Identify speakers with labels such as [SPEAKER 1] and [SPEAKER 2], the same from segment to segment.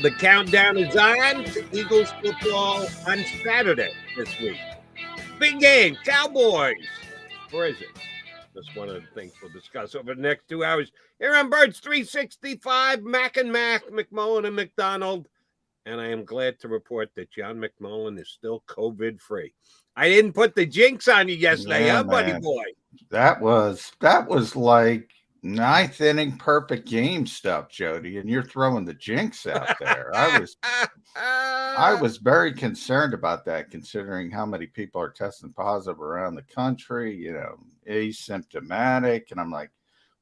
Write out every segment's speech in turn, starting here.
[SPEAKER 1] The countdown is on to Eagles football on Saturday this week. Big game, Cowboys. Or is it? That's one of the things we'll discuss over the next 2 hours here on Birds 365. Mac and Mac, McMullen and McDonald. And I am glad to report that John McMullen is still COVID-free. I didn't put the jinx on you yesterday, huh, buddy boy?
[SPEAKER 2] That was like ninth inning perfect game stuff, Jody, and you're throwing the jinx out there. I was very concerned about that, considering how many people are testing positive around the country, asymptomatic, and I'm like,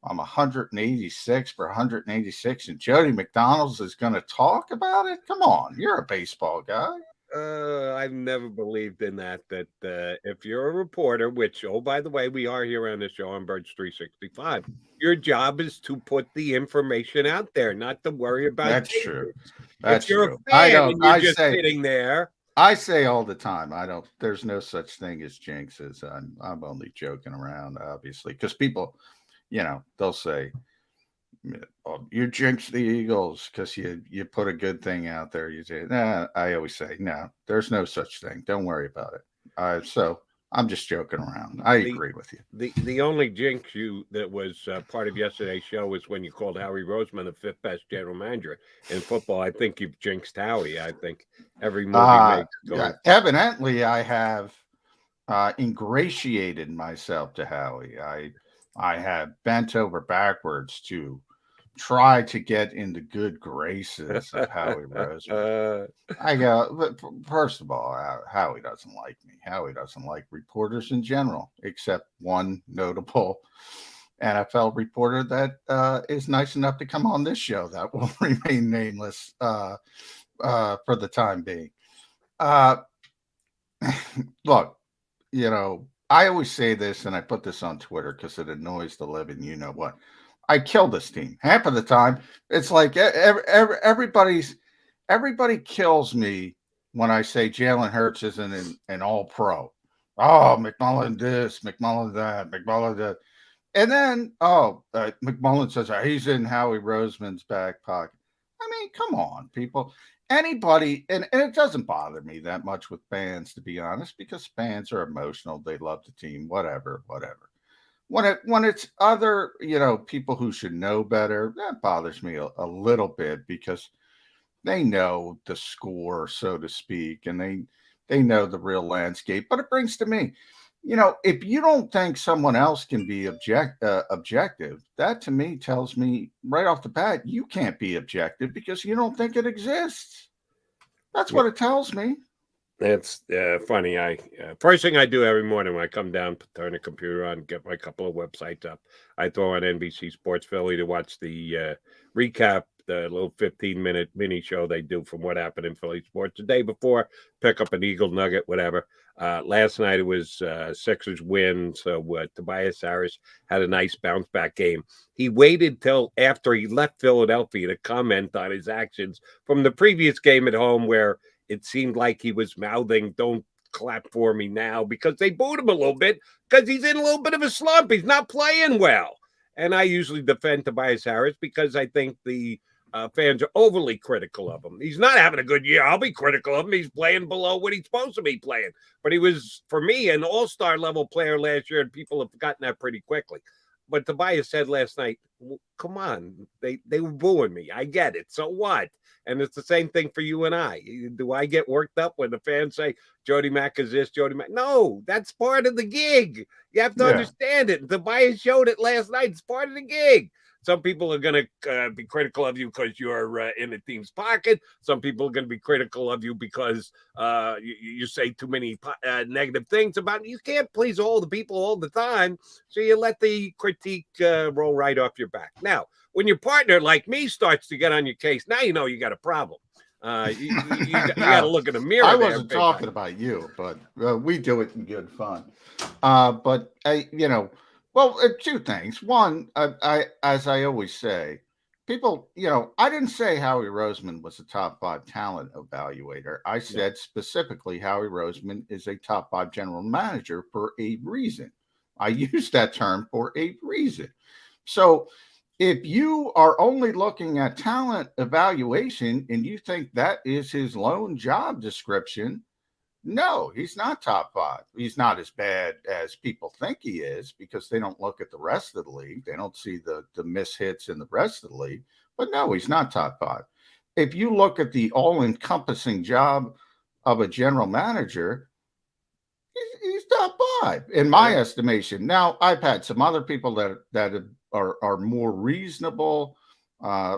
[SPEAKER 2] I'm 186 for 186, and Jody McDonald's is going to talk about it? Come on, you're a baseball guy.
[SPEAKER 1] I've never believed in that if you're a reporter, which, oh, by the way, we are here on the show on Birds 365, your job is to put the information out there, not to worry about
[SPEAKER 2] That's
[SPEAKER 1] changes.
[SPEAKER 2] true. That's
[SPEAKER 1] if you're
[SPEAKER 2] true.
[SPEAKER 1] A fan and you're just sitting there.
[SPEAKER 2] I say all the time, there's no such thing as jinxes. I'm only joking around, obviously, because people, they'll say, oh, you jinx the Eagles because you put a good thing out there. You say, nah. I always say, no, there's no such thing. Don't worry about it. So I'm just joking around. I agree with you.
[SPEAKER 1] The only jinx that was part of yesterday's show was when you called Howie Roseman the fifth best general manager in football. I think you've jinxed Howie. I think every move he makes.
[SPEAKER 2] Evidently, I have ingratiated myself to Howie. I have bent over backwards to try to get into good graces of Howie Roseman. I go, first of all, Howie doesn't like me. Howie doesn't like reporters in general, except one notable NFL reporter that is nice enough to come on this show that will remain nameless for the time being. Look, I always say this, and I put this on Twitter because it annoys the living you-know-what. I kill this team. Half of the time, it's like everybody kills me when I say Jalen Hurts isn't an all-pro. Oh, McMullen this, McMullen that, McMullen that. And then, McMullen says he's in Howie Roseman's back pocket. I mean, come on, people. Anybody, and it doesn't bother me that much with fans, to be honest, because fans are emotional. They love the team, whatever. When it's other, people who should know better, that bothers me a little bit because they know the score, so to speak, and they know the real landscape. But it brings to me, if you don't think someone else can be objective, that to me tells me right off the bat, you can't be objective because you don't think it exists. That's what it tells me.
[SPEAKER 1] That's funny. First thing I do every morning when I come down, turn the computer on, get my couple of websites up, I throw on NBC Sports Philly to watch the recap, the little 15-minute mini show they do from what happened in Philly sports the day before, pick up an Eagle nugget, whatever. Last night it was Sixers win, so Tobias Harris had a nice bounce-back game. He waited till after he left Philadelphia to comment on his actions from the previous game at home where it seemed like he was mouthing, don't clap for me now, because they booed him a little bit because he's in a little bit of a slump. He's not playing well. And I usually defend Tobias Harris because I think the fans are overly critical of him. He's not having a good year. I'll be critical of him. He's playing below what he's supposed to be playing. But he was, for me, an all-star level player last year, and people have forgotten that pretty quickly. But Tobias said last night, come on, they were booing me. I get it. So what? And it's the same thing for you and I. Do I get worked up when the fans say, Jody Mack is this, Jody Mack? No, that's part of the gig. You have to understand it. Tobias showed it last night. It's part of the gig. Some people are going to be critical of you because you're in the team's pocket. Some people are going to be critical of you because you say too many negative things about it. You can't please all the people all the time, so you let the critique roll right off your back. Now, when your partner like me starts to get on your case, now you know you got a problem. You got to look in the mirror.
[SPEAKER 2] I wasn't talking about you, but we do it in good fun. But well, two things. One, as I always say, people, I didn't say Howie Roseman was a top 5 talent evaluator. I said specifically Howie Roseman is a top 5 general manager for a reason. I use that term for a reason. So if you are only looking at talent evaluation and you think that is his lone job description, no, he's not top 5. He's not as bad as people think he is because they don't look at the rest of the league. They don't see the mishits in the rest of the league. But no, he's not top 5. If you look at the all-encompassing job of a general manager, he's top 5 in my estimation. Now, I've had some other people that are more reasonable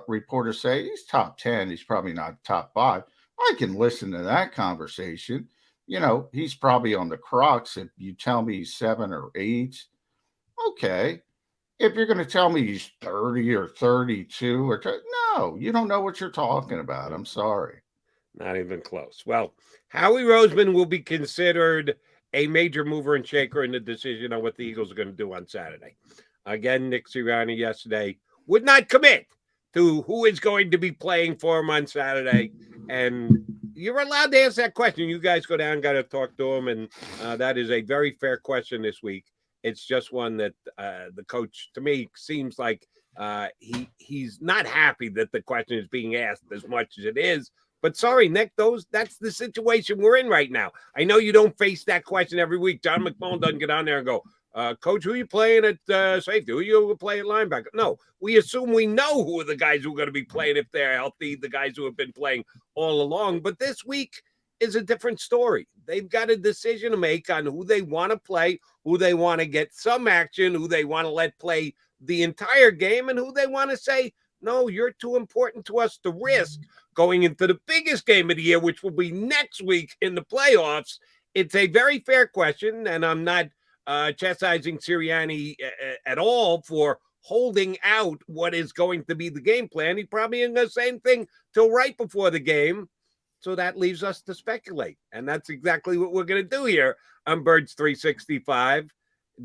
[SPEAKER 2] reporters say he's top 10. He's probably not top 5. I can listen to that conversation. You know, he's probably on the crux. If you tell me he's 7 or 8, okay. If you're going to tell me he's 30 or 32 or no, you don't know what you're talking about. I'm sorry.
[SPEAKER 1] Not even close. Well, Howie Roseman will be considered a major mover and shaker in the decision on what the Eagles are going to do on Saturday. Again, Nick Sirianni yesterday would not commit to who is going to be playing for him on Saturday. And you're allowed to ask that question. You guys go down, got to talk to him. And that is a very fair question this week. It's just one that the coach, to me, seems like he's not happy that the question is being asked as much as it is. But sorry, Nick, that's the situation we're in right now. I know you don't face that question every week. John McMullen doesn't get on there and go, Coach, who are you playing at safety? Who are you playing at linebacker? No, we assume we know who are the guys who are going to be playing if they're healthy, the guys who have been playing all along. But this week is a different story. They've got a decision to make on who they want to play, who they want to get some action, who they want to let play the entire game, and who they want to say, no, you're too important to us to risk going into the biggest game of the year, which will be next week in the playoffs. It's a very fair question, and I'm not chastising Sirianni at all for holding out what is going to be the game plan. He probably isn't the same thing till right before the game. So that leaves us to speculate. And that's exactly what we're going to do here on Birds 365.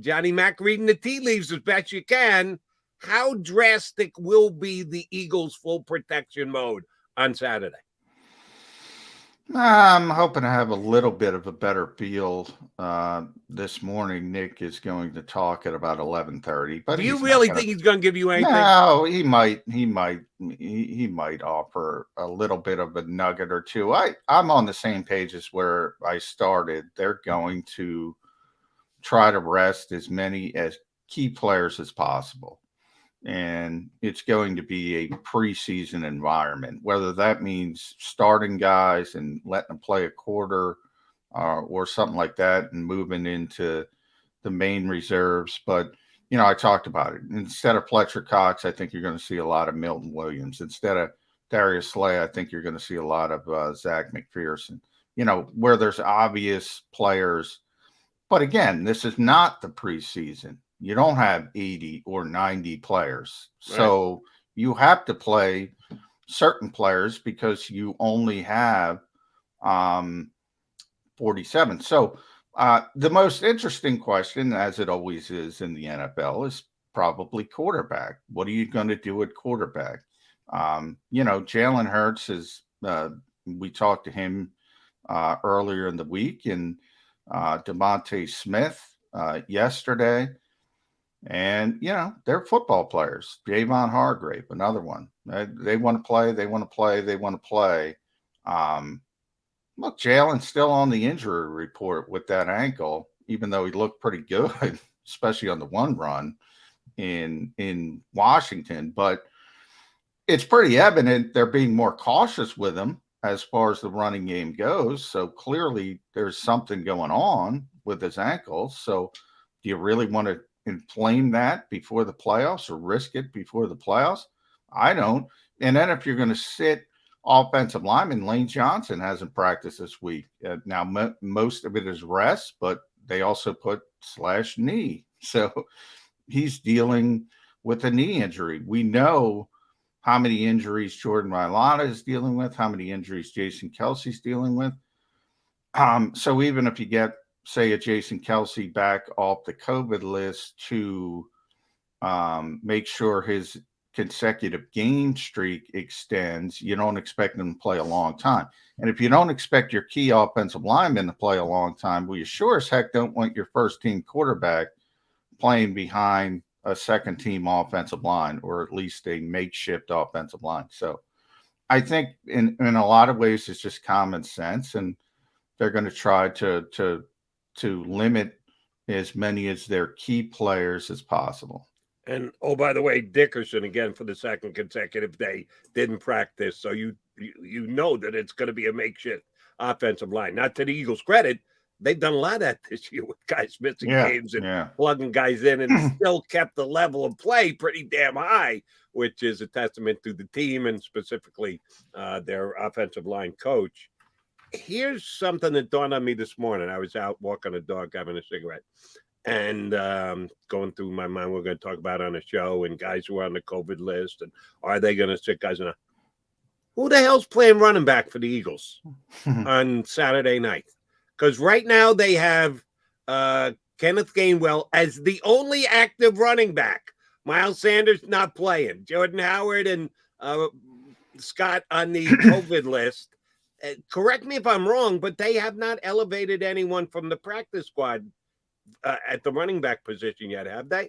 [SPEAKER 1] Johnny Mac reading the tea leaves as best you can. How drastic will be the Eagles' full protection mode on Saturday?
[SPEAKER 2] I'm hoping to have a little bit of a better feel this morning. Nick is going to talk at about 11:30. But
[SPEAKER 1] do you really think he's going to give you anything?
[SPEAKER 2] No, he might offer a little bit of a nugget or two. I'm on the same page as where I started. They're going to try to rest as many as key players as possible. And it's going to be a preseason environment, whether that means starting guys and letting them play a quarter or something like that and moving into the main reserves. But, you know, I talked about it. Instead of Fletcher Cox, I think you're going to see a lot of Milton Williams. Instead of Darius Slay, I think you're going to see a lot of Zach McPherson, you know, where there's obvious players. But again, this is not the preseason. You don't have 80 or 90 players. Right. So you have to play certain players because you only have 47. So the most interesting question, as it always is in the NFL, is probably quarterback. What are you going to do at quarterback? You know, Jalen Hurts is, we talked to him earlier in the week, and DeMonte Smith yesterday. And, you know, they're football players. Javon Hargrave, another one. They want to play. They want to play. They want to play. Look, Jalen's still on the injury report with that ankle, even though he looked pretty good, especially on the one run in Washington. But it's pretty evident they're being more cautious with him as far as the running game goes. So clearly there's something going on with his ankle. So do you really want to inflame that before the playoffs or risk it before the playoffs? I don't. And then if you're going to sit offensive lineman, Lane Johnson hasn't practiced this week. Now, most of it is rest, but they also put /knee. So he's dealing with a knee injury. We know how many injuries Jordan Mailata is dealing with, how many injuries Jason Kelsey's dealing with. So even if you get, say, a Jason Kelsey back off the COVID list to make sure his consecutive game streak extends, you don't expect them to play a long time. And if you don't expect your key offensive lineman to play a long time, well, you sure as heck don't want your first team quarterback playing behind a second team offensive line, or at least a makeshift offensive line. So I think in a lot of ways it's just common sense, and they're going to try to limit as many as their key players as possible.
[SPEAKER 1] And oh, by the way, Dickerson again for the second consecutive day didn't practice, so you know that it's going to be a makeshift offensive line. Not to the Eagles' credit, they've done a lot of that this year with guys missing games and plugging guys in, and still kept the level of play pretty damn high, which is a testament to the team and specifically their offensive line coach. Here's something that dawned on me this morning. I was out walking a dog, having a cigarette, and going through my mind, we're going to talk about on the show and guys who are on the COVID list, and are they going to sit guys in? Who the hell's playing running back for the Eagles on Saturday night? Because right now they have Kenneth Gainwell as the only active running back. Miles Sanders not playing. Jordan Howard and Scott on the COVID list. Correct me if I'm wrong, but they have not elevated anyone from the practice squad at the running back position yet, have they?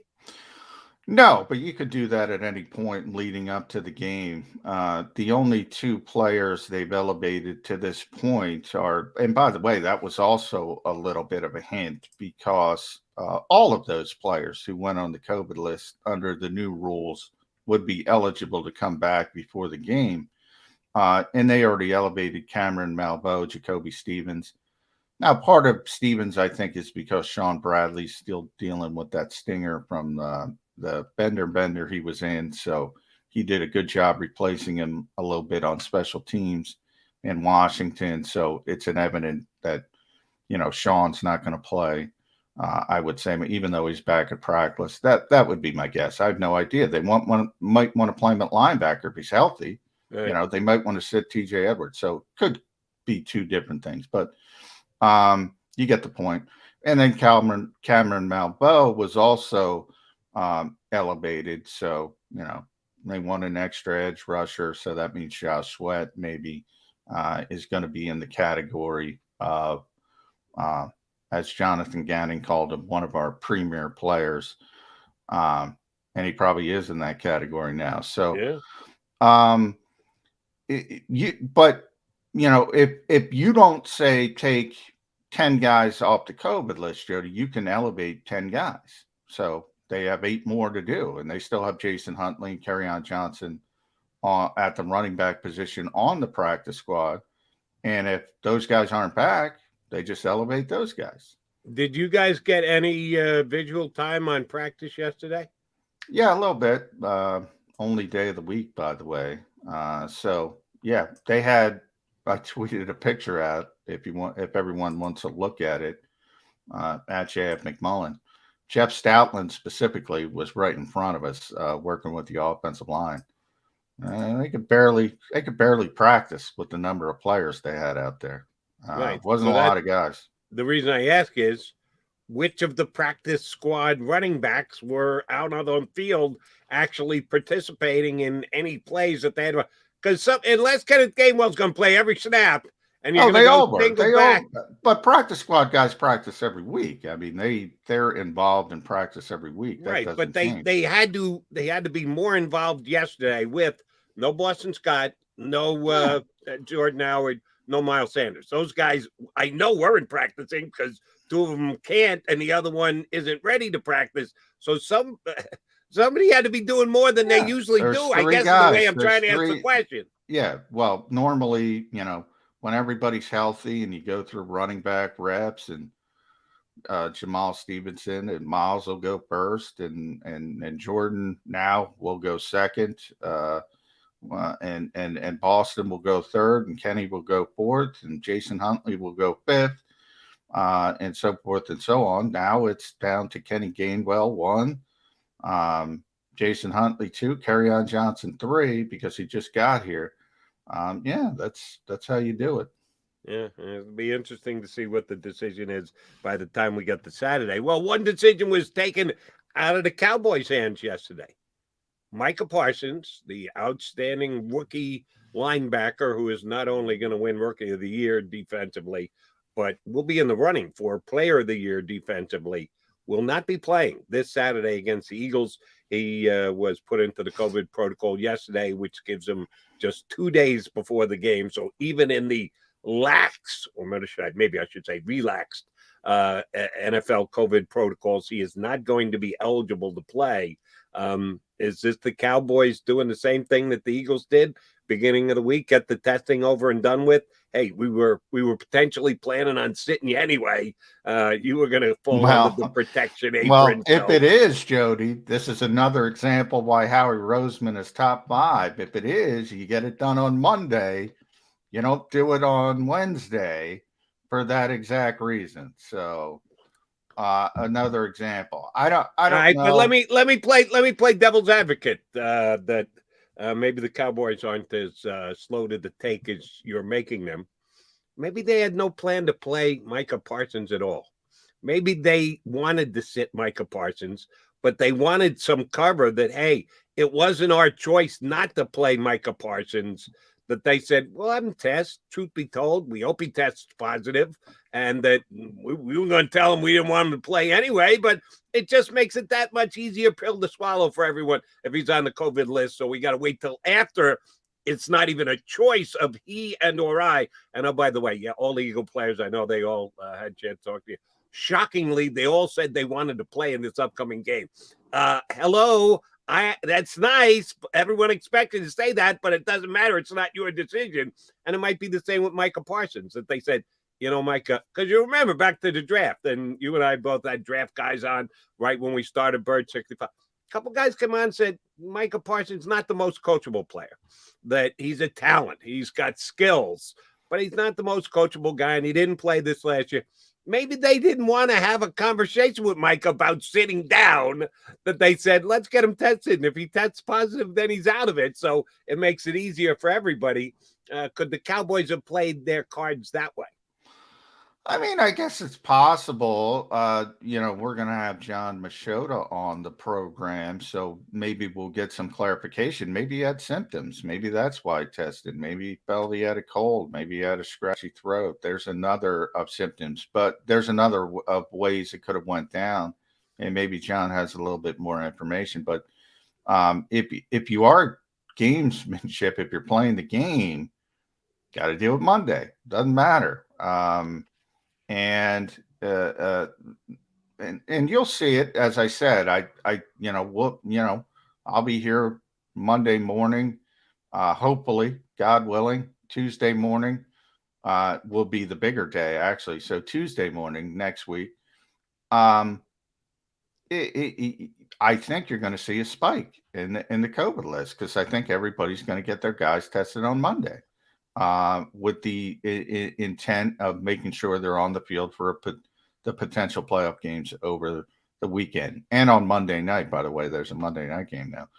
[SPEAKER 2] No, but you could do that at any point leading up to the game. The only two players they've elevated to this point are, and by the way, that was also a little bit of a hint, because all of those players who went on the COVID list under the new rules would be eligible to come back before the game. And they already elevated Cameron Malveaux, Jacoby Stevens. Now, part of Stevens, I think, is because Sean Bradley's still dealing with that stinger from the bender he was in. So he did a good job replacing him a little bit on special teams in Washington. So it's an evident that, Sean's not going to play. I would say, even though he's back at practice, that would be my guess. I have no idea. They might want to play him at linebacker if he's healthy. Right. They might want to sit TJ Edwards. So could be two different things, but you get the point. And then Cameron Malveaux was also elevated. So, they want an extra edge rusher. So that means Josh Sweat maybe is going to be in the category of, as Jonathan Gannon called him, one of our premier players. And he probably is in that category now. So, if you don't say take 10 guys off the COVID list, Jody, you can elevate 10 guys. So they have 8 more to do, and they still have Jason Huntley and Kerryon Johnson at the running back position on the practice squad. And if those guys aren't back, they just elevate those guys.
[SPEAKER 1] Did you guys get any visual time on practice yesterday?
[SPEAKER 2] Yeah, a little bit. Only day of the week, by the way. So yeah, they had. I tweeted a picture out if everyone wants to look at it. At JF McMullen, Jeff Stoutland specifically was right in front of us, working with the offensive line. They could barely practice with the number of players they had out there. Right. Wasn't a lot of guys.
[SPEAKER 1] The reason I ask is, which of the practice squad running backs were out on the field actually participating in any plays that they had? Because unless Kenneth Gainwell's going to play every snap, and you're
[SPEAKER 2] they all were. But practice squad guys practice every week. I mean, they're involved in practice every week.
[SPEAKER 1] Right, but they had to be more involved yesterday with no Boston Scott, no Jordan Howard, no Miles Sanders. Those guys I know weren't practicing because 2 of them can't, and the other one isn't ready to practice. So somebody had to be doing more than they usually do. I guess is the way I'm trying to answer the question.
[SPEAKER 2] Yeah, well, normally, when everybody's healthy and you go through running back reps, and Jamal Stevenson and Miles will go first, and Jordan now will go second, and Boston will go third, and Kenny will go fourth, and Jason Huntley will go fifth, and so forth and so on. Now it's down to Kenny Gainwell 1, Jason Huntley 2, Kerryon Johnson 3, because he just got here. That's how you do it.
[SPEAKER 1] Yeah, it'll be interesting to see what the decision is by the time we get to Saturday. Well, one decision was taken out of the Cowboys' hands yesterday. Micah Parsons, the outstanding rookie linebacker who is not only going to win Rookie of the Year defensively, but will be in the running for Player of the Year defensively, will not be playing this Saturday against the Eagles. He was put into the COVID protocol yesterday, which gives him just 2 days before the game. So even in the lax, or maybe I should say relaxed NFL COVID protocols, he is not going to be eligible to play. Is this the Cowboys doing the same thing that the Eagles did beginning of the week? Get the testing over and done with. Hey, we were potentially planning on sitting you anyway. You were going to fall under the protection apron.
[SPEAKER 2] Well, if it is, Jody, this is another example why Howie Roseman is top 5. If it is, you get it done on Monday. You don't do it on Wednesday for that exact reason. So another example. I don't know.
[SPEAKER 1] But let me play devil's advocate. That maybe the Cowboys aren't as slow to the take as you're making them. Maybe they had no plan to play Micah Parsons at all. Maybe they wanted to sit Micah Parsons, but they wanted some cover that, hey, it wasn't our choice not to play Micah Parsons, that they said, well, have him test. Truth be told, we hope he tests positive, and that we were going to tell him we didn't want him to play anyway, but it just makes it that much easier pill to swallow for everyone if he's on the COVID list. So we got to wait till after. It's not even a choice of he and or I. And oh, by the way, yeah, all the Eagle players, I know they all had a chance to talk to you. Shockingly, they all said they wanted to play in this upcoming game. Hello. That's nice. Everyone expected to say that, but it doesn't matter. It's not your decision. And it might be the same with Micah Parsons, that they said, you know, Micah, because you remember back to the draft, and you and I both had draft guys on right when we started Bird 65. A couple guys came on and said Micah Parsons not the most coachable player, that he's a talent. He's got skills, but he's not the most coachable guy, and he didn't play this last year. Maybe they didn't want to have a conversation with Mike about sitting down, that they said, let's get him tested. And if he tests positive, then he's out of it. So it makes it easier for everybody. Could the Cowboys have played their cards that way?
[SPEAKER 2] I mean, I guess it's possible. We're going to have Gill Jon Machota on the program, so maybe we'll get some clarification. Maybe he had symptoms. Maybe that's why he tested. Maybe he felt he had a cold. Maybe he had a scratchy throat. There's another of symptoms, but there's another of ways it could have went down, and maybe John has a little bit more information. But if you are gamesmanship, if you're playing the game, got to deal with Monday. Doesn't matter. And you'll see it. As I said, I'll be here Monday morning, hopefully, God willing. Tuesday morning will be the bigger day, actually. So Tuesday morning next week, I think you're going to see a spike in the COVID list, because I think everybody's going to get their guys tested on Monday. With the intent of making sure they're on the field for the potential playoff games over the weekend, and on Monday night. By the way, there's a Monday night game now.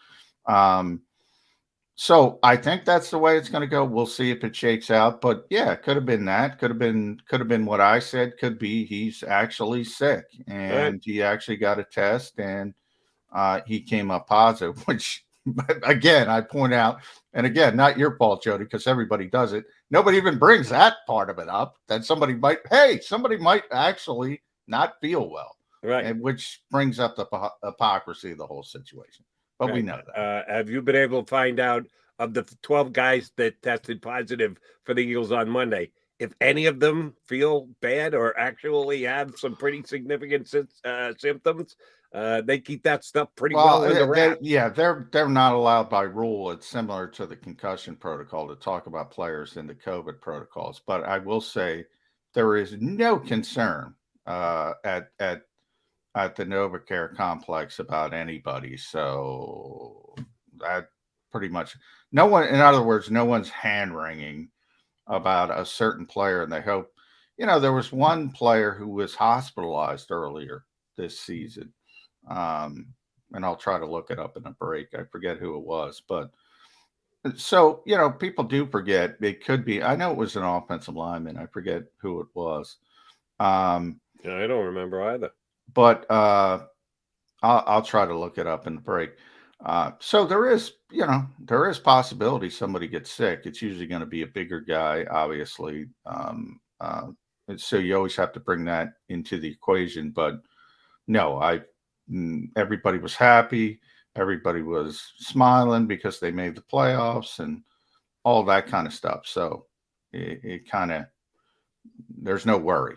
[SPEAKER 2] So I think that's the way it's going to go. We'll see if it shakes out. But yeah, it could have been that. Could have been what I said. Could be he's actually sick, and he actually got a test, and he came up positive, which, again, I point out, and again, not your fault, Jody, because everybody does it. Nobody even brings that part of it up, that somebody might actually not feel well,
[SPEAKER 1] right?
[SPEAKER 2] And which brings up the hypocrisy of the whole situation. But right. We know that.
[SPEAKER 1] Have you been able to find out, of the 12 guys that tested positive for the Eagles on Monday, if any of them feel bad or actually have some pretty significant symptoms? They keep that stuff pretty well in the wrap.
[SPEAKER 2] They're not allowed by rule. It's similar to the concussion protocol to talk about players in the COVID protocols. But I will say there is no concern at the NovaCare complex about anybody. So that pretty much no one. In other words, no one's hand wringing about a certain player, and they hope. There was one player who was hospitalized earlier this season. And I'll try to look it up in a break. I forget who it was, but so, people do forget. It could be, I know it was an offensive lineman. I forget who it was.
[SPEAKER 1] I don't remember either,
[SPEAKER 2] but, I'll try to look it up in the break. So there is possibility somebody gets sick. It's usually going to be a bigger guy, obviously. So you always have to bring that into the equation, but no, everybody was happy. Everybody was smiling because they made the playoffs and all that kind of stuff. So it kind of, there's no worry.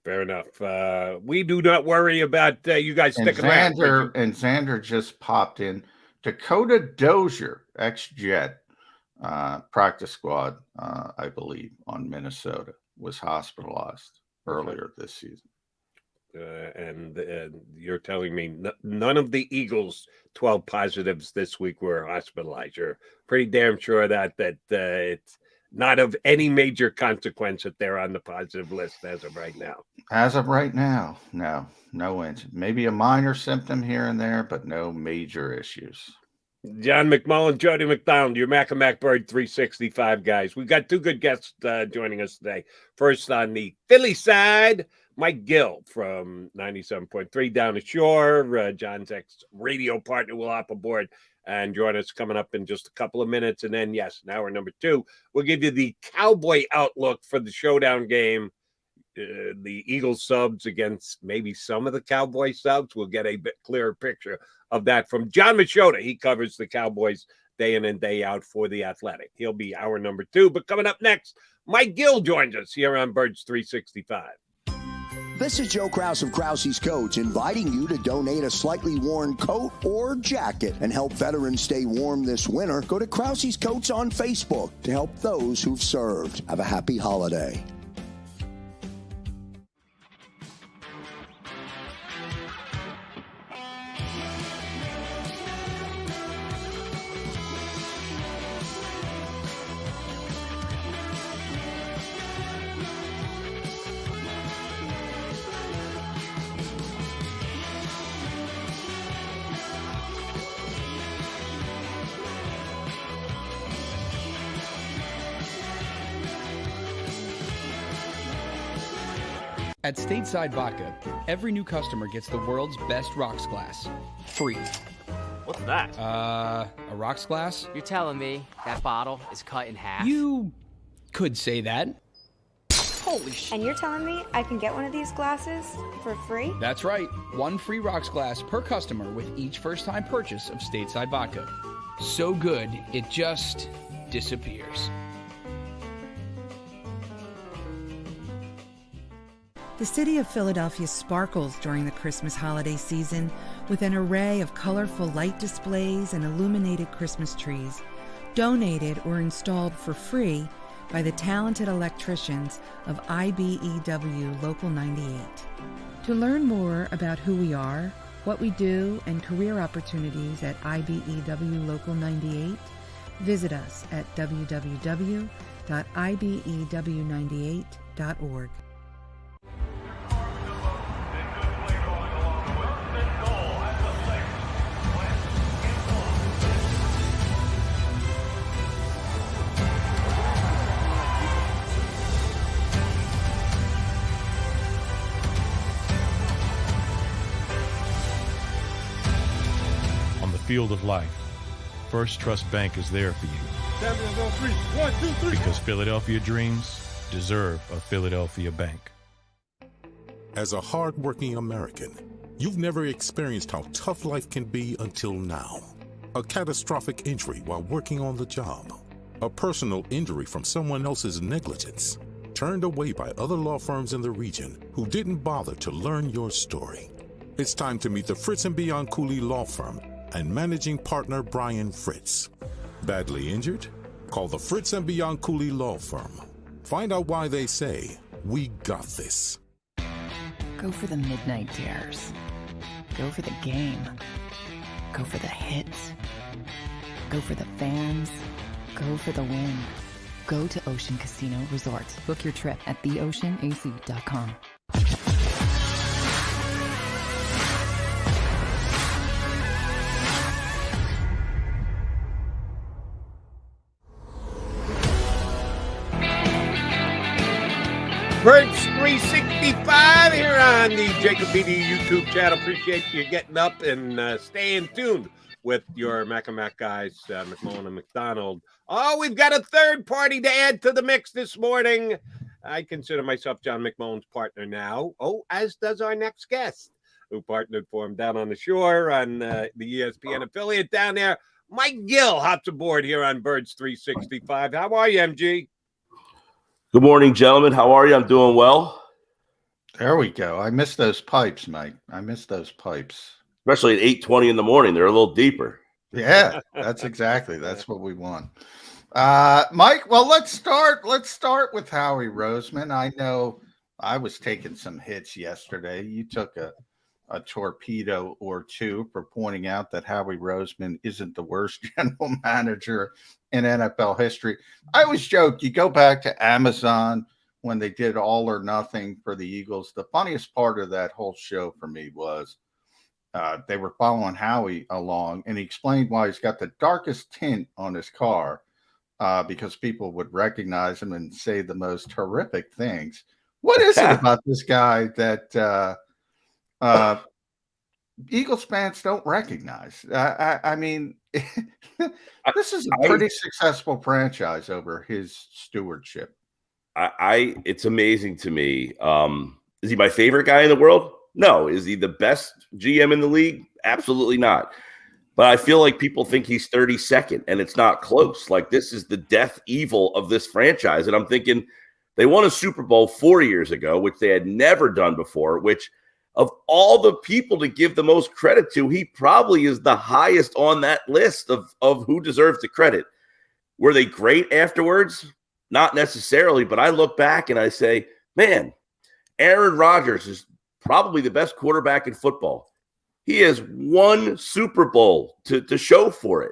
[SPEAKER 1] Fair enough. We do not worry about you guys sticking around.
[SPEAKER 2] And Xander just popped in. Dakota Dozier, ex-Jet, practice squad, I believe, on Minnesota, was hospitalized earlier this season.
[SPEAKER 1] And you're telling me none of the Eagles' 12 positives this week were hospitalized. You're pretty damn sure that it's not of any major consequence that they're on the positive list as of right now.
[SPEAKER 2] As of right now, no incident. Maybe a minor symptom here and there, but no major issues.
[SPEAKER 1] John McMullen, Jody McDonald, your Mac and Mac Bird 365 guys. We've got two good guests joining us today. First on the Philly side, Mike Gill from 97.3 Down the Shore. John's ex-radio partner will hop aboard and join us coming up in just a couple of minutes. And then, yes, in hour number 2, we'll give you the Cowboy outlook for the showdown game. The Eagles subs against maybe some of the Cowboy subs. We'll get a bit clearer picture of that from John Machota. He covers the Cowboys day in and day out for The Athletic. He'll be hour number 2. But coming up next, Mike Gill joins us here on Birds 365.
[SPEAKER 3] This is Joe Krause of Krause's Coats, inviting you to donate a slightly worn coat or jacket and help veterans stay warm this winter. Go to Krause's Coats on Facebook to help those who've served. Have a happy holiday.
[SPEAKER 4] At Stateside Vodka, every new customer gets the world's best rocks glass. Free.
[SPEAKER 5] What's that?
[SPEAKER 4] A rocks glass?
[SPEAKER 5] You're telling me that bottle is cut in half?
[SPEAKER 4] You could say that.
[SPEAKER 5] Holy shit.
[SPEAKER 6] And you're telling me I can get one of these glasses for free?
[SPEAKER 4] That's right. One free rocks glass per customer with each first-time purchase of Stateside Vodka. So good, it just disappears.
[SPEAKER 7] The city of Philadelphia sparkles during the Christmas holiday season with an array of colorful light displays and illuminated Christmas trees, donated or installed for free by the talented electricians of IBEW Local 98. To learn more about who we are, what we do, and career opportunities at IBEW Local 98, visit us at www.ibew98.org.
[SPEAKER 8] Field of life, First Trust Bank is there for you. 1, 2, 3. Because Philadelphia dreams deserve a Philadelphia bank.
[SPEAKER 9] As a hard-working American, you've never experienced how tough life can be until now. A catastrophic injury while working on the job. A personal injury from someone else's negligence. Turned away by other law firms in the region who didn't bother to learn your story. It's time to meet the Fritz & Bianculli Law Firm and managing partner Brian Fritz. Badly injured? Call the Fritz & Bianculli Law Firm. Find out why they say, we got this.
[SPEAKER 10] Go for the midnight dares. Go for the game. Go for the hits. Go for the fans. Go for the win. Go to Ocean Casino Resort. Book your trip at theoceanac.com.
[SPEAKER 1] Birds 365 here on the JAKIB YouTube channel. Appreciate you getting up and staying tuned with your Mac and Mac guys, McMullen and McDonald. Oh, we've got a third party to add to the mix this morning. I consider myself John McMullen's partner now. Oh, as does our next guest. who partnered for him down on the shore on the ESPN affiliate down there. Mike Gill hops aboard here on Birds 365. How are you, MG?
[SPEAKER 11] Good morning, gentlemen. How are you? I'm doing well.
[SPEAKER 2] There we go. I miss those pipes, Mike. I miss those pipes.
[SPEAKER 11] Especially at 8:20 in the morning. They're a little deeper.
[SPEAKER 2] Yeah, that's what we want. Mike, well, let's start with Howie Roseman. I know I was taking some hits yesterday. You took a torpedo or two for pointing out that Howie Roseman isn't the worst general manager in NFL history. I always joke, you go back to Amazon when they did All or Nothing for the Eagles. The funniest part of that whole show for me was they were following Howie along, and he explained why he's got the darkest tint on his car because people would recognize him and say the most horrific things. What is it about this guy that Eagles fans don't recognize? I mean, this is a pretty successful franchise over his stewardship.
[SPEAKER 11] It's amazing to me. Is he my favorite guy in the world? No. Is he the best GM in the league? Absolutely not. But I feel like people think he's 32nd, and it's not close. Like, this is the death evil of this franchise. And I'm thinking they won a Super Bowl 4 years ago, which they had never done before, which of all the people to give the most credit to, he probably is the highest on that list of who deserves the credit. Were they great afterwards? Not necessarily, but I look back and I say, man, Aaron Rodgers is probably the best quarterback in football. He has one Super Bowl to show for it.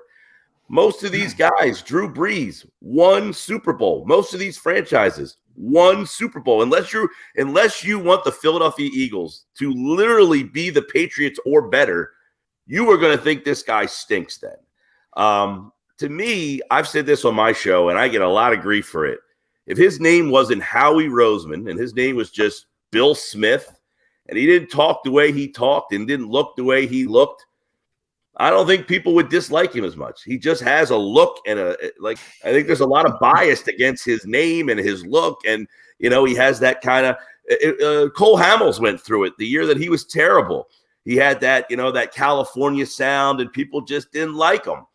[SPEAKER 11] Most of these guys, Drew Brees, one Super Bowl. Most of these franchises, one Super Bowl. Unless you want the Philadelphia Eagles to literally be the Patriots or better, you are going to think this guy stinks then. To me, I've said this on my show, and I get a lot of grief for it. If his name wasn't Howie Roseman and his name was just Bill Smith, and he didn't talk the way he talked and didn't look the way he looked, I don't think people would dislike him as much. He just has a look and I think there's a lot of bias against his name and his look. And, he has that kind of Cole Hamels went through it the year that he was terrible. He had that, that California sound, and people just didn't like him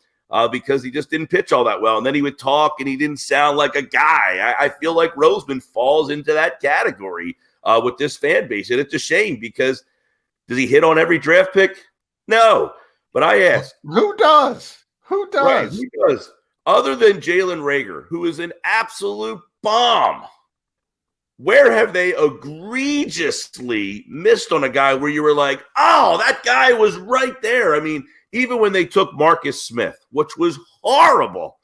[SPEAKER 11] because he just didn't pitch all that well. And then he would talk and he didn't sound like a guy. I feel like Roseman falls into that category with this fan base. And it's a shame because does he hit on every draft pick? No. But I ask,
[SPEAKER 2] who does?
[SPEAKER 11] Right, who does? Other than Jalen Reagor, who is an absolute bomb, where have they egregiously missed on a guy where you were like, oh, that guy was right there? I mean, even when they took Marcus Smith, which was horrible,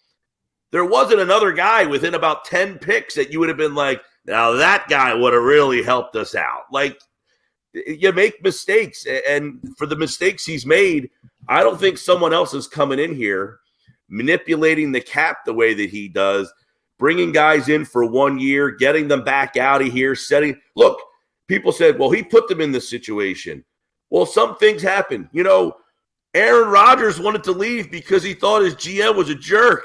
[SPEAKER 11] there wasn't another guy within about 10 picks that you would have been like, now that guy would have really helped us out. Like, you make mistakes, and for the mistakes he's made, I don't think someone else is coming in here manipulating the cap the way that he does, bringing guys in for 1 year, getting them back out of here, look, people said, well, he put them in this situation. Well, some things happen. Aaron Rodgers wanted to leave because he thought his GM was a jerk.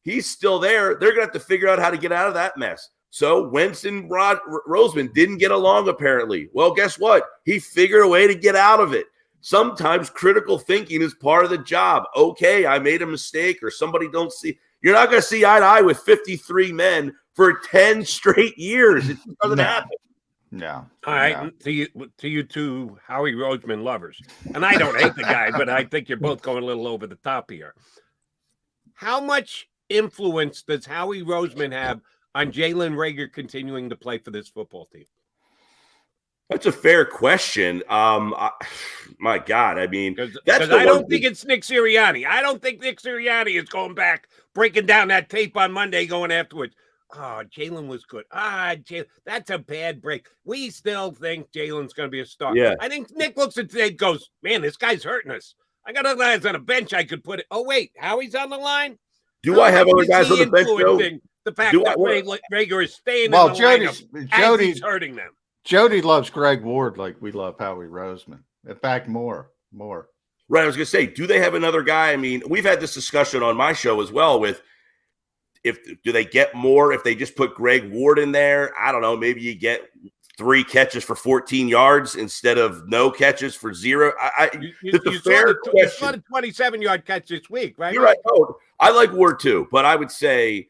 [SPEAKER 11] He's still there. They're going to have to figure out how to get out of that mess. So Wentz and Roseman didn't get along, apparently. Well, guess what? He figured a way to get out of it. Sometimes critical thinking is part of the job. Okay, I made a mistake, or somebody don't see. You're not going to see eye to eye with 53 men for 10 straight years. It doesn't happen.
[SPEAKER 2] No.
[SPEAKER 1] All right. No. To you two Howie Roseman lovers. And I don't hate the guy, but I think you're both going a little over the top here. How much influence does Howie Roseman have on Jalen Reagor continuing to play for this football team?
[SPEAKER 11] That's a fair question. My God, I mean,
[SPEAKER 1] because I don't think it's Nick Sirianni. I don't think Nick Sirianni is going back, breaking down that tape on Monday, going afterwards. Oh, Jalen was good. Jalen, that's a bad break. We still think Jalen's going to be a star.
[SPEAKER 11] Yeah.
[SPEAKER 1] I think Nick looks at today and goes, man, this guy's hurting us. I got other guys on a bench I could put it. Oh, wait, Howie's on the line?
[SPEAKER 11] Do I have other guys on the bench, though?
[SPEAKER 1] The fact that Reagor is staying in the lineup as he's hurting them.
[SPEAKER 2] Jody loves Greg Ward like we love Howie Roseman. In fact, more.
[SPEAKER 11] Right, I was going to say, do they have another guy? I mean, we've had this discussion on my show as well with do they get more if they just put Greg Ward in there? I don't know. Maybe you get 3 catches for 14 yards instead of no catches for 0.
[SPEAKER 1] You
[SPEAKER 11] It's a fair question.
[SPEAKER 1] saw the 27-yard catch this week, right?
[SPEAKER 11] You're right. Oh, I like Ward too, but I would say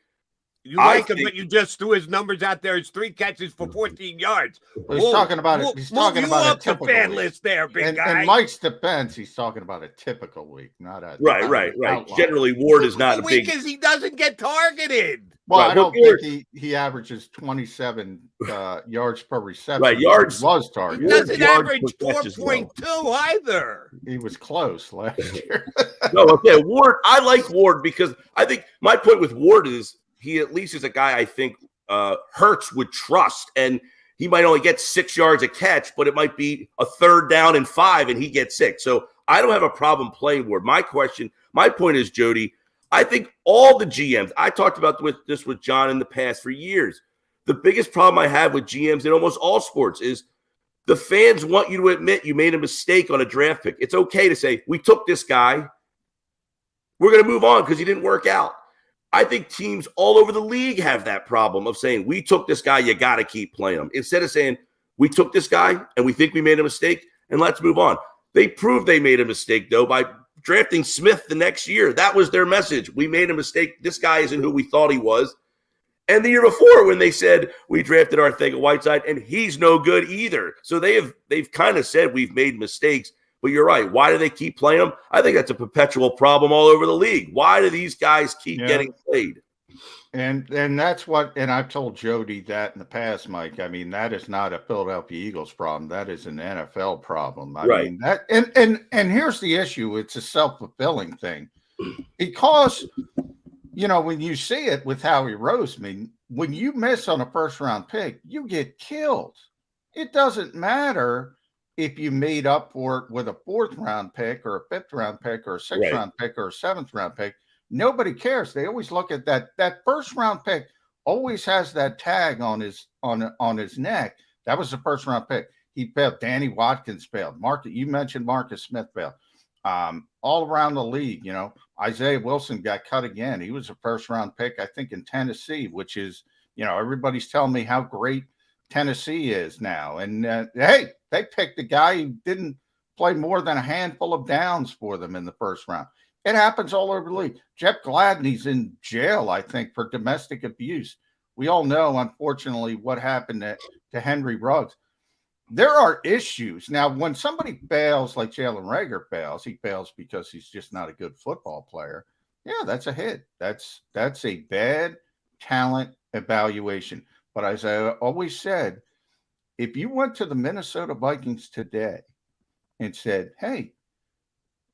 [SPEAKER 1] you like him, but you just threw his numbers out there. It's 3 catches for 14 yards.
[SPEAKER 2] Well, he's talking about it. He's talking about a typical
[SPEAKER 1] fan
[SPEAKER 2] week.
[SPEAKER 1] list there, big guy.
[SPEAKER 2] In Mike's defense, he's talking about a typical week, not a
[SPEAKER 11] right. Generally, Ward is not a big
[SPEAKER 1] because he doesn't get targeted.
[SPEAKER 2] Well,
[SPEAKER 11] right.
[SPEAKER 2] I don't think he averages 27 yards per reception.
[SPEAKER 11] Right, yards
[SPEAKER 2] he was targeted.
[SPEAKER 1] He doesn't average 4.2 either.
[SPEAKER 2] He was close last year.
[SPEAKER 11] No, okay, Ward. I like Ward because I think my point with Ward is he at least is a guy I think Hurts would trust, and he might only get 6 yards a catch, but it might be a 3rd down and 5, and he gets 6. So I don't have a problem playing Ward. My point is, Jody, I think all the GMs, I talked about this with John in the past for years. The biggest problem I have with GMs in almost all sports is the fans want you to admit you made a mistake on a draft pick. It's okay to say, we took this guy. We're going to move on because he didn't work out. I think teams all over the league have that problem of saying, we took this guy, you got to keep playing him. Instead of saying, we took this guy and we think we made a mistake and let's move on. They proved they made a mistake, though, by drafting Smith the next year. That was their message. We made a mistake. This guy isn't who we thought he was. And the year before, when they said we drafted Arcega-Whiteside, and he's no good either. So they've kind of said we've made mistakes. But you're right. Why do they keep playing them? I think that's a perpetual problem all over the league. Why do these guys keep getting played?
[SPEAKER 2] And that's what, and I've told Jody that in the past, Mike. I mean, that is not a Philadelphia Eagles problem. That is an NFL problem. I mean, that, and here's the issue. It's a self-fulfilling thing because, you know, when you see it with Howie Roseman, when you miss on a 1st-round pick, you get killed. It doesn't matter if you made up for it with a 4th-round pick or a 5th-round pick or a 6th-round pick or a 7th-round pick. Nobody cares. They always look at that 1st-round pick always has that tag on his neck. That was the 1st-round pick. He failed. Danny Watkins failed. You mentioned Marcus Smith failed. All around the league, you know, Isaiah Wilson got cut again. He was a 1st-round pick, I think, in Tennessee, which is, you know, everybody's telling me how great Tennessee is now. And hey, they picked a guy who didn't play more than a handful of downs for them in the 1st round. It happens all over the league. Jeff Gladney's in jail, I think, for domestic abuse. We all know, unfortunately, what happened to Henry Ruggs. There are issues. Now, when somebody fails, like Jalen Reagor fails, he fails because he's just not a good football player. Yeah, that's a hit. That's a bad talent evaluation. But as I always said, if you went to the Minnesota Vikings today and said, hey,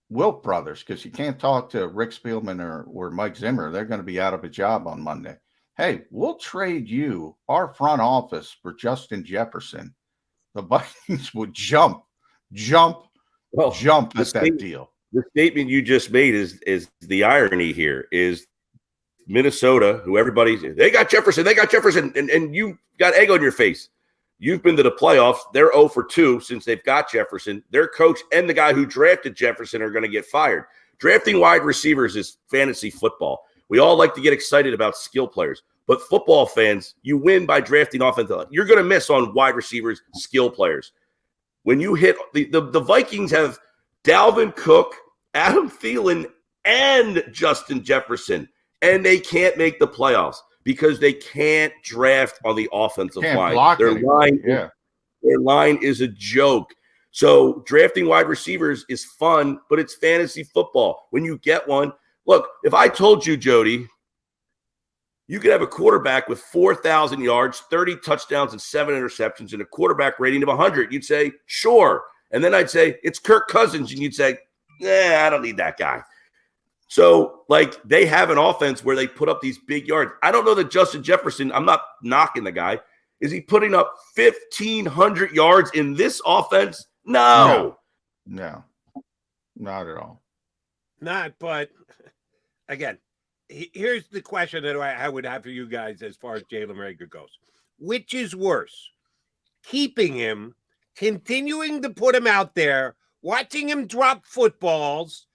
[SPEAKER 2] Wilk brothers, because you can't talk to Rick Spielman or Mike Zimmer. They're going to be out of a job on Monday. Hey, we'll trade you our front office for Justin Jefferson. The Vikings would jump at that deal.
[SPEAKER 11] The statement you just made is the irony here is Minnesota, who they got Jefferson, and you got egg on your face. You've been to the playoffs. They're 0 for 2 since they've got Jefferson. Their coach and the guy who drafted Jefferson are going to get fired. Drafting wide receivers is fantasy football. We all like to get excited about skill players. But football fans, you win by drafting offensive line. You're going to miss on wide receivers, skill players. When you hit the Vikings have Dalvin Cook, Adam Thielen, and Justin Jefferson, and they can't make the playoffs because they can't draft on the offensive line. Their line is a joke. So drafting wide receivers is fun, but it's fantasy football. When you get one, look, if I told you, Jody, you could have a quarterback with 4,000 yards, 30 touchdowns, and 7 interceptions, and a quarterback rating of 100, you'd say, sure. And then I'd say, it's Kirk Cousins, and you'd say, I don't need that guy. So, like, they have an offense where they put up these big yards. I don't know that Justin Jefferson, I'm not knocking the guy. Is he putting up 1,500 yards in this offense? No,
[SPEAKER 2] not at all.
[SPEAKER 1] But again, here's the question that I would have for you guys as far as Jalen Reagor goes. Which is worse? Keeping him, continuing to put him out there, watching him drop footballs,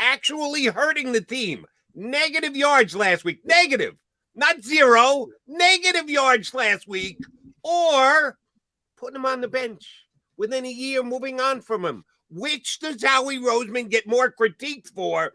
[SPEAKER 1] actually hurting the team. Negative yards last week. Negative. Not 0. Negative yards last week. Or putting him on the bench within a year, moving on from him. Which does Howie Roseman get more critiqued for?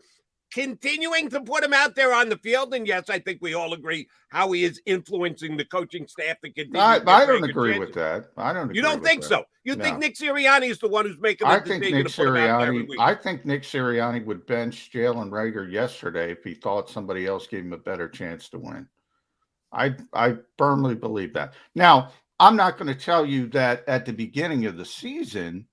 [SPEAKER 1] Continuing to put him out there on the field, and yes, I think we all agree Howie is influencing the coaching staff to continue.
[SPEAKER 2] I don't agree with that. I don't.
[SPEAKER 1] You don't think so? You think Nick Sirianni is the one who's making the decision to put him out there every week?
[SPEAKER 2] I think Nick Sirianni would bench Jalen Reagor yesterday if he thought somebody else gave him a better chance to win. I firmly believe that. Now, I'm not going to tell you that at the beginning of the season.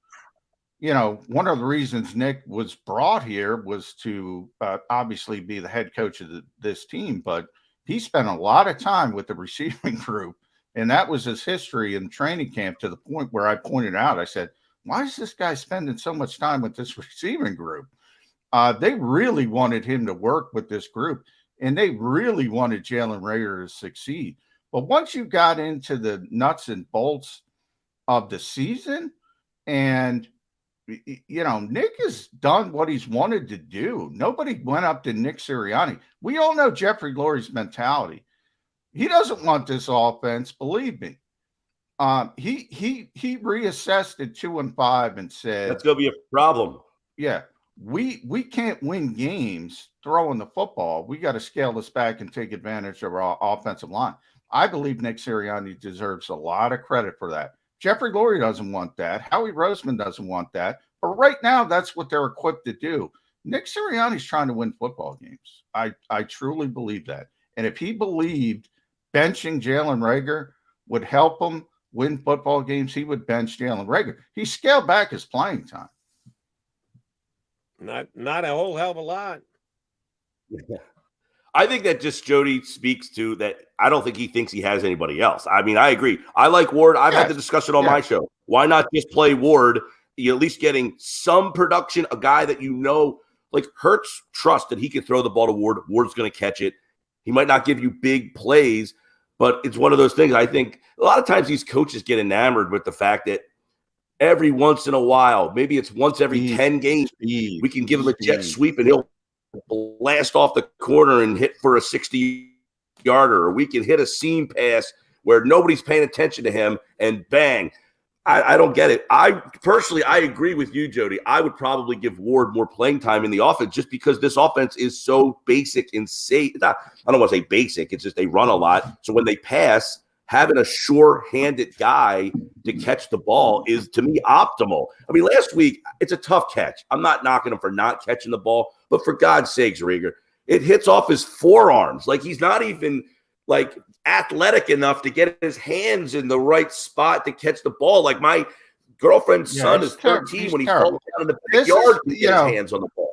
[SPEAKER 2] One of the reasons Nick was brought here was to obviously be the head coach of this team, but he spent a lot of time with the receiving group, and that was his history in training camp, to the point where I pointed out, I said, why is this guy spending so much time with this receiving group? They really wanted him to work with this group, and they really wanted Jalen Reagor to succeed. But once you got into the nuts and bolts of the season, and Nick has done what he's wanted to do. Nobody went up to Nick Sirianni. We all know Jeffrey Lurie's mentality. He doesn't want this offense, believe me. He reassessed at 2-5 and said,
[SPEAKER 11] that's going to be a problem.
[SPEAKER 2] Yeah, we can't win games throwing the football. We got to scale this back and take advantage of our offensive line. I believe Nick Sirianni deserves a lot of credit for that. Jeffrey Lurie doesn't want that. Howie Roseman doesn't want that. But right now, that's what they're equipped to do. Nick Sirianni's trying to win football games. I truly believe that. And if he believed benching Jalen Reagor would help him win football games, he would bench Jalen Reagor. He scaled back his playing time.
[SPEAKER 1] Not a whole hell of a lot.
[SPEAKER 11] I think that just Jody speaks to that. I don't think he thinks he has anybody else. I mean, I agree. I like Ward. I've had the discussion on my show. Why not just play Ward? You're at least getting some production, a guy that like Hurts trust that he can throw the ball to Ward. Ward's going to catch it. He might not give you big plays, but it's one of those things. I think a lot of times these coaches get enamored with the fact that every once in a while, maybe it's once every 10 games, we can give him a jet sweep and he'll blast off the corner and hit for a 60-yarder, or we can hit a seam pass where nobody's paying attention to him and bang. I don't get it. I agree with you, Jody. I would probably give Ward more playing time in the offense just because this offense is so basic and safe. I don't want to say basic. It's just they run a lot. So when they pass, having a sure-handed guy to catch the ball is, to me, optimal. I mean, last week, it's a tough catch. I'm not knocking him for not catching the ball, but for God's sakes, Reagor, it hits off his forearms. Like, he's not even, like, athletic enough to get his hands in the right spot to catch the ball. Like, my girlfriend's son is 13 when he's falling down in the backyard to get his hands on the ball.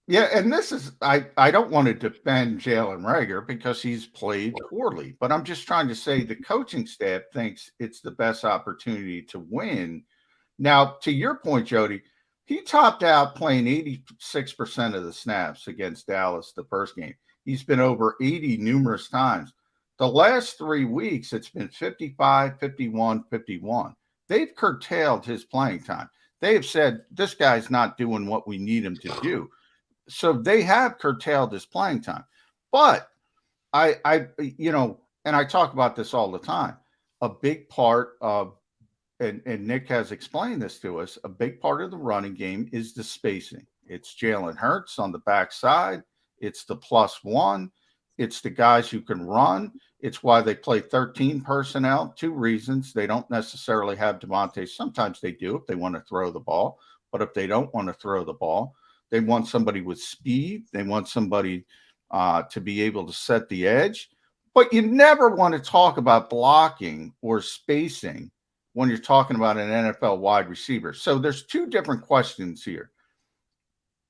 [SPEAKER 2] Yeah, and this is I don't want to defend Jalen Reagor because he's played poorly, but I'm just trying to say the coaching staff thinks it's the best opportunity to win. Now, to your point, Jody, he topped out playing 86% of the snaps against Dallas the first game. He's been over 80 numerous times. The last 3 weeks, it's been 55, 51, 51. They've curtailed his playing time. They have said, this guy's not doing what we need him to do. So they have curtailed his playing time. But and I talk about this all the time. A big part of, and Nick has explained this to us, a big part of the running game is the spacing. It's Jalen Hurts on the backside. It's the +1. It's the guys who can run. It's why they play 13 personnel. 2 reasons. They don't necessarily have Devontae. Sometimes they do if they want to throw the ball. But if they don't want to throw the ball, they want somebody with speed. They want somebody to be able to set the edge. But you never want to talk about blocking or spacing when you're talking about an NFL wide receiver. So there's 2 different questions here.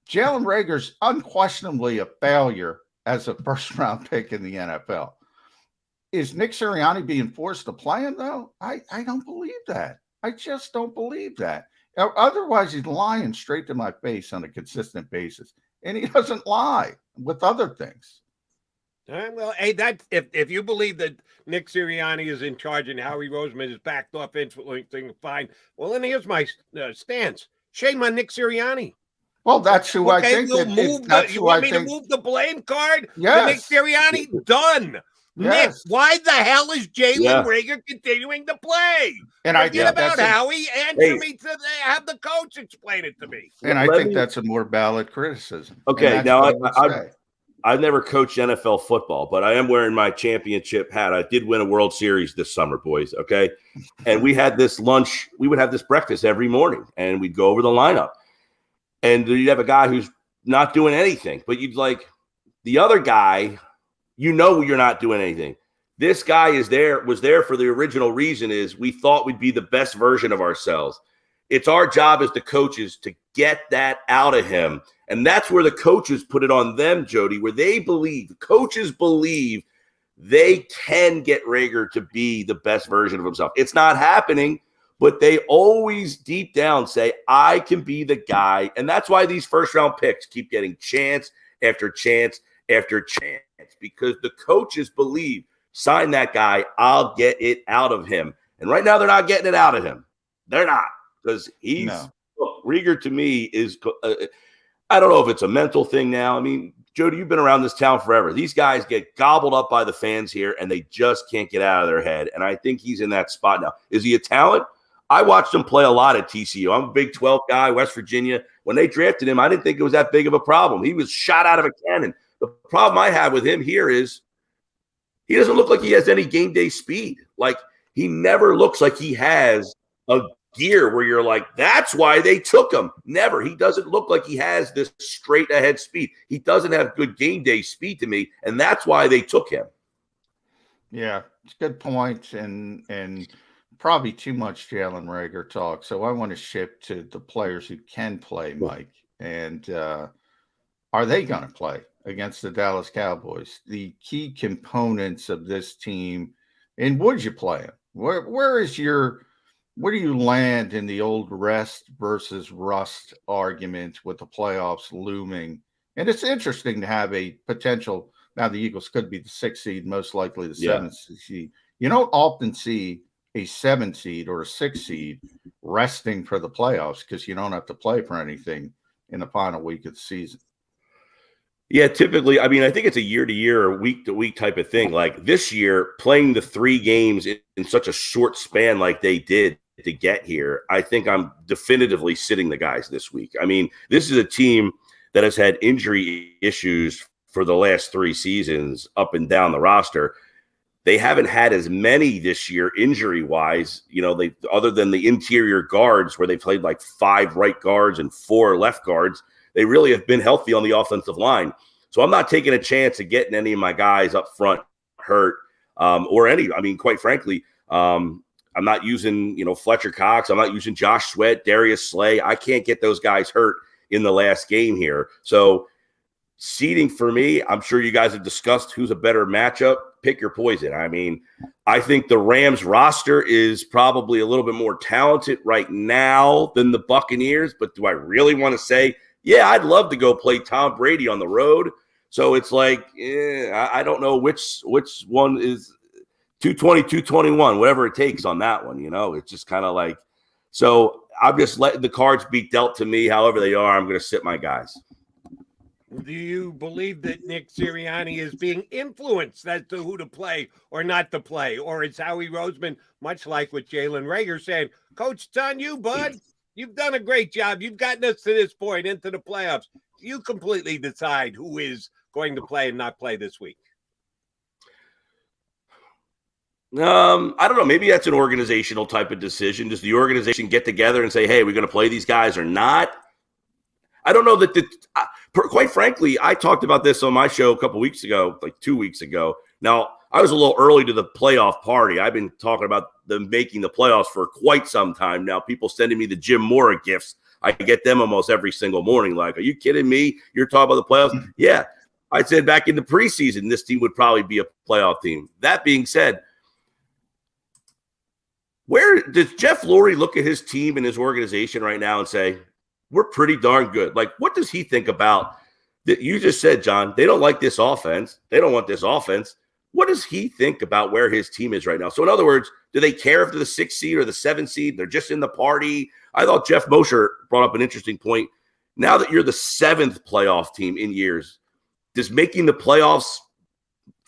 [SPEAKER 2] Jalen Reagor's unquestionably a failure as a first-round pick in the NFL. Is Nick Sirianni being forced to play him, though? I don't believe that. I just don't believe that. Otherwise, he's lying straight to my face on a consistent basis. And he doesn't lie with other things.
[SPEAKER 1] All right, well, hey, if you believe that Nick Sirianni is in charge and Howie Roseman is backed off influencing, fine. Well, then here's my stance. Shame on Nick Sirianni.
[SPEAKER 2] Well, that's who I think.
[SPEAKER 1] You want me to move the blame card?
[SPEAKER 2] Yes.
[SPEAKER 1] Nick Sirianni? Done. Nick,
[SPEAKER 2] Yes.
[SPEAKER 1] why the hell is Jalen
[SPEAKER 11] Yeah.
[SPEAKER 1] Reagor continuing to play?
[SPEAKER 2] And I
[SPEAKER 1] Forget
[SPEAKER 2] think
[SPEAKER 1] about
[SPEAKER 2] that's
[SPEAKER 1] Howie. Answer me to have the coach explain it to me.
[SPEAKER 2] and I
[SPEAKER 11] Let
[SPEAKER 2] think
[SPEAKER 11] me-
[SPEAKER 2] that's a more valid criticism. And
[SPEAKER 11] Okay,
[SPEAKER 2] that's
[SPEAKER 11] now
[SPEAKER 2] what I would say.
[SPEAKER 11] I've never coached NFL football, but I am wearing my championship hat. I did win a World Series this summer, boys. Okay. And we had this lunch. We would have this breakfast every morning, and we'd go over the lineup. And you'd have a guy who's not doing anything, but you'd like the other guy, you're not doing anything. This guy was there for the original reason is we thought we'd be the best version of ourselves. It's our job as the coaches to get that out of him. And that's where the coaches put it on them, Jody, where the coaches believe they can get Reagor to be the best version of himself. It's not happening, but they always deep down say, I can be the guy. And that's why these first-round picks keep getting chance after chance after chance, because the coaches believe, sign that guy, I'll get it out of him. And right now they're not getting it out of him. They're not, because look, Reagor to me is I don't know if it's a mental thing now. I mean, Jody, you've been around this town forever. These guys get gobbled up by the fans here, and they just can't get out of their head. And I think he's in that spot now. Is he a talent? I watched him play a lot at TCU. I'm a Big 12 guy, West Virginia. When they drafted him, I didn't think it was that big of a problem. He was shot out of a cannon. The problem I have with him here is he doesn't look like he has any game day speed. Like, he never looks like he has a gear where you're like, that's why they took him. Never. He doesn't look like he has this straight ahead speed. He doesn't have good game day speed to me, and that's why they took him.
[SPEAKER 2] Yeah, it's a good point, and probably too much Jalen Reagor talk. So I want to shift to the players who can play, Mike. And are they going to play against the Dallas Cowboys? The key components of this team, and would you play them? Where do you land in the old rest versus rust argument with the playoffs looming? And it's interesting to have a potential. Now, the Eagles could be the 6th seed, most likely the 7th seed. You don't often see a 7th seed or a 6th seed resting for the playoffs because you don't have to play for anything in the final week of the season.
[SPEAKER 11] Yeah, typically, I mean, I think it's a year-to-year or week-to-week type of thing. Like this year, playing the 3 games in such a short span like they did to get here, I think I'm definitively sitting the guys this week. I mean, this is a team that has had injury issues for the last 3 seasons up and down the roster. They haven't had as many this year injury-wise, they other than the interior guards where they played like 5 right guards and 4 left guards. They really have been healthy on the offensive line. So I'm not taking a chance of getting any of my guys up front hurt or any. I mean, quite frankly, I'm not using, Fletcher Cox. I'm not using Josh Sweat, Darius Slay. I can't get those guys hurt in the last game here. So seeding for me, I'm sure you guys have discussed who's a better matchup. Pick your poison. I mean, I think the Rams roster is probably a little bit more talented right now than the Buccaneers. But do I really want to say, yeah, I'd love to go play Tom Brady on the road? So it's like, I don't know which one is 220, 221, whatever it takes on that one. It's just kind of like, so I'm just letting the cards be dealt to me however they are. I'm going to sit my guys.
[SPEAKER 1] Do you believe that Nick Sirianni is being influenced as to who to play or not to play? Or is Howie Roseman, much like with Jalen Reagor, saying, Coach, it's on you, bud. You've done a great job. You've gotten us to this point into the playoffs. You completely decide who is going to play and not play this week.
[SPEAKER 11] I don't know. Maybe that's an organizational type of decision. Does the organization get together and say, hey, we're going to play these guys or not? I don't know that quite frankly, I talked about this on my show a couple weeks ago, like 2 weeks ago. Now, I was a little early to the playoff party. I've been talking about them making the playoffs for quite some time now. People sending me the Jim Mora gifts. I get them almost every single morning. Like, are you kidding me? You're talking about the playoffs? Yeah. I said back in the preseason, this team would probably be a playoff team. That being said, where does Jeff Lurie look at his team and his organization right now and say, we're pretty darn good? Like, what does he think about that? You just said, John, they don't like this offense. They don't want this offense. What does he think about where his team is right now? So in other words, do they care if they're the 6th seed or the 7th seed? They're just in the party. I thought Jeff Mosher brought up an interesting point. Now that you're the 7th playoff team in years, does making the playoffs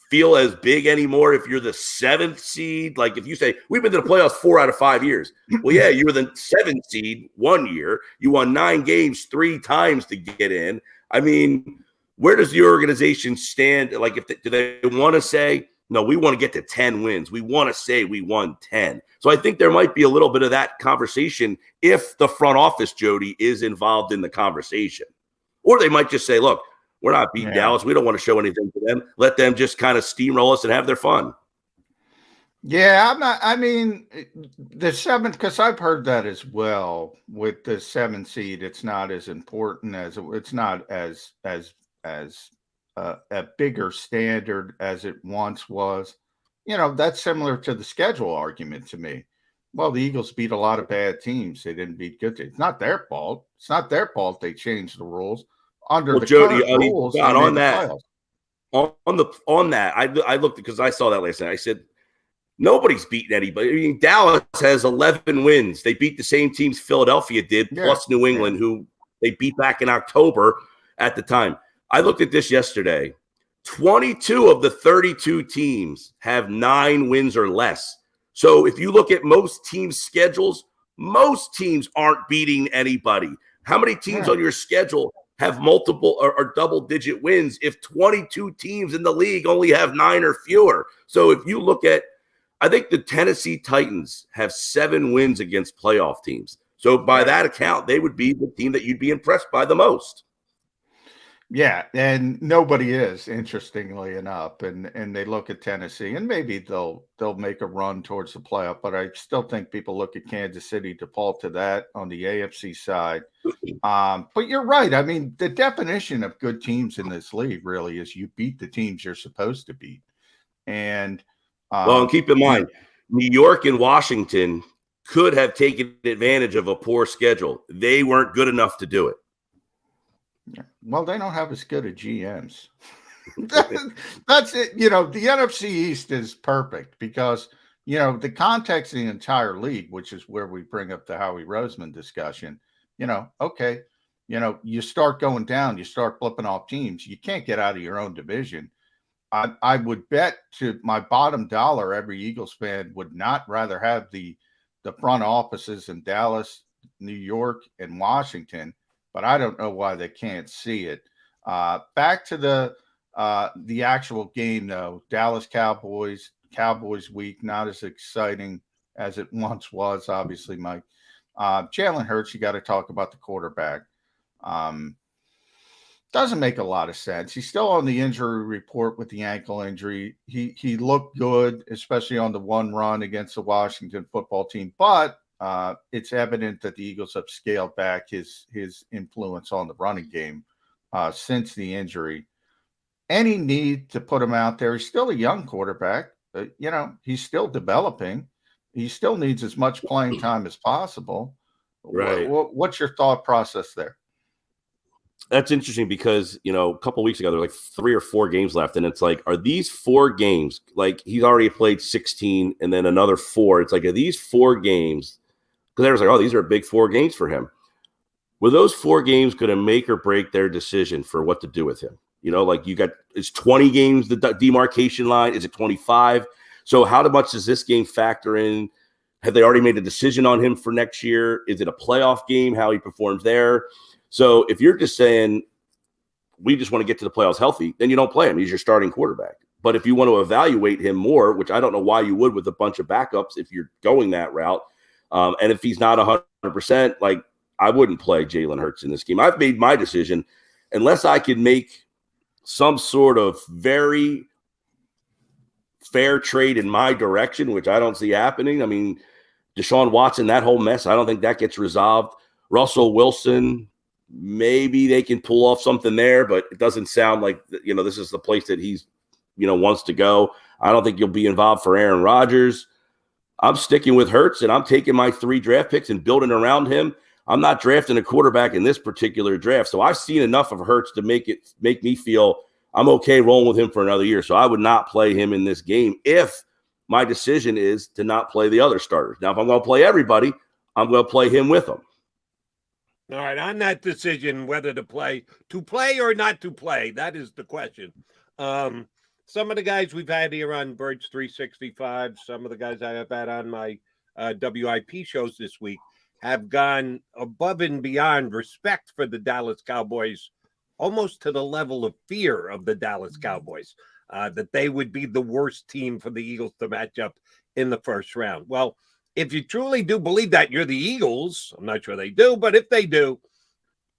[SPEAKER 11] feel as big anymore if you're the 7th seed? Like if you say, we've been to the playoffs 4 out of 5 years. Well, yeah, you were the 7th seed 1 year. You won 9 games 3 times to get in. I mean, where does the organization stand? Like, do they want to say, no, we want to get to 10 wins. We want to say we won 10. So I think there might be a little bit of that conversation if the front office, Jody, is involved in the conversation. Or they might just say, look, we're not beating Dallas. We don't want to show anything to them. Let them just kind of steamroll us and have their fun.
[SPEAKER 2] Yeah, I'm not. I mean, the 7th, because I've heard that as well. With the 7th seed, it's not as important as it's not as a bigger standard as it once was. You know, that's similar to the schedule argument to me. Well, the Eagles beat a lot of bad teams. They didn't beat good teams. It's not their fault. It's not their fault they changed the rules. Under the
[SPEAKER 11] Jody,
[SPEAKER 2] current rules,
[SPEAKER 11] God, on that,
[SPEAKER 2] playoffs.
[SPEAKER 11] on that, I looked because I saw that last night. I said, nobody's beaten anybody. I mean, Dallas has 11 wins. They beat the same teams Philadelphia did, plus New England, who they beat back in October at the time. I looked at this yesterday. 22 of the 32 teams have 9 wins or less. So if you look at most teams' schedules, most teams aren't beating anybody. How many teams on your schedule have multiple or double-digit wins if 22 teams in the league only have 9 or fewer? So if you look at, I think the Tennessee Titans have 7 wins against playoff teams. So by that account, they would be the team that you'd be impressed by the most.
[SPEAKER 2] Yeah, and nobody is, interestingly enough. And they look at Tennessee, and maybe they'll make a run towards the playoff. But I still think people look at Kansas City, default to that on the AFC side. But you're right. I mean, the definition of good teams in this league really is you beat the teams you're supposed to beat. And
[SPEAKER 11] and keep in mind, New York and Washington could have taken advantage of a poor schedule. They weren't good enough to do it.
[SPEAKER 2] Well, they don't have as good a GMs. That's it. You know, the NFC East is perfect because, you know, the context of the entire league, which is where we bring up the Howie Roseman discussion, you know, okay, you know, you start going down, you start flipping off teams. You can't get out of your own division. I would bet to my bottom dollar every Eagles fan would not rather have the front offices in Dallas, New York, and Washington, but I don't know why they can't see it. Back to the actual game, though. Dallas Cowboys week, not as exciting as it once was, obviously, Mike. Jalen Hurts, you got to talk about the quarterback. Doesn't make a lot of sense. He's still on the injury report with the ankle injury. He looked good, especially on the one run against the Washington football team, but it's evident that the Eagles have scaled back his influence on the running game since the injury. Any need to put him out there? He's still a young quarterback. You know, he's still developing. He still needs as much playing time as possible.
[SPEAKER 11] Right.
[SPEAKER 2] What's your thought process there?
[SPEAKER 11] That's interesting because, you know, a couple of weeks ago, there were like 3 or 4 games left. And it's like, are these 4 games, like he's already played 16 and then another 4. It's like, are these 4 games? Because everyone's like, oh, these are big 4 games for him. Were those 4 games going to make or break their decision for what to do with him? You know, like you got, it's 20 games, the demarcation line. Is it 25? So how much does this game factor in? Have they already made a decision on him for next year? Is it a playoff game, how he performs there? So if you're just saying, we just want to get to the playoffs healthy, then you don't play him. He's your starting quarterback. But if you want to evaluate him more, which I don't know why you would with a bunch of backups if you're going that route, and if he's not 100%, like I wouldn't play Jalen Hurts in this game. I've made my decision. Unless I can make some sort of very fair trade in my direction, which I don't see happening. I mean, Deshaun Watson, that whole mess, I don't think that gets resolved. Russell Wilson, maybe they can pull off something there, but it doesn't sound like, you know, this is the place that he's, you know, wants to go. I don't think you'll be involved for Aaron Rodgers. I'm sticking with Hurts, and I'm taking my 3 draft picks and building around him. I'm not drafting a quarterback in this particular draft. So I've seen enough of Hurts to make me feel I'm okay rolling with him for another year. So I would not play him in this game if my decision is to not play the other starters. Now, if I'm going to play everybody, I'm going to play him with them.
[SPEAKER 1] All right, on that decision, whether to play or not to play, that is the question. some of the guys we've had here on Birds 365, some of the guys I have had on my WIP shows this week have gone above and beyond respect for the Dallas Cowboys, almost to the level of fear of the Dallas Cowboys, that they would be the worst team for the Eagles to match up in the first round. Well, if you truly do believe that, you're the Eagles. I'm not sure they do, but if they do,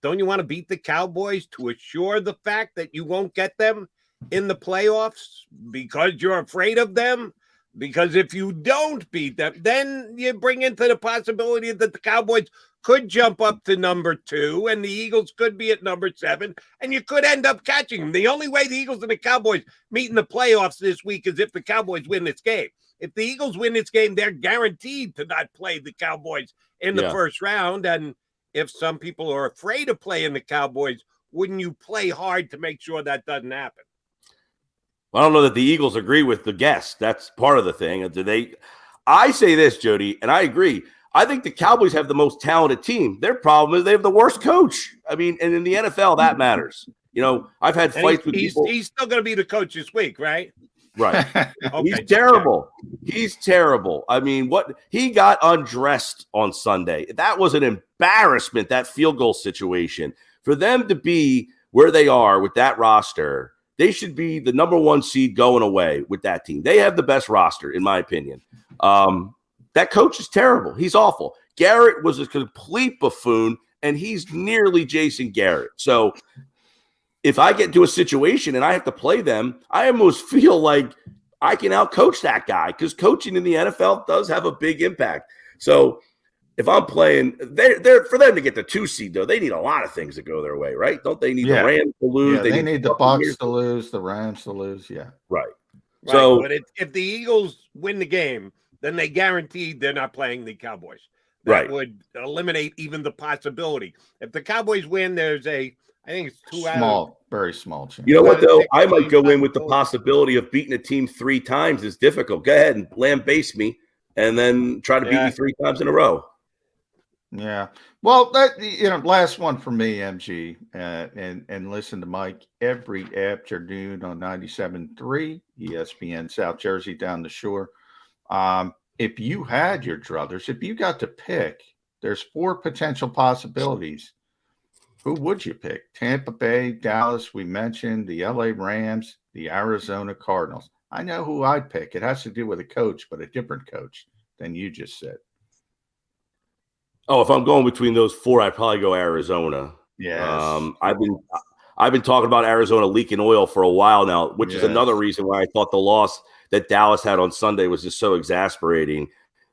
[SPEAKER 1] don't you want to beat the Cowboys to assure the fact that you won't get them in the playoffs because you're afraid of them? Because if you don't beat them, then you bring into the possibility that the Cowboys could jump up to number 2 and the Eagles could be at number 7, and you could end up catching them. The only way the Eagles and the Cowboys meet in the playoffs this week is if the Cowboys win this game. If the Eagles win this game, they're guaranteed to not play the Cowboys in the first round. And if some people are afraid of playing the Cowboys, wouldn't you play hard to make sure that doesn't happen?
[SPEAKER 11] I don't know that the Eagles agree with the guest. That's part of the thing. I say this, Jody, and I agree. I think the Cowboys have the most talented team. Their problem is they have the worst coach. I mean, and in the NFL, that matters. You know, I've had fights with people.
[SPEAKER 1] He's still going to be the coach this week, right?
[SPEAKER 11] Right.
[SPEAKER 1] Okay,
[SPEAKER 11] He's terrible. He's terrible. I mean, what he got undressed on Sunday. That was an embarrassment, that field goal situation. For them to be where they are with that roster, they should be the number 1 seed going away with that team. They have the best roster, in my opinion. That coach is terrible. He's awful. Garrett was a complete buffoon, and he's nearly Jason Garrett. So if I get into a situation and I have to play them, I almost feel like I can outcoach that guy because coaching in the NFL does have a big impact. So if I'm playing, they're for them to get the 2 seed, though, they need a lot of things to go their way, right? Don't they need the Rams to lose?
[SPEAKER 2] Yeah, they need the Bucs to lose, the Rams to lose. Yeah.
[SPEAKER 11] Right.
[SPEAKER 1] So, but if the Eagles win the game, then they guaranteed they're not playing the Cowboys. That would eliminate even the possibility. If the Cowboys win, there's I think it's 2 out.
[SPEAKER 2] Very small chance.
[SPEAKER 11] You know what, though? I might go in with the possibility of beating a team 3 times is difficult. Go ahead and lambaste me and then try to beat me 3 times in a row.
[SPEAKER 2] Yeah. Well, last one for me, MG, and listen to Mike every afternoon on 97.3 ESPN South Jersey down the shore. If you had your druthers, if you got to pick, there's 4 potential possibilities. Who would you pick? Tampa Bay, Dallas, we mentioned, the LA Rams, the Arizona Cardinals. I know who I'd pick. It has to do with a coach, but a different coach than you just said.
[SPEAKER 11] Oh, if I'm going between those 4, I'd probably go Arizona.
[SPEAKER 2] Yes.
[SPEAKER 11] I've been talking about Arizona leaking oil for a while now, which is another reason why I thought the loss that Dallas had on Sunday was just so exasperating.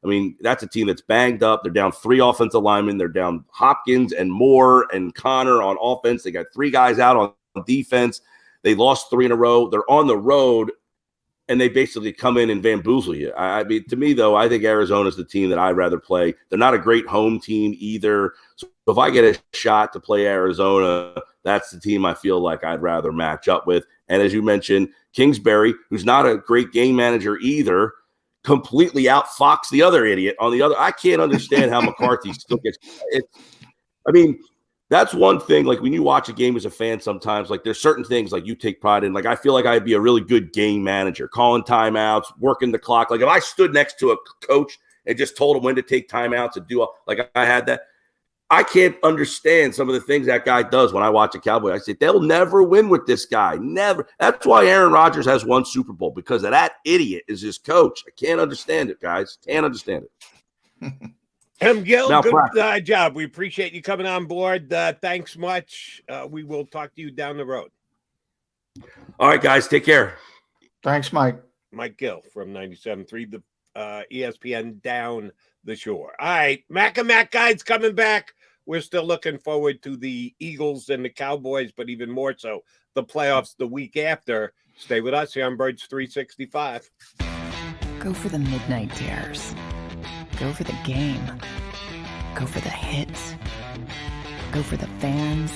[SPEAKER 11] I mean, that's a team that's banged up. They're down 3 offensive linemen. They're down Hopkins and Moore and Connor on offense. They got 3 guys out on defense. They lost 3 in a row. They're on the road, and they basically come in and bamboozle you. I mean, to me, though, I think Arizona's the team that I'd rather play. They're not a great home team either. So if I get a shot to play Arizona, that's the team I feel like I'd rather match up with. And as you mentioned, Kingsbury, who's not a great game manager either, completely outfoxed the other idiot on the other. I can't understand how McCarthy still gets it. I mean, that's one thing. Like when you watch a game as a fan, sometimes like there's certain things like you take pride in. Like I feel like I'd be a really good game manager, calling timeouts, working the clock. Like if I stood next to a coach and just told him when to take timeouts and do like I had that. I can't understand some of the things that guy does when I watch a Cowboy. I say, they'll never win with this guy. Never. That's why Aaron Rodgers has 1 Super Bowl, because of that idiot is his coach. I can't understand it, guys. Can't understand it.
[SPEAKER 1] Gill, good job. We appreciate you coming on board. Thanks much. We will talk to you down the road.
[SPEAKER 11] All right, guys. Take care.
[SPEAKER 2] Thanks, Mike.
[SPEAKER 1] Mike Gill from 97.3, the ESPN down the shore. All right, Mac guys coming back. We're still looking forward to the Eagles and the Cowboys, but even more so, the playoffs the week after. Stay with us here on Birds 365.
[SPEAKER 10] Go for the midnight dares. Go for the game. Go for the hits. Go for the fans.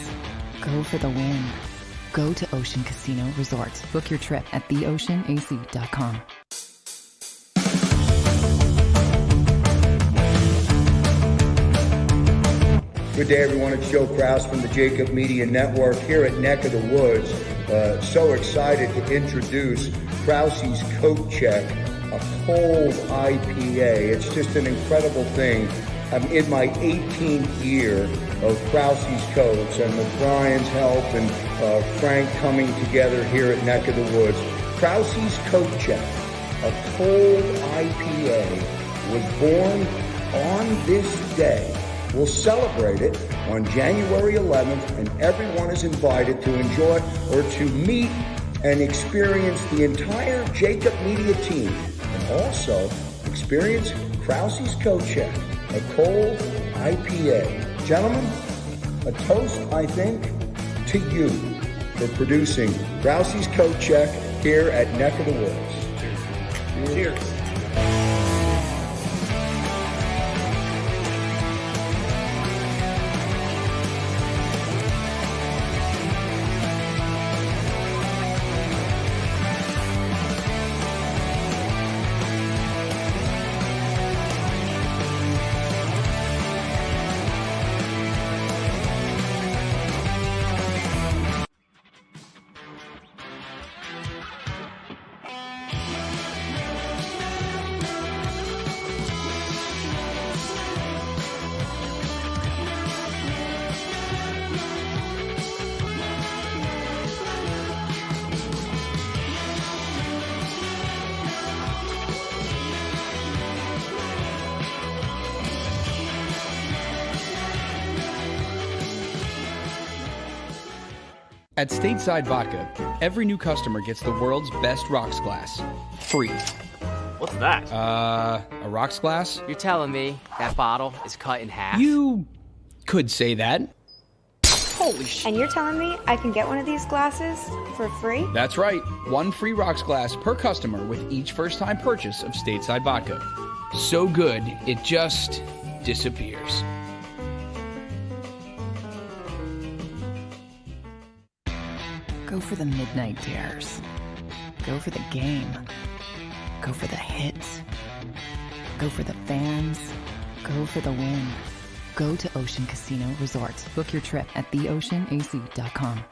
[SPEAKER 10] Go for the win. Go to Ocean Casino Resort. Book your trip at theoceanac.com.
[SPEAKER 12] Good day, everyone. It's Joe Kraus from the JAKIB Media Network here at Neck of the Woods. So excited to introduce Krause's Coat Check, a cold IPA. It's just an incredible thing. I'm in my 18th year of Krause's Coats, and with Brian's help and Frank coming together here at Neck of the Woods, Krause's Coat Check, a cold IPA, was born on this day. We'll celebrate it on January 11th, and everyone is invited to enjoy or to meet and experience the entire JAKIB Media team, and also experience Krause's Coat Check, a cold IPA. Gentlemen, a toast, I think, to you for producing Krause's Coat Check here at Neck of the Woods. Cheers. Cheers.
[SPEAKER 4] At Stateside Vodka, every new customer gets the world's best rocks glass, free.
[SPEAKER 5] What's that?
[SPEAKER 4] A rocks glass?
[SPEAKER 5] You're telling me that bottle is cut in half?
[SPEAKER 4] You could say that.
[SPEAKER 5] Holy shit.
[SPEAKER 6] And you're telling me I can get one of these glasses for free?
[SPEAKER 4] That's right. One free rocks glass per customer with each first-time purchase of Stateside Vodka. So good, it just disappears.
[SPEAKER 10] Go for the midnight dares. Go for the game. Go for the hits. Go for the fans. Go for the win. Go to Ocean Casino Resort. Book your trip at theoceanac.com.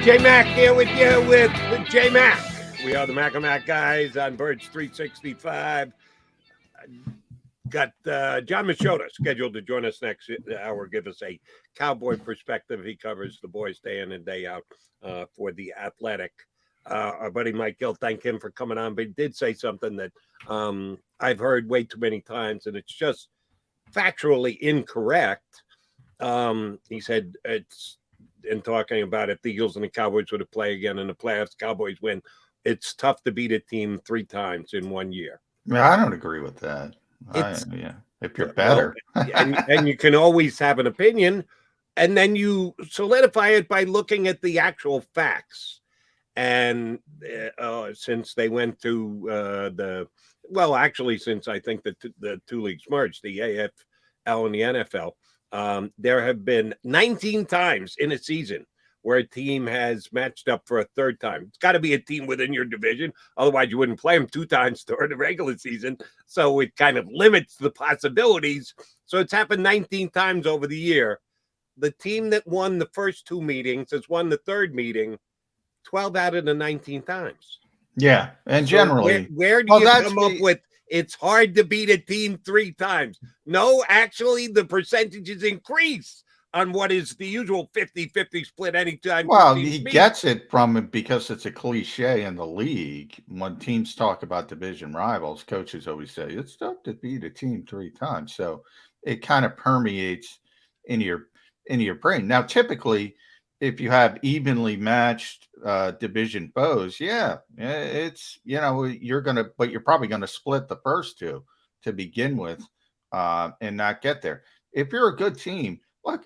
[SPEAKER 1] J-Mac here with you with J-Mac. We are the Mac and Mac guys on Birds 365. Got John Machota scheduled to join us next hour, give us a Cowboy perspective. He covers the boys day in and day out for The Athletic. Our buddy Mike Gill, thank him for coming on, but he did say something that I've heard way too many times, and it's just factually incorrect. He said it's, in talking about if the Eagles and the Cowboys were to play again in the playoffs, Cowboys win, it's tough to beat a team 3 times in 1 year.
[SPEAKER 2] I don't agree with that. If you're better.
[SPEAKER 1] and you can always have an opinion, and then you solidify it by looking at the actual facts. And since they went to since I think the two leagues merged, the AFL and the NFL, there have been 19 times in a season where a team has matched up for a third time. It's got to be a team within your division. Otherwise, you wouldn't play them 2 times during the regular season. So it kind of limits the possibilities. So it's happened 19 times over the year. The team that won the first 2 meetings has won the third meeting 12 out of the 19 times.
[SPEAKER 2] Yeah, and generally.
[SPEAKER 1] So where do you come up with it's hard to beat a team 3 times? No, actually, the percentages increase on what is the usual 50-50 split anytime.
[SPEAKER 2] Well, he gets it from it because it's a cliche in the league. When teams talk about division rivals, coaches always say it's tough to beat a team 3 times. So it kind of permeates in your brain. Now, typically, if you have evenly matched division foes, it's, you're probably going to split the first 2 to begin with and not get there. If you're a good team, look,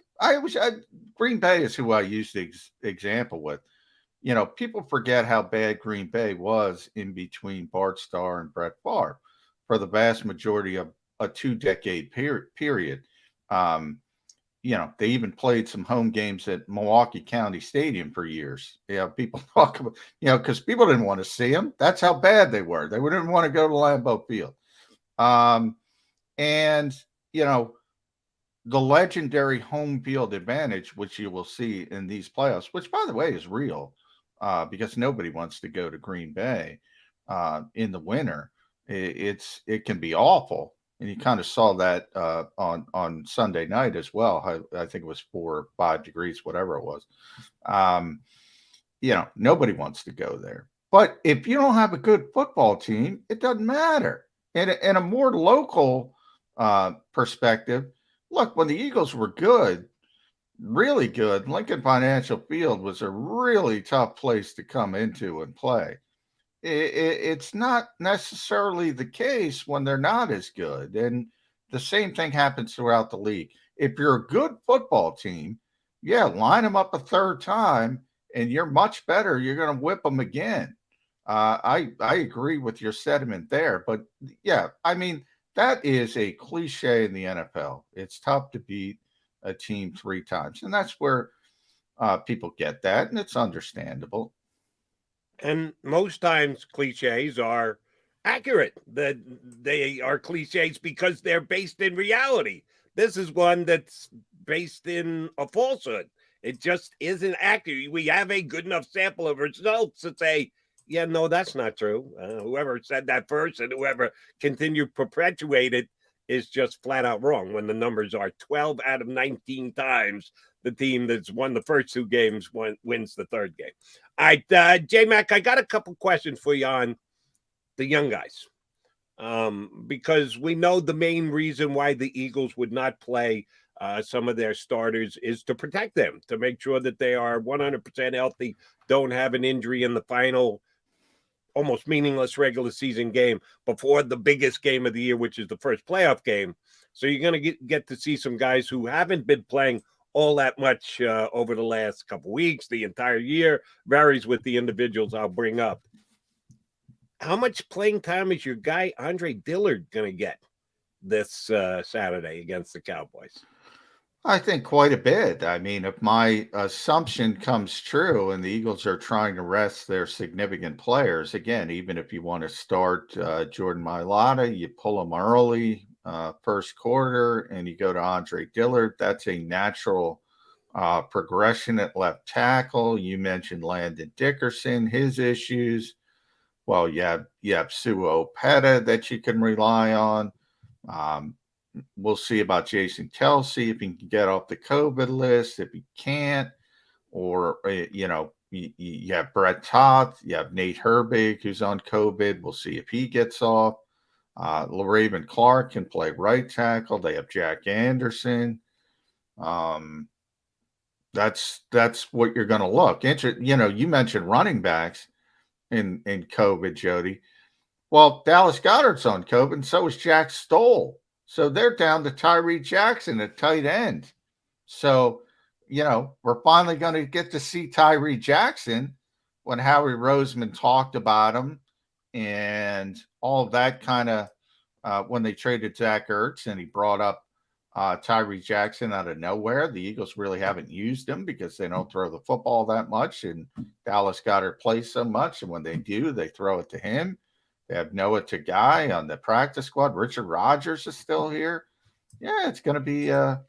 [SPEAKER 2] Green Bay is who I use the example with. People forget how bad Green Bay was in between Bart Starr and Brett Favre for the vast majority of a 2-decade period. they even played some home games at Milwaukee County Stadium for years. People talk about, because people didn't want to see them. That's how bad they were. They didn't want to go to Lambeau Field. And, the legendary home field advantage, which you will see in these playoffs, which, by the way, is real because nobody wants to go to Green Bay in the winter. It can be awful. And you kind of saw that on Sunday night as well. I think it was 4 or 5 degrees, whatever it was. Nobody wants to go there. But if you don't have a good football team, it doesn't matter. In a more local perspective, look, when the Eagles were good, really good, Lincoln Financial Field was a really tough place to come into and play. It's not necessarily the case when they're not as good. And the same thing happens throughout the league. If you're a good football team, line them up a third time and you're much better. You're going to whip them again. I agree with your sentiment there. But, that is a cliche in the NFL. It's tough to beat a team 3 times. And that's where people get that, and it's understandable.
[SPEAKER 1] And most times cliches are accurate. That they are cliches because they're based in reality. This is one that's based in a falsehood. It just isn't accurate. We have a good enough sample of results to say, yeah, no, that's not true. Whoever said that first and whoever continued to perpetuate it is just flat out wrong when the numbers are 12 out of 19 times the team that's won the first 2 games wins the third game. All right, J-Mac, I got a couple questions for you on the young guys because we know the main reason why the Eagles would not play some of their starters is to protect them, to make sure that they are 100% healthy, don't have an injury in the final almost meaningless regular season game before the biggest game of the year, which is the first playoff game. So you're going to get to see some guys who haven't been playing all that much over the last couple weeks, the entire year. Varies with the individuals I'll bring up. How much playing time is your guy Andre Dillard going to get this Saturday against the Cowboys?
[SPEAKER 2] I think quite a bit. I mean, if my assumption comes true and the Eagles are trying to rest their significant players, again, even if you want to start Jordan Mailata, you pull him early, first quarter, and you go to Andre Dillard. That's a natural progression at left tackle. You mentioned Landon Dickerson, his issues. Well, you have Suo Opeta that you can rely on. We'll see about Jason Kelsey if he can get off the COVID list. If he can't, or you have Brett Toth, you have Nate Herbig who's on COVID. We'll see if he gets off. LaRaven Clark can play right tackle. They have Jack Anderson. That's what you're going to look. You mentioned running backs in COVID, Jody. Well, Dallas Goedert's on COVID, and so is Jack Stoll. So they're down to Tyree Jackson at tight end. So, we're finally going to get to see Tyree Jackson when Howie Roseman talked about him and all of that kind of when they traded Zach Ertz and he brought up Tyree Jackson out of nowhere. The Eagles really haven't used him because they don't throw the football that much, and Dallas Goedert plays so much. And when they do, they throw it to him. They have Noah Tagai on the practice squad. Richard Rodgers is still here. Yeah, it's going to be a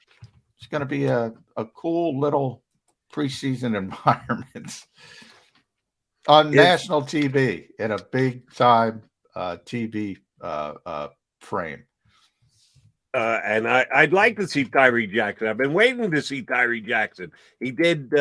[SPEAKER 2] cool little preseason environment on national TV in a big time TV frame.
[SPEAKER 1] And I'd like to see Tyree Jackson. I've been waiting to see Tyree Jackson. He did.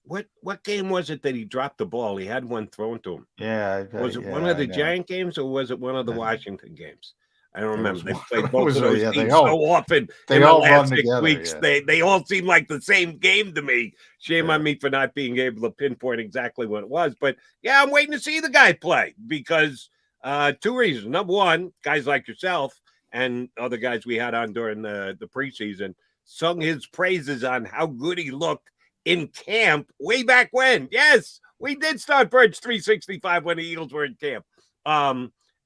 [SPEAKER 1] What game was it that he dropped the ball? He had one thrown to him.
[SPEAKER 2] Yeah.
[SPEAKER 1] Was it one of the Giant games or was it one of the Washington games? I don't remember. They played both of those teams so often in the last 6 weeks. Yeah. They all seem like the same game to me. Shame on me for not being able to pinpoint exactly what it was. But, yeah, I'm waiting to see the guy play because 2 reasons. Number one, guys like yourself and other guys we had on during the preseason sung his praises on how good he looked in camp way back when. Yes, we did start Birds 365 when the Eagles were in camp.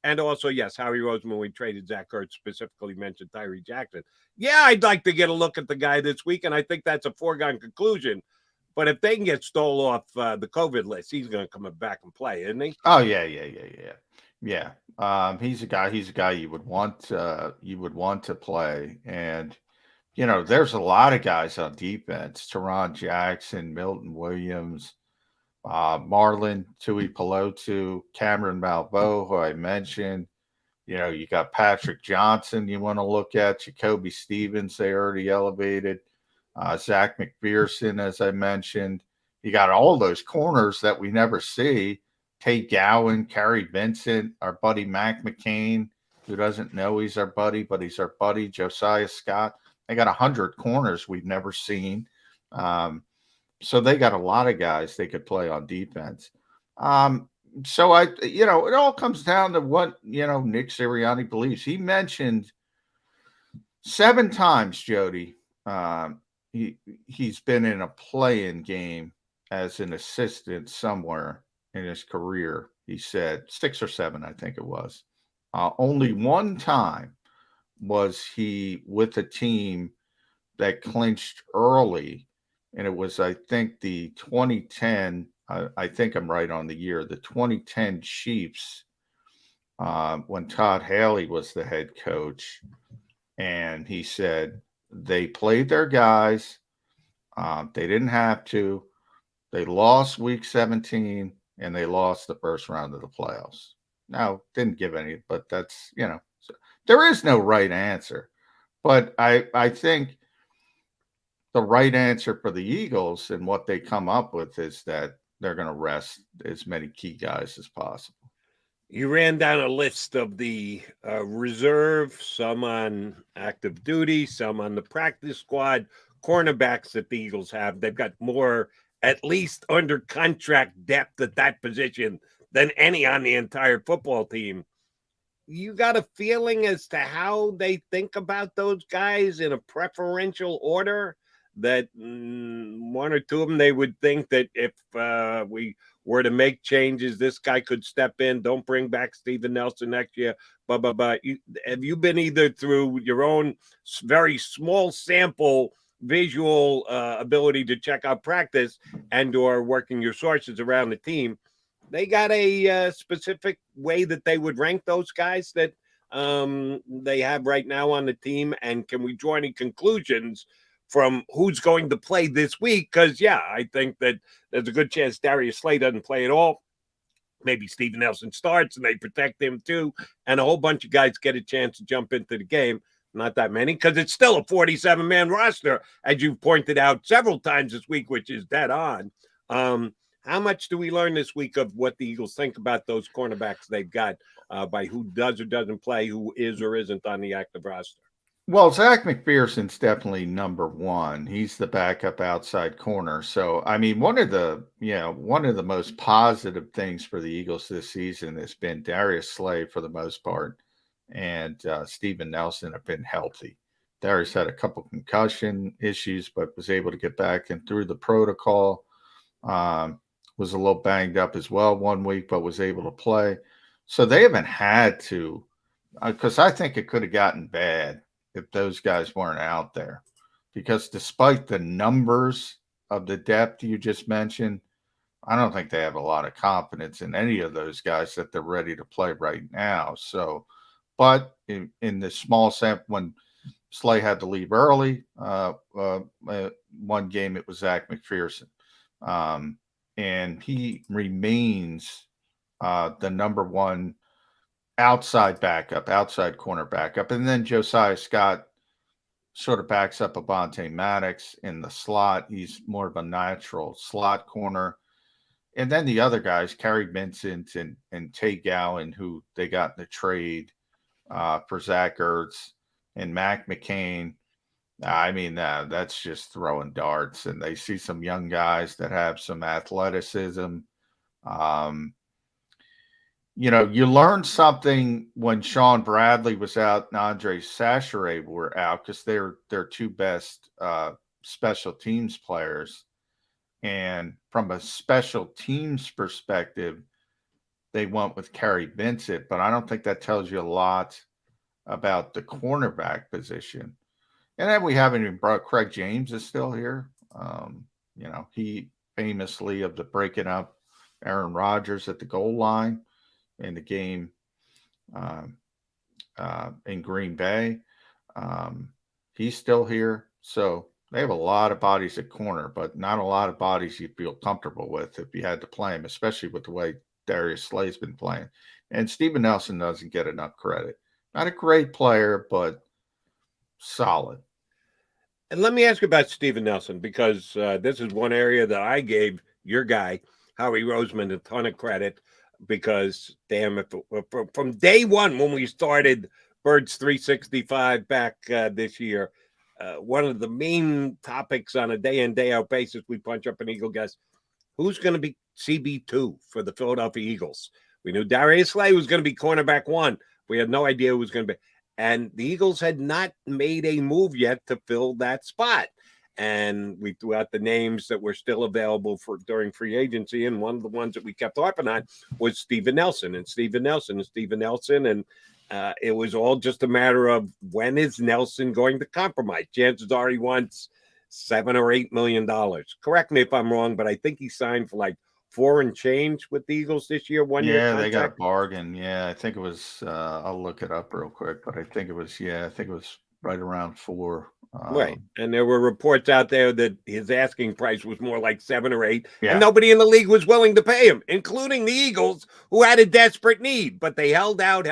[SPEAKER 1] And also, yes, Howie Roseman, we traded Zach Ertz, specifically mentioned Tyree Jackson. Yeah, I'd like to get a look at the guy this week, and I think that's a foregone conclusion. But if they can get Stoll off the COVID list, he's going to come back and play, isn't he?
[SPEAKER 2] Oh yeah. He's a guy you would want to play. And there's a lot of guys on defense: Teron Jackson, Milton Williams, Marlon Tuipulotu, Cameron Malveaux, who I mentioned. You got Patrick Johnson you want to look at, Jacoby Stevens, they already elevated, Zach McPherson, as I mentioned. You got all those corners that we never see: Tate Gowan, Kerry Vincent, our buddy Mac McCain, who doesn't know he's our buddy, but he's our buddy, Josiah Scott. They got 100 corners we've never seen. So they got a lot of guys they could play on defense. So it all comes down to what, Nick Sirianni believes. He mentioned 7 times, Jody, he's been in a play-in game as an assistant somewhere in his career. He said 6 or 7, I think it was. Only one time was he with a team that clinched early, and it was, I think, the 2010, I think I'm right on the year, the 2010 Chiefs, when Todd Haley was the head coach. And he said they played their guys. They didn't have to. They lost week 17, and they lost the first round of the playoffs. Now, didn't give any, but that's, so there is no right answer. But I think the right answer for the Eagles and what they come up with is that they're going to rest as many key guys as possible.
[SPEAKER 1] You ran down a list of the reserve, some on active duty, some on the practice squad, cornerbacks that the Eagles have. They've got more, at least under contract depth at that position than any on the entire football team. You got a feeling as to how they think about those guys in a preferential order? That one or two of them, they would think that if we were to make changes, this guy could step in. Don't bring back Steven Nelson next year. Have you been either through your own very small sample visual ability to check out practice and or working your sources around the team? They got a specific way that they would rank those guys that they have right now on the team? And can we draw any conclusions from who's going to play this week? Because, I think that there's a good chance Darius Slay doesn't play at all. Maybe Steven Nelson starts and they protect him too. And a whole bunch of guys get a chance to jump into the game. Not that many, because it's still a 47-man roster, as you've pointed out several times this week, which is dead on. How much do we learn this week of what the Eagles think about those cornerbacks they've got by who does or doesn't play, who is or isn't on the active roster?
[SPEAKER 2] Well, Zach McPherson's definitely number one. He's the backup outside corner. So, I mean, one of the most positive things for the Eagles this season has been Darius Slay for the most part, and Steven Nelson have been healthy. Darius had a couple concussion issues, but was able to get back and through the protocol. Was a little banged up as well 1 week, but was able to play. So they haven't had to, because I think it could have gotten bad if those guys weren't out there, because despite the numbers of the depth you just mentioned, I don't think they have a lot of confidence in any of those guys that they're ready to play right now. So, but in the small sample, when Slay had to leave early, one game it was Zach McPherson, and he remains the number one outside corner backup. And then Josiah Scott sort of backs up Avonte Maddox in the slot. He's more of a natural slot corner. And then the other guys, Kerry Vincent and Tate Gowan, who they got in the trade for Zach Ertz, and Mac McCain. I mean, that's just throwing darts. And they see some young guys that have some athleticism. You learned something when Sean Bradley was out and Andre Sachare were out, because they're two best special teams players. And from a special teams perspective, they went with Kerry Vincent, but I don't think that tells you a lot about the cornerback position. And then we haven't even brought Craig James is still here. He famously of the breaking up Aaron Rodgers at the goal line in the game in Green Bay. He's still here. So they have a lot of bodies at corner, but not a lot of bodies you'd feel comfortable with if you had to play him, especially with the way Darius Slay's been playing. And Steven Nelson doesn't get enough credit. Not a great player, but solid.
[SPEAKER 1] And let me ask you about Steven Nelson, because this is one area that I gave your guy, Howie Roseman, a ton of credit, because, damn, from day one when we started Birds 365 back this year, one of the main topics on a day-in, day-out basis, we punch up an Eagle guest, who's going to be CB2 for the Philadelphia Eagles? We knew Darius Slay was going to be cornerback 1. We had no idea who was going to be. And the Eagles had not made a move yet to fill that spot. And we threw out the names that were still available for during free agency. And one of the ones that we kept harping on was Steven Nelson. And it was all just a matter of, when is Nelson going to compromise? Chances are he wants $7 or $8 million. Correct me if I'm wrong, but I think he signed for like $4 and change with the Eagles this year. 1 year contract.
[SPEAKER 2] They got a bargain. Yeah, I think it was. I'll look it up real quick, but I think it was. Yeah, I think it was right around 4.
[SPEAKER 1] Right, and there were reports out there that his asking price was more like 7 or 8,
[SPEAKER 2] yeah.
[SPEAKER 1] And nobody in the league was willing to pay him, including the Eagles, who had a desperate need. But they held out.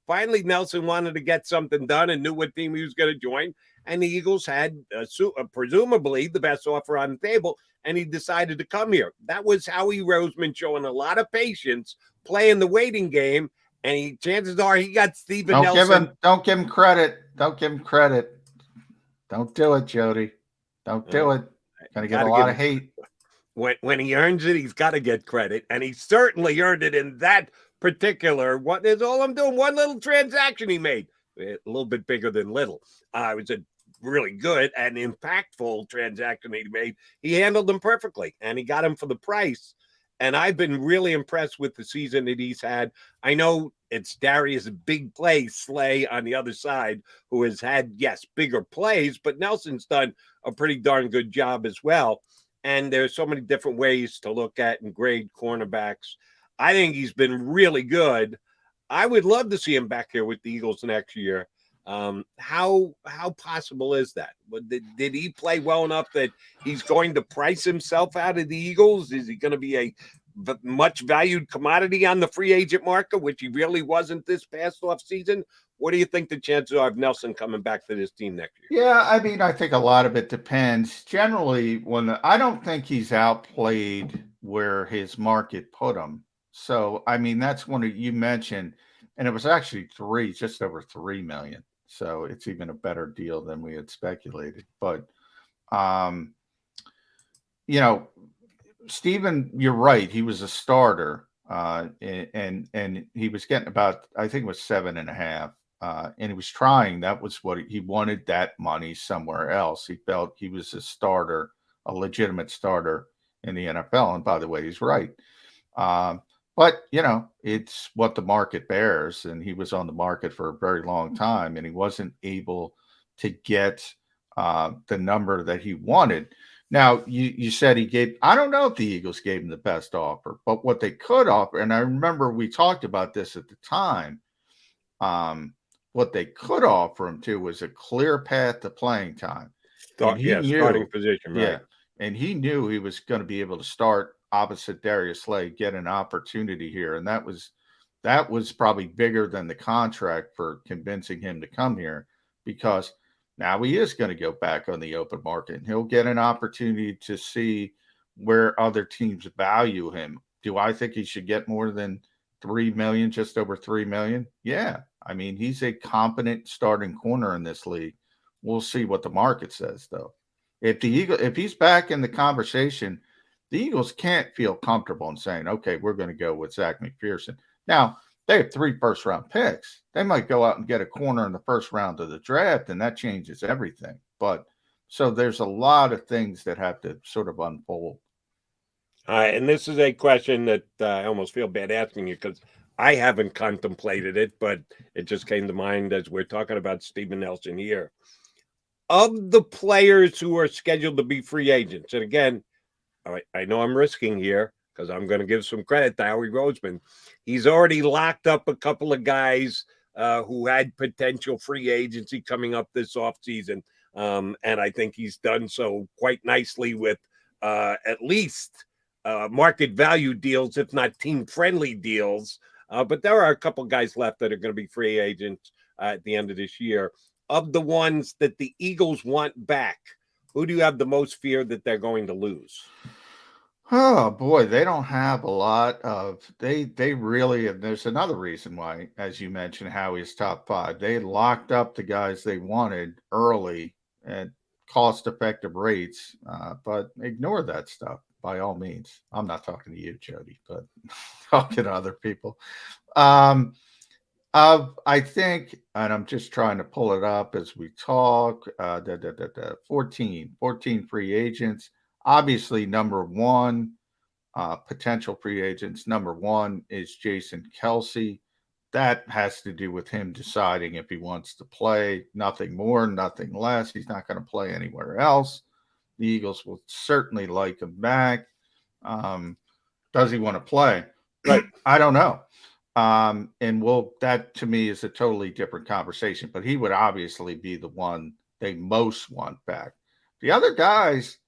[SPEAKER 1] Finally, Nelson wanted to get something done and knew what team he was going to join, and the Eagles had presumably the best offer on the table, and he decided to come here. That was Howie Roseman showing a lot of patience, playing the waiting game, and chances are he got Steven Nelson.
[SPEAKER 2] Don't give him credit. Don't give him credit. Don't do it, Jody. Don't do it. Gonna get a lot of hate.
[SPEAKER 1] When he earns it, he's got to get credit, and he certainly earned it in that particular. What is all I'm doing? One little transaction he made, a little bit bigger than little. It was a really good and impactful transaction he made. He handled them perfectly, and he got him for the price. And I've been really impressed with the season that he's had. I know it's Darius' big play, Slay, on the other side, who has had, yes, bigger plays, but Nelson's done a pretty darn good job as well. And there's so many different ways to look at and grade cornerbacks. I think he's been really good. I would love to see him back here with the Eagles next year. How possible is that? Did he play well enough that he's going to price himself out of the Eagles? Is he going to be a much valued commodity on the free agent market, which he really wasn't this past off season? What do you think the chances are of Nelson coming back to this team next year?
[SPEAKER 2] Yeah, I mean, I think a lot of it depends. Generally, I don't think he's outplayed where his market put him. So, I mean, that's one you mentioned, and it was actually just over $3 million. So it's even a better deal than we had speculated. But, Steven, you're right. He was a starter, and he was getting about, I think it was 7.5. And he was trying. That was what he wanted, that money somewhere else. He felt he was a starter, a legitimate starter in the NFL. And by the way, he's right. But, it's what the market bears, and he was on the market for a very long time, and he wasn't able to get the number that he wanted. Now, you said I don't know if the Eagles gave him the best offer, but what they could offer, and I remember we talked about this at the time, what they could offer him to was a clear path to playing time.
[SPEAKER 1] Starting position, right?
[SPEAKER 2] Yeah, and he knew he was going to be able to start opposite Darius Slay, get an opportunity here, and that was probably bigger than the contract for convincing him to come here, because now he is going to go back on the open market, and he'll get an opportunity to see where other teams value him. Do I think he should get more than $3 million, just over $3 million? Yeah, I mean, he's a competent starting corner in this league. We'll see what the market says, though. If he's back in the conversation, the Eagles can't feel comfortable in saying, okay, we're going to go with Zach McPherson. Now, they have 3 first-round picks. They might go out and get a corner in the first round of the draft, and that changes everything. But so there's a lot of things that have to sort of unfold.
[SPEAKER 1] And this is a question that I almost feel bad asking you because I haven't contemplated it, but it just came to mind as we're talking about Steven Nelson here. Of the players who are scheduled to be free agents, and again, I know I'm risking here because I'm going to give some credit to Howie Roseman. He's already locked up a couple of guys who had potential free agency coming up this offseason. And I think he's done so quite nicely with at least market value deals, if not team-friendly deals. But there are a couple guys left that are going to be free agents at the end of this year. Of the ones that the Eagles want back, who do you have the most fear that they're going to lose?
[SPEAKER 2] Oh boy, they don't have a lot of they really, and there's another reason why, as you mentioned, Howie's top 5. They locked up the guys they wanted early at cost-effective rates, but ignore that stuff by all means. I'm not talking to you, Jody, but talking to other people. I think, and I'm just trying to pull it up as we talk, 14 free agents. Obviously, number one, potential free agents, number one is Jason Kelsey. That has to do with him deciding if he wants to play. Nothing more, nothing less. He's not going to play anywhere else. The Eagles will certainly like him back. Does he want to play? But I don't know. And that to me is a totally different conversation, but he would obviously be the one they most want back. The other guys,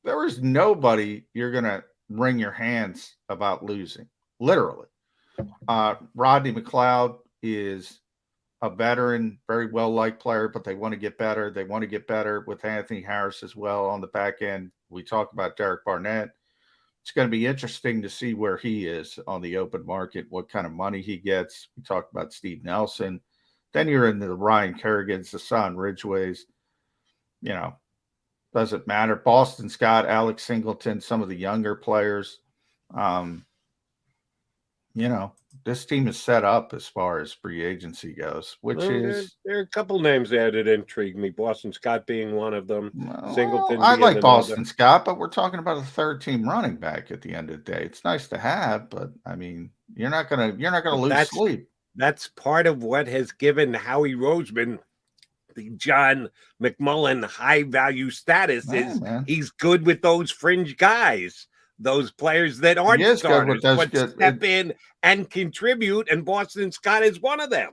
[SPEAKER 2] there is nobody you're going to wring your hands about losing, literally. Rodney McLeod is a veteran, very well-liked player, but they want to get better. They want to get better with Anthony Harris as well on the back end. We talk about Derek Barnett. It's going to be interesting to see where he is on the open market, what kind of money he gets. We talked about Steve Nelson. Then you're into the Ryan Kerrigans, the Son Ridgeways. Doesn't matter. Boston Scott, Alex Singleton, some of the younger players. This team is set up as far as free agency goes, which is
[SPEAKER 1] there are a couple names there that intrigue me. Boston Scott being one of them. Singleton.
[SPEAKER 2] I like Boston Scott, but we're talking about a third team running back at the end of the day. It's nice to have, but I mean, you're not gonna lose sleep.
[SPEAKER 1] That's part of what has given Howie Roseman the John McMullen high value status. He's good with those fringe guys. Those players that aren't starters, but step in and contribute, and Boston Scott is one of them.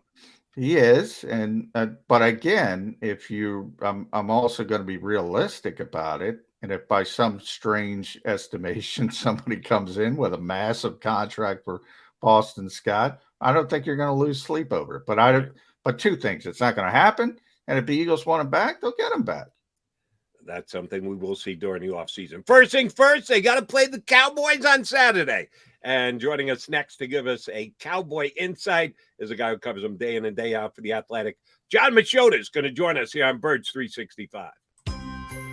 [SPEAKER 2] He is, and but again, I'm also going to be realistic about it. And if by some strange estimation somebody comes in with a massive contract for Boston Scott, I don't think you're going to lose sleep over it. But two things: it's not going to happen, and if the Eagles want him back, they'll get him back.
[SPEAKER 1] That's something we will see during the offseason. First thing first, they got to play the Cowboys on Saturday. And joining us next to give us a Cowboy insight is a guy who covers them day in and day out for The Athletic. John Machota is going to join us here on Birds 365.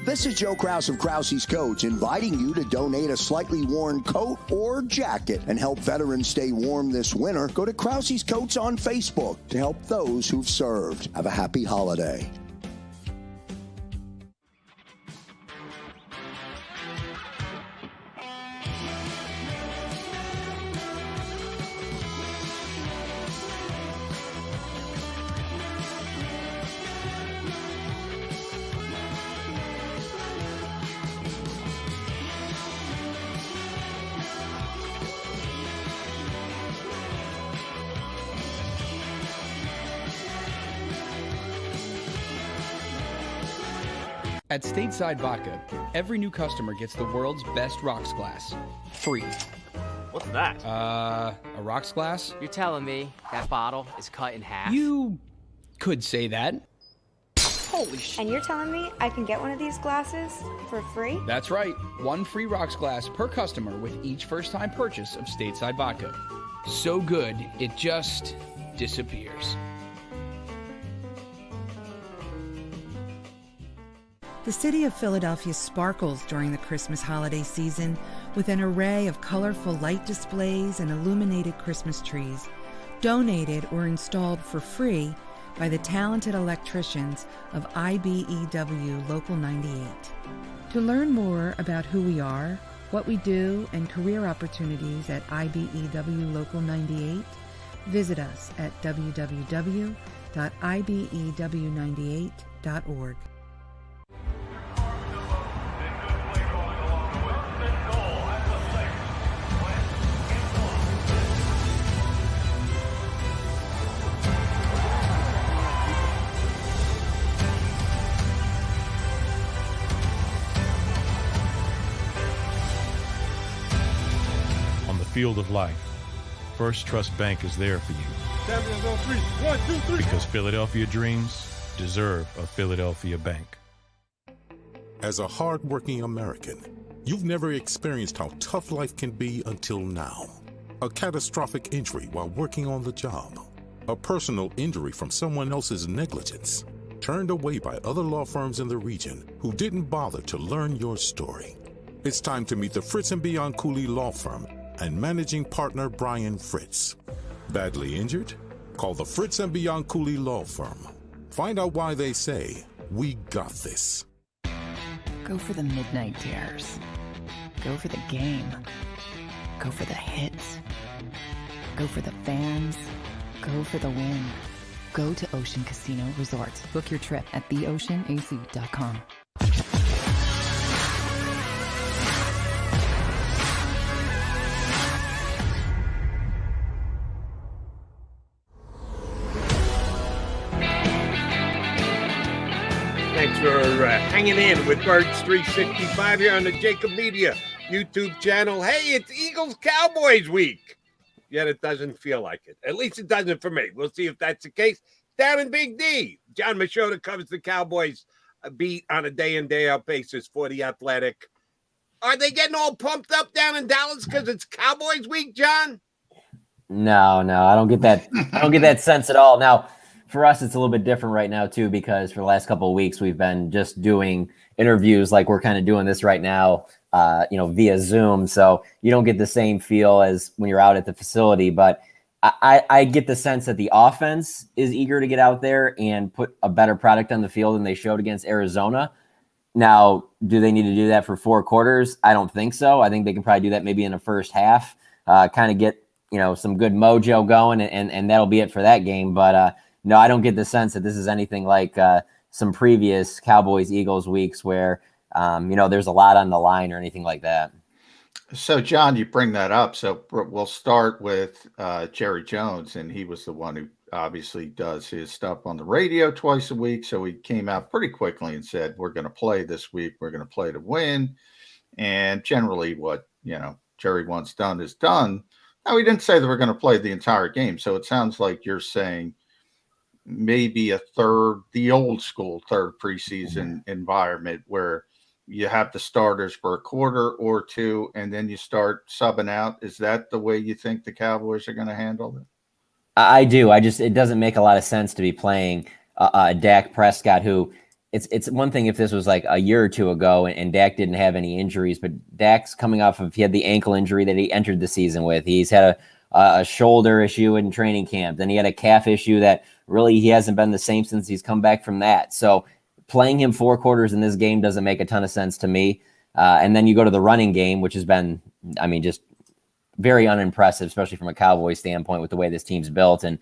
[SPEAKER 3] This is Joe Krause of Krause's Coats, inviting you to donate a slightly worn coat or jacket and help veterans stay warm this winter. Go to Krause's Coats on Facebook to help those who've served. Have a happy holiday.
[SPEAKER 4] At Stateside Vodka, every new customer gets the world's best rocks glass, free.
[SPEAKER 5] What's that?
[SPEAKER 4] A rocks glass?
[SPEAKER 5] You're telling me that bottle is cut in half?
[SPEAKER 4] You could say that.
[SPEAKER 5] Holy shit.
[SPEAKER 6] And you're telling me I can get one of these glasses for free?
[SPEAKER 4] That's right. One free rocks glass per customer with each first-time purchase of Stateside Vodka. So good, it just disappears.
[SPEAKER 7] The city of Philadelphia sparkles during the Christmas holiday season with an array of colorful light displays and illuminated Christmas trees, donated or installed for free by the talented electricians of IBEW Local 98. To learn more about who we are, what we do, and career opportunities at IBEW Local 98, visit us at www.ibew98.org.
[SPEAKER 8] Field of life, First Trust Bank is there for you. Because Philadelphia dreams deserve a Philadelphia bank.
[SPEAKER 9] As a hardworking American, you've never experienced how tough life can be until now. A catastrophic injury while working on the job. A personal injury from someone else's negligence. Turned away by other law firms in the region who didn't bother to learn your story. It's time to meet the Fritz & Bianculli Law Firm and managing partner Brian Fritz. Badly injured? Call the Fritz & Bianculli Law Firm. Find out why they say, "We got this."
[SPEAKER 10] Go for the midnight dares. Go for the game. Go for the hits. Go for the fans. Go for the win. Go to Ocean Casino Resort. Book your trip at theoceanac.com.
[SPEAKER 1] Thanks for hanging in with Birds 365 here on the JAKIB Media YouTube channel. Hey, it's Eagles-Cowboys week. Yet it doesn't feel like it. At least it doesn't for me. We'll see if that's the case. Down in Big D, John Machota covers the Cowboys beat on a day-in, day-out basis for The Athletic. Are they getting all pumped up down in Dallas because it's Cowboys week, John?
[SPEAKER 13] No, I don't get that. I don't get that sense at all. Now, for us, it's a little bit different right now, too, because for the last couple of weeks, we've been just doing interviews like we're kind of doing this right now, via Zoom. So you don't get the same feel as when you're out at the facility. But I get the sense that the offense is eager to get out there and put a better product on the field than they showed against Arizona. Now, do they need to do that for 4 quarters? I don't think so. I think they can probably do that maybe in the first half, kind of get, some good mojo going, and that'll be it for that game. But, no, I don't get the sense that this is anything like some previous Cowboys-Eagles weeks where, there's a lot on the line or anything like that.
[SPEAKER 2] So, John, you bring that up. So we'll start with Jerry Jones, and he was the one who obviously does his stuff on the radio twice a week. So he came out pretty quickly and said, we're going to play this week. We're going to play to win. And generally what, Jerry wants done is done. Now, he didn't say that we're going to play the entire game. So it sounds like you're saying maybe the old school third preseason environment where you have the starters for a quarter or two, and then you start subbing out. Is that the way you think the Cowboys are going to handle it?
[SPEAKER 13] I do. It doesn't make a lot of sense to be playing Dak Prescott, who it's one thing if this was like a year or two ago and Dak didn't have any injuries, but Dak's coming off of, he had the ankle injury that he entered the season with. He's had a shoulder issue in training camp. Then he had a calf issue that really he hasn't been the same since he's come back from that. So playing him 4 quarters in this game doesn't make a ton of sense to me. And then you go to the running game, which has been, just very unimpressive, especially from a Cowboys standpoint with the way this team's built. And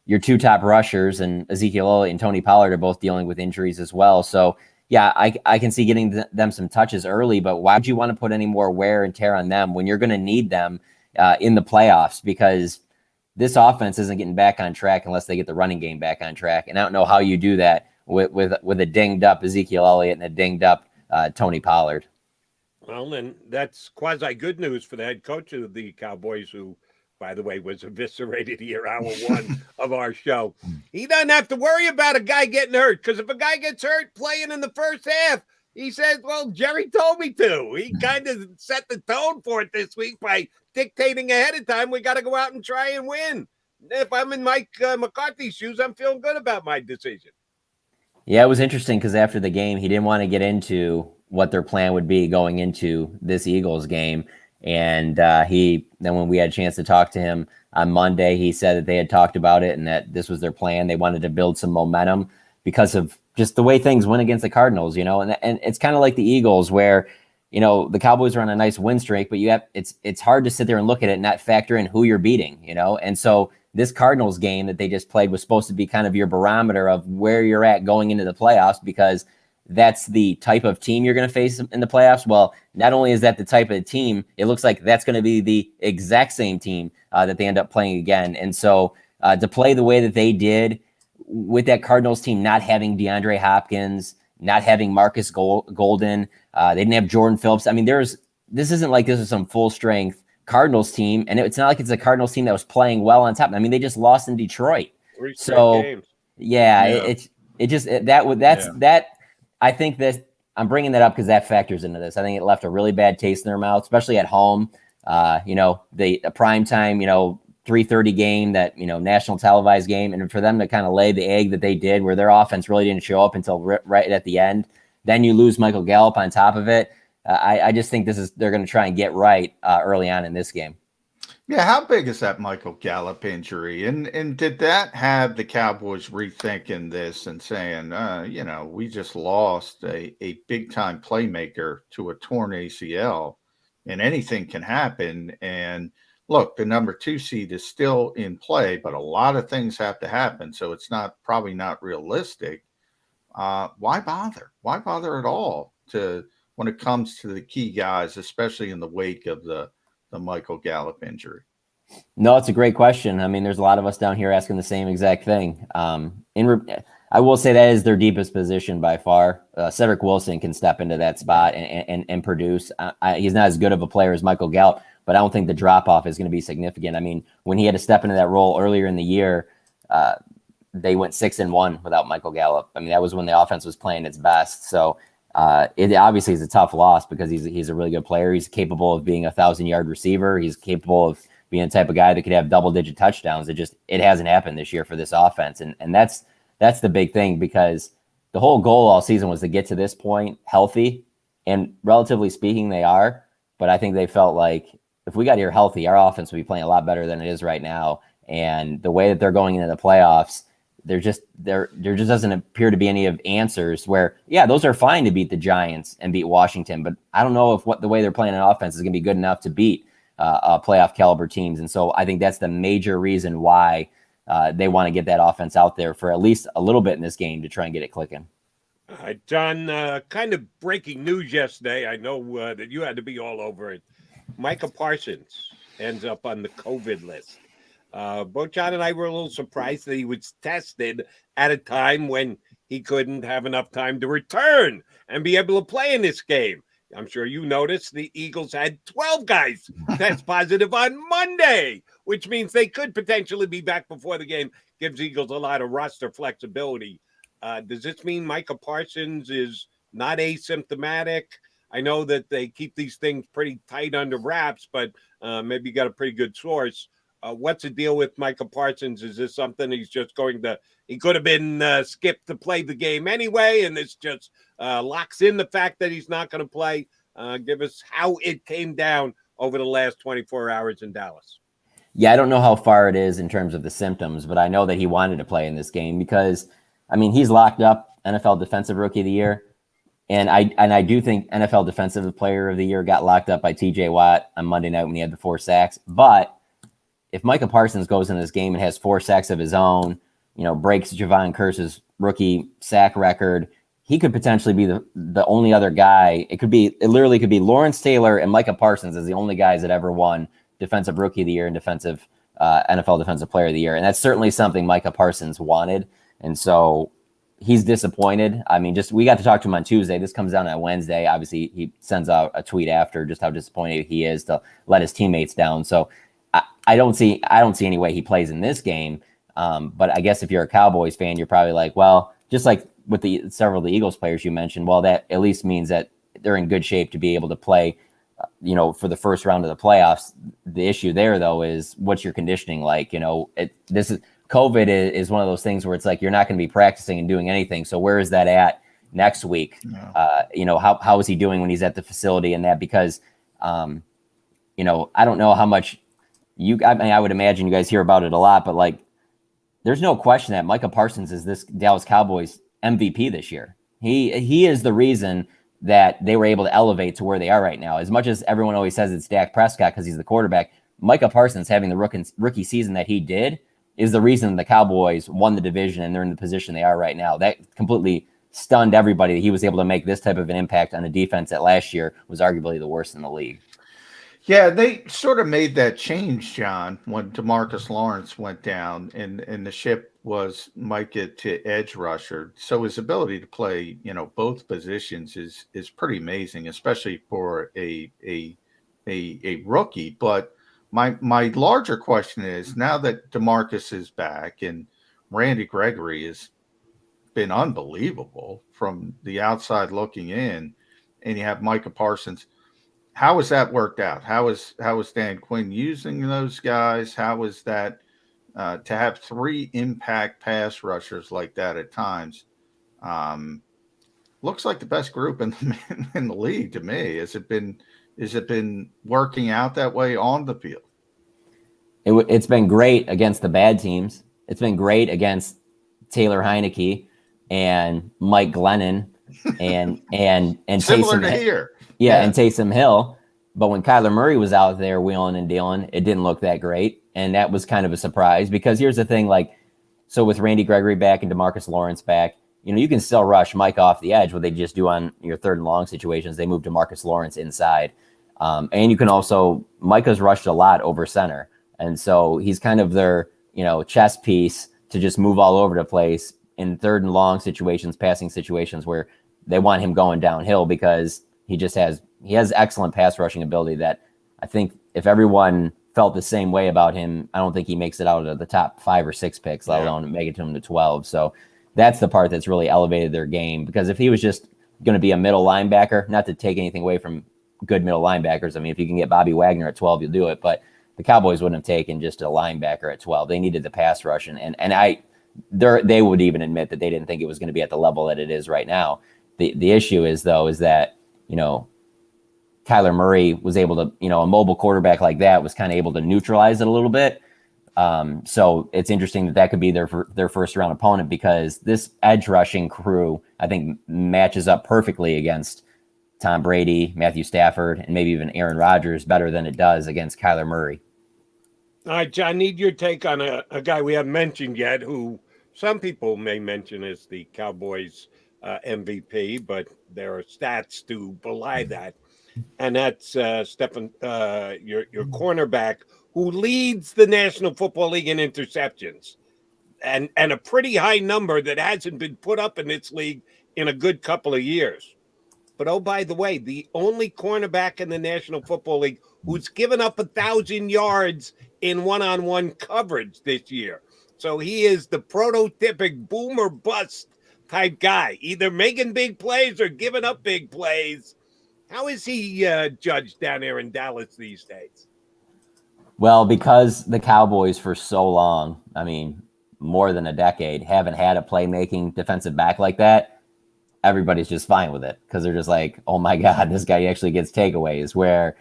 [SPEAKER 13] your 2 top rushers and Ezekiel Elliott and Tony Pollard are both dealing with injuries as well. So, yeah, I can see getting them some touches early, but why would you want to put any more wear and tear on them when you're going to need them in the playoffs? Because this offense isn't getting back on track unless they get the running game back on track. And I don't know how you do that with a dinged up Ezekiel Elliott and a dinged up Tony Pollard.
[SPEAKER 1] Well, then that's quasi good news for the head coach of the Cowboys, who, by the way, was eviscerated here, hour 1 of our show. He doesn't have to worry about a guy getting hurt, because if a guy gets hurt playing in the first half, he says, well, Jerry told me to. He kind of set the tone for it this week by dictating ahead of time, we got to go out and try and win. If I'm in Mike McCarthy's shoes, I'm feeling good about my decision.
[SPEAKER 13] Yeah, it was interesting because after the game, he didn't want to get into what their plan would be going into this Eagles game. And then when we had a chance to talk to him on Monday, he said that they had talked about it and that this was their plan. They wanted to build some momentum because of just the way things went against the Cardinals, and it's kind of like the Eagles where the Cowboys are on a nice win streak, but it's hard to sit there and look at it and not factor in who you're beating, And so this Cardinals game that they just played was supposed to be kind of your barometer of where you're at going into the playoffs, because that's the type of team you're going to face in the playoffs. Well, not only is that the type of team, it looks like that's going to be the exact same team that they end up playing again. And so to play the way that they did with that Cardinals team, not having DeAndre Hopkins, not having Marcus Golden, they didn't have Jordan Phillips. I mean, this isn't like this is some full strength Cardinals team. And it's not like it's a Cardinals team that was playing well on top. I mean, they just lost in Detroit. So I think that I'm bringing that up because that factors into this. I think it left a really bad taste in their mouth, especially at home. The prime time, 3:30 game, that national televised game, and for them to kind of lay the egg that they did, where their offense really didn't show up until right at the end. Then you lose Michael Gallup on top of it. I just think they're going to try and get right early on in this game.
[SPEAKER 2] Yeah, how big is that Michael Gallup injury? And did that have the Cowboys rethinking this and saying, we just lost a big-time playmaker to a torn ACL, and anything can happen. And look, the number 2 seed is still in play, but a lot of things have to happen, so it's probably not realistic. Why bother? Why bother at all when it comes to the key guys, especially in the wake of the Michael Gallup injury?
[SPEAKER 13] No, it's a great question. I mean, there's a lot of us down here asking the same exact thing. I will say that is their deepest position by far. Cedric Wilson can step into that spot and produce. He's not as good of a player as Michael Gallup, but I don't think the drop-off is going to be significant. I mean, when he had to step into that role earlier in the year, they went 6-1 without Michael Gallup. I mean, that was when the offense was playing its best. So it obviously is a tough loss because he's a really good player. He's capable of being a 1,000-yard receiver. He's capable of being the type of guy that could have double-digit touchdowns. It hasn't happened this year for this offense, and that's the big thing, because the whole goal all season was to get to this point healthy, and relatively speaking, they are. But I think they felt like if we got here healthy, our offense would be playing a lot better than it is right now. And the way that they're going into the playoffs, there just doesn't appear to be any of answers where, yeah, those are fine to beat the Giants and beat Washington, but I don't know if the way they're playing an offense is going to be good enough to beat playoff caliber teams. And so I think that's the major reason why they want to get that offense out there for at least a little bit in this game to try and get it clicking.
[SPEAKER 1] All right, John, kind of breaking news yesterday. I know that you had to be all over it. Micah Parsons ends up on the COVID list. Both John and I were a little surprised that he was tested at a time when he couldn't have enough time to return and be able to play in this game. I'm sure you noticed the Eagles had 12 guys test positive on Monday, which means they could potentially be back before the game. Gives Eagles a lot of roster flexibility. Does this mean Micah Parsons is not asymptomatic? I know that they keep these things pretty tight under wraps, but maybe you got a pretty good source. What's the deal with Micah Parsons? Is this something he could have been skipped to play the game anyway, and this just locks in the fact that he's not going to play? Give us how it came down over the last 24 hours in Dallas.
[SPEAKER 13] Yeah, I don't know how far it is in terms of the symptoms, but I know that he wanted to play in this game because, I mean, he's locked up NFL Defensive Rookie of the Year. And I do think NFL Defensive Player of the Year got locked up by TJ Watt on Monday night when he had the 4 sacks. But if Micah Parsons goes in this game and has 4 sacks of his own, breaks Javon Curse's rookie sack record, he could potentially be the only other guy. It literally could be Lawrence Taylor and Micah Parsons as the only guys that ever won Defensive Rookie of the Year and NFL Defensive Player of the Year. And that's certainly something Micah Parsons wanted. And so he's disappointed. I mean, we got to talk to him on Tuesday. This comes down on Wednesday. Obviously, he sends out a tweet after just how disappointed he is to let his teammates down. So I don't see any way he plays in this game. But I guess if you're a Cowboys fan, you're probably like, well, just like with several of the Eagles players you mentioned, well, that at least means that they're in good shape to be able to play, for the first round of the playoffs. The issue there, though, is what's your conditioning like? COVID is one of those things where it's like you're not going to be practicing and doing anything. So where is that at next week? Yeah. How is he doing when he's at the facility and that? Because, I don't know how much I would imagine you guys hear about it a lot, but like, there's no question that Micah Parsons is this Dallas Cowboys MVP this year. He is the reason that they were able to elevate to where they are right now. As much as everyone always says it's Dak Prescott because he's the quarterback, Micah Parsons having the rookie season that he did is the reason the Cowboys won the division and they're in the position they are right now. That completely stunned everybody that he was able to make this type of an impact on a defense that last year was arguably the worst in the league.
[SPEAKER 2] Yeah, they sort of made that change, John, when DeMarcus Lawrence went down and the ship was Micah to edge rusher. So his ability to play, both positions is pretty amazing, especially for a rookie. But my larger question is, now that DeMarcus is back and Randy Gregory has been unbelievable from the outside looking in, and you have Micah Parsons, how has that worked out? How is Dan Quinn using those guys? How is that to have 3 impact pass rushers like that at times? Looks like the best group in the league to me. Has it been working out that way on the field?
[SPEAKER 13] It's been great against the bad teams. It's been great against Taylor Heineke and Mike Glennon and
[SPEAKER 2] similar
[SPEAKER 13] Taysom,
[SPEAKER 2] to here.
[SPEAKER 13] Yeah, and Taysom Hill. But when Kyler Murray was out there wheeling and dealing, it didn't look that great. And that was kind of a surprise because here's the thing, so with Randy Gregory back and DeMarcus Lawrence back, you can still rush Mike off the edge. What they just do on your 3rd and long situations, they move DeMarcus Lawrence inside. And you can also, Micah's rushed a lot over center. And so he's kind of their, chess piece to just move all over the place in 3rd and long situations, passing situations where they want him going downhill because he has excellent pass rushing ability that I think if everyone felt the same way about him, I don't think he makes it out of the top 5 or 6 picks, let alone make it to him to 12. So that's the part that's really elevated their game, because if he was just going to be a middle linebacker, not to take anything away from good middle linebackers. I mean, if you can get Bobby Wagner at 12, you'll do it. But the Cowboys wouldn't have taken just a linebacker at 12. They needed the pass rush. And they would even admit that they didn't think it was going to be at the level that it is right now. The issue is that, Kyler Murray was able to, a mobile quarterback like that was kind of able to neutralize it a little bit. So it's interesting that could be their first round opponent, because this edge rushing crew, I think, matches up perfectly against Tom Brady, Matthew Stafford, and maybe even Aaron Rodgers better than it does against Kyler Murray.
[SPEAKER 1] All right, John, I need your take on a guy we haven't mentioned yet, who some people may mention as the Cowboys MVP, but there are stats to belie that. And that's Stephen, your cornerback, who leads the National Football League in interceptions, and a pretty high number that hasn't been put up in this league in a good couple of years. But, oh, by the way, the only cornerback in the National Football League who's given up 1,000 yards in one-on-one coverage this year. So he is the prototypic boomer bust type guy, either making big plays or giving up big plays. How is he judged down there in Dallas these days?
[SPEAKER 13] Well, because the Cowboys for so long, I mean, more than a decade, haven't had a playmaking defensive back like that, everybody's just fine with it, because they're just like, oh my God, this guy actually gets takeaways. Where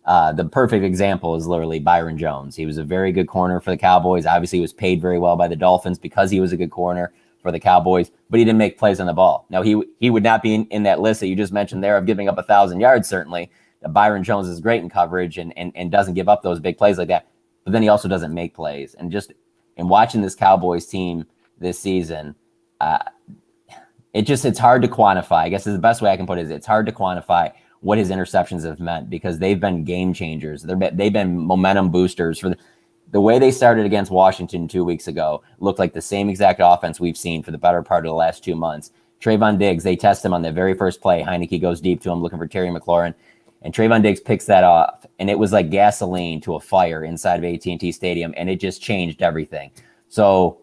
[SPEAKER 13] the perfect example is literally Byron Jones. He was a very good corner for the Cowboys. Obviously, he was paid very well by the Dolphins because he was a good corner for the Cowboys, but he didn't make plays on the ball. Now, he would not be in that list that you just mentioned there of giving up 1,000 yards, certainly. Byron Jones is great in coverage and doesn't give up those big plays like that, but then he also doesn't make plays. And just in watching this Cowboys team this season, it's hard to quantify. I guess is the best way I can put it. It's hard to quantify what his interceptions have meant, because they've been game changers. They've been momentum boosters for the way they started against Washington 2 weeks ago. Looked like the same exact offense we've seen for the better part of the last 2 months. Trayvon Diggs, they test him on the very first play. Heineke goes deep to him looking for Terry McLaurin, and Trayvon Diggs picks that off, and it was like gasoline to a fire inside of AT&T Stadium, and it just changed everything. So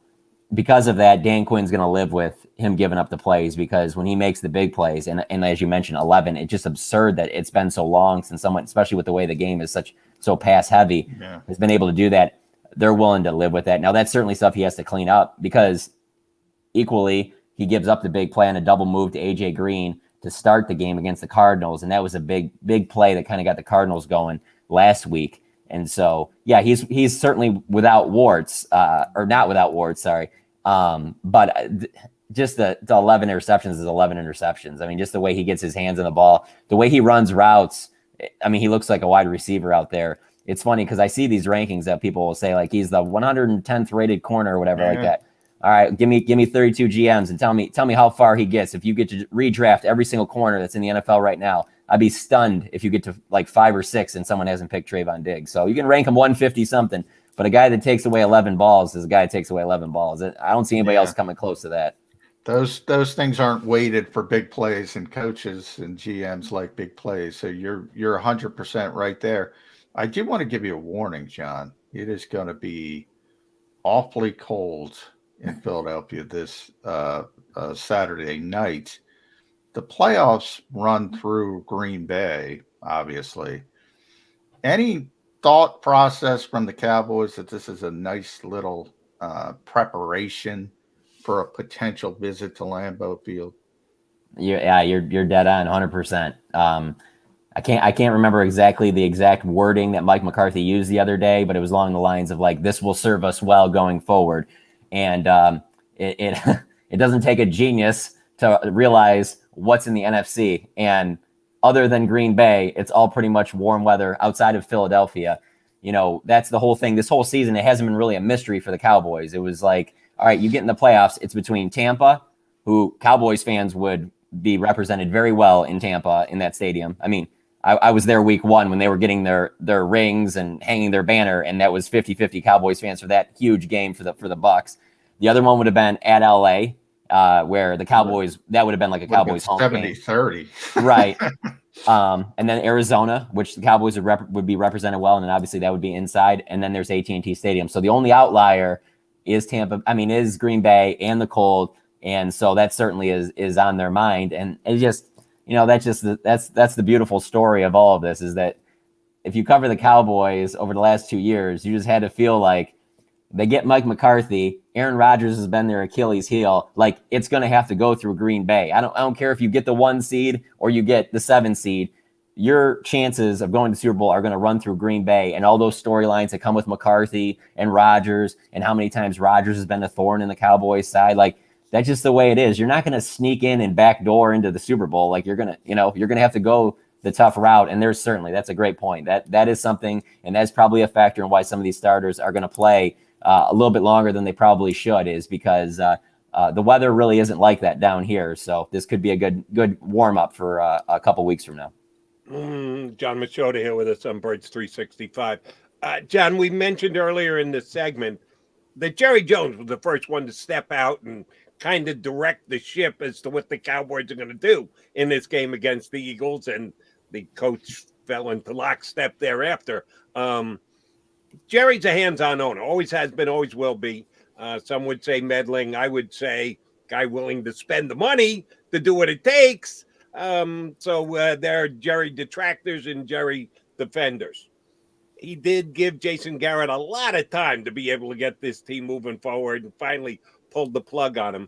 [SPEAKER 13] because of that, Dan Quinn's going to live with him giving up the plays, because when he makes the big plays, and as you mentioned, 11, it's just absurd that it's been so long since someone, especially with the way the game is so pass heavy, has been able to do that. They're willing to live with that. Now, that's certainly stuff he has to clean up, because equally, he gives up the big play on a double move to A.J. Green to start the game against the Cardinals, and that was a big play that kind of got the Cardinals going last week. And so, yeah, he's certainly without warts, or not without warts, sorry. But just the 11 interceptions is 11 interceptions. I mean, just the way he gets his hands on the ball, the way he runs routes. I mean, he looks like a wide receiver out there. It's funny because I see these rankings that people will say like he's the 110th rated corner or whatever like that. All right, give me 32 GMs and tell me how far he gets. If you get to redraft every single corner that's in the NFL right now, I'd be stunned if you get to like 5 or 6 and someone hasn't picked Trayvon Diggs. So you can rank him 150 something, but a guy that takes away 11 balls is a guy that takes away 11 balls. I don't see anybody else coming close to that.
[SPEAKER 2] Those things aren't weighted for big plays, and coaches and GMs like big plays. So you're 100% right there. I do want to give you a warning, John. It is going to be awfully cold in Philadelphia this Saturday night. The playoffs run through Green Bay, obviously. Any thought process from the Cowboys that this is a nice little preparation for a potential visit to Lambeau Field?
[SPEAKER 13] You're dead on 100%. I can't remember exactly the exact wording that Mike McCarthy used the other day, but it was along the lines of like, this will serve us well going forward. And it doesn't take a genius to realize what's in the NFC. And other than Green Bay, it's all pretty much warm weather outside of Philadelphia. You know, that's the whole thing. This whole season, it hasn't been really a mystery for the Cowboys. It was like, all right, you get in the playoffs. It's between Tampa, who Cowboys fans would be represented very well in Tampa in that stadium. I mean, I was there week 1 when they were getting their rings and hanging their banner, and that was 50-50 Cowboys fans for that huge game for the Bucks. The other one would have been at LA, where the Cowboys, that would have been like a Cowboys home
[SPEAKER 2] 70-30.
[SPEAKER 13] Right. And then Arizona, which the Cowboys would be represented well, and then obviously that would be inside. And then there's AT&T Stadium. So the only outlier is is Green Bay and the cold. And so that certainly is on their mind. And it just, that's the beautiful story of all of this, is that if you cover the Cowboys over the last 2 years, you just had to feel like they get Mike McCarthy. Aaron Rodgers has been their Achilles heel. Like, it's going to have to go through Green Bay. I don't care if you get the 1 seed or you get the 7 seed. Your chances of going to the Super Bowl are going to run through Green Bay, and all those storylines that come with McCarthy and Rodgers, and how many times Rodgers has been a thorn in the Cowboys side. Like, that's just the way it is. You're not going to sneak in and backdoor into the Super Bowl. Like, you're going to have to go the tough route. And that's a great point. That is something, and that's probably a factor in why some of these starters are going to play a little bit longer than they probably should, is because the weather really isn't like that down here. So this could be a good warm up for a couple weeks from now.
[SPEAKER 1] John Machota here with us on Birds 365. John, we mentioned earlier in this segment that Jerry Jones was the first one to step out and kind of direct the ship as to what the Cowboys are going to do in this game against the Eagles, and the coach fell into lockstep thereafter. Jerry's a hands-on owner, always has been, always will be. Some would say meddling. I would say guy willing to spend the money to do what it takes. So there are Jerry detractors and Jerry defenders. He did give Jason Garrett a lot of time to be able to get this team moving forward, and finally pulled the plug on him.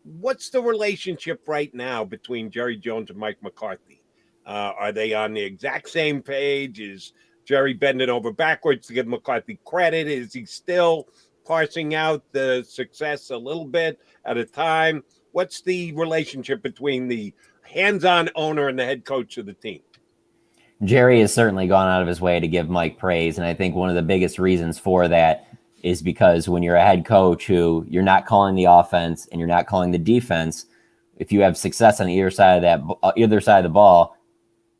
[SPEAKER 1] What's the relationship right now between Jerry Jones and Mike McCarthy? Are they on the exact same page? Is Jerry bending over backwards to give McCarthy credit? Is he still parsing out the success a little bit at a time? What's the relationship between the hands-on owner and the head coach of the team?
[SPEAKER 13] Jerry has certainly gone out of his way to give Mike praise, and I think one of the biggest reasons for that is because when you're a head coach who you're not calling the offense and you're not calling the defense, if you have success on either side of the ball,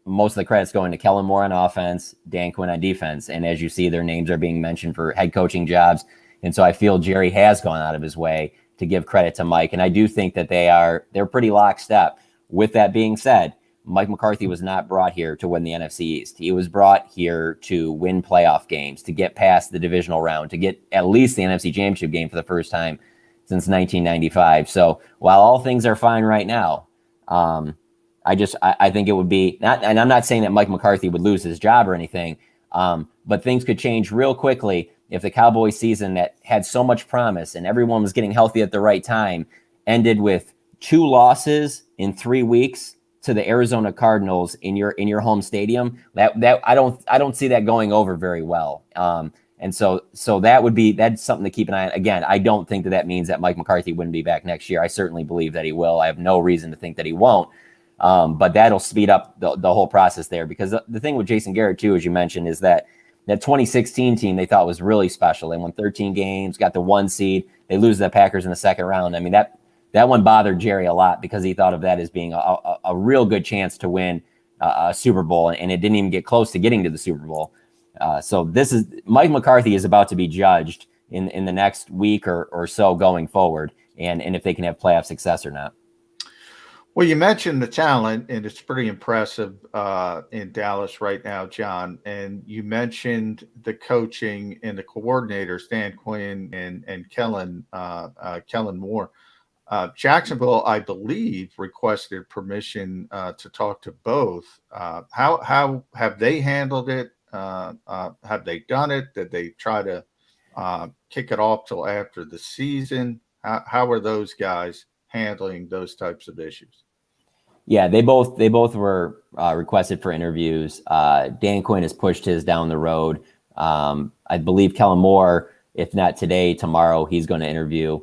[SPEAKER 13] most of the credit's going to Kellen Moore on offense, Dan Quinn on defense. And as you see, their names are being mentioned for head coaching jobs. And so I feel Jerry has gone out of his way to give credit to Mike. And I do think that they're pretty lockstep. With that being said, Mike McCarthy was not brought here to win the NFC East. He was brought here to win playoff games, to get past the divisional round, to get at least the NFC Championship game for the first time since 1995. So while all things are fine right now, I think it would be not, and I'm not saying that Mike McCarthy would lose his job or anything, but things could change real quickly if the Cowboys season that had so much promise and everyone was getting healthy at the right time ended with 2 losses in 3 weeks to the Arizona Cardinals in your home stadium. That I don't see that going over very well. And And so that's something to keep an eye on. Again, I don't think that means that Mike McCarthy wouldn't be back next year. I certainly believe that he will. I have no reason to think that he won't. But that'll speed up the whole process there, because the thing with Jason Garrett too, as you mentioned, is that 2016 team they thought was really special. They won 13 games, got the 1 seed. They lose to the Packers in the second round. I mean, that one bothered Jerry a lot, because he thought of that as being a real good chance to win a Super Bowl, and it didn't even get close to getting to the Super Bowl. So Mike McCarthy is about to be judged in the next week or so going forward, and if they can have playoff success or not.
[SPEAKER 2] Well, you mentioned the talent, and it's pretty impressive in Dallas right now, John. And you mentioned the coaching and the coordinators, Dan Quinn and Kellen Moore. Jacksonville, I believe, requested permission to talk to both. How have they handled it? Have they done it? Did they try to kick it off till after the season? How are those guys handling those types of issues?
[SPEAKER 13] Yeah, they both were requested for interviews. Dan Quinn has pushed his down the road. I believe Kellen Moore, if not today, tomorrow, he's going to interview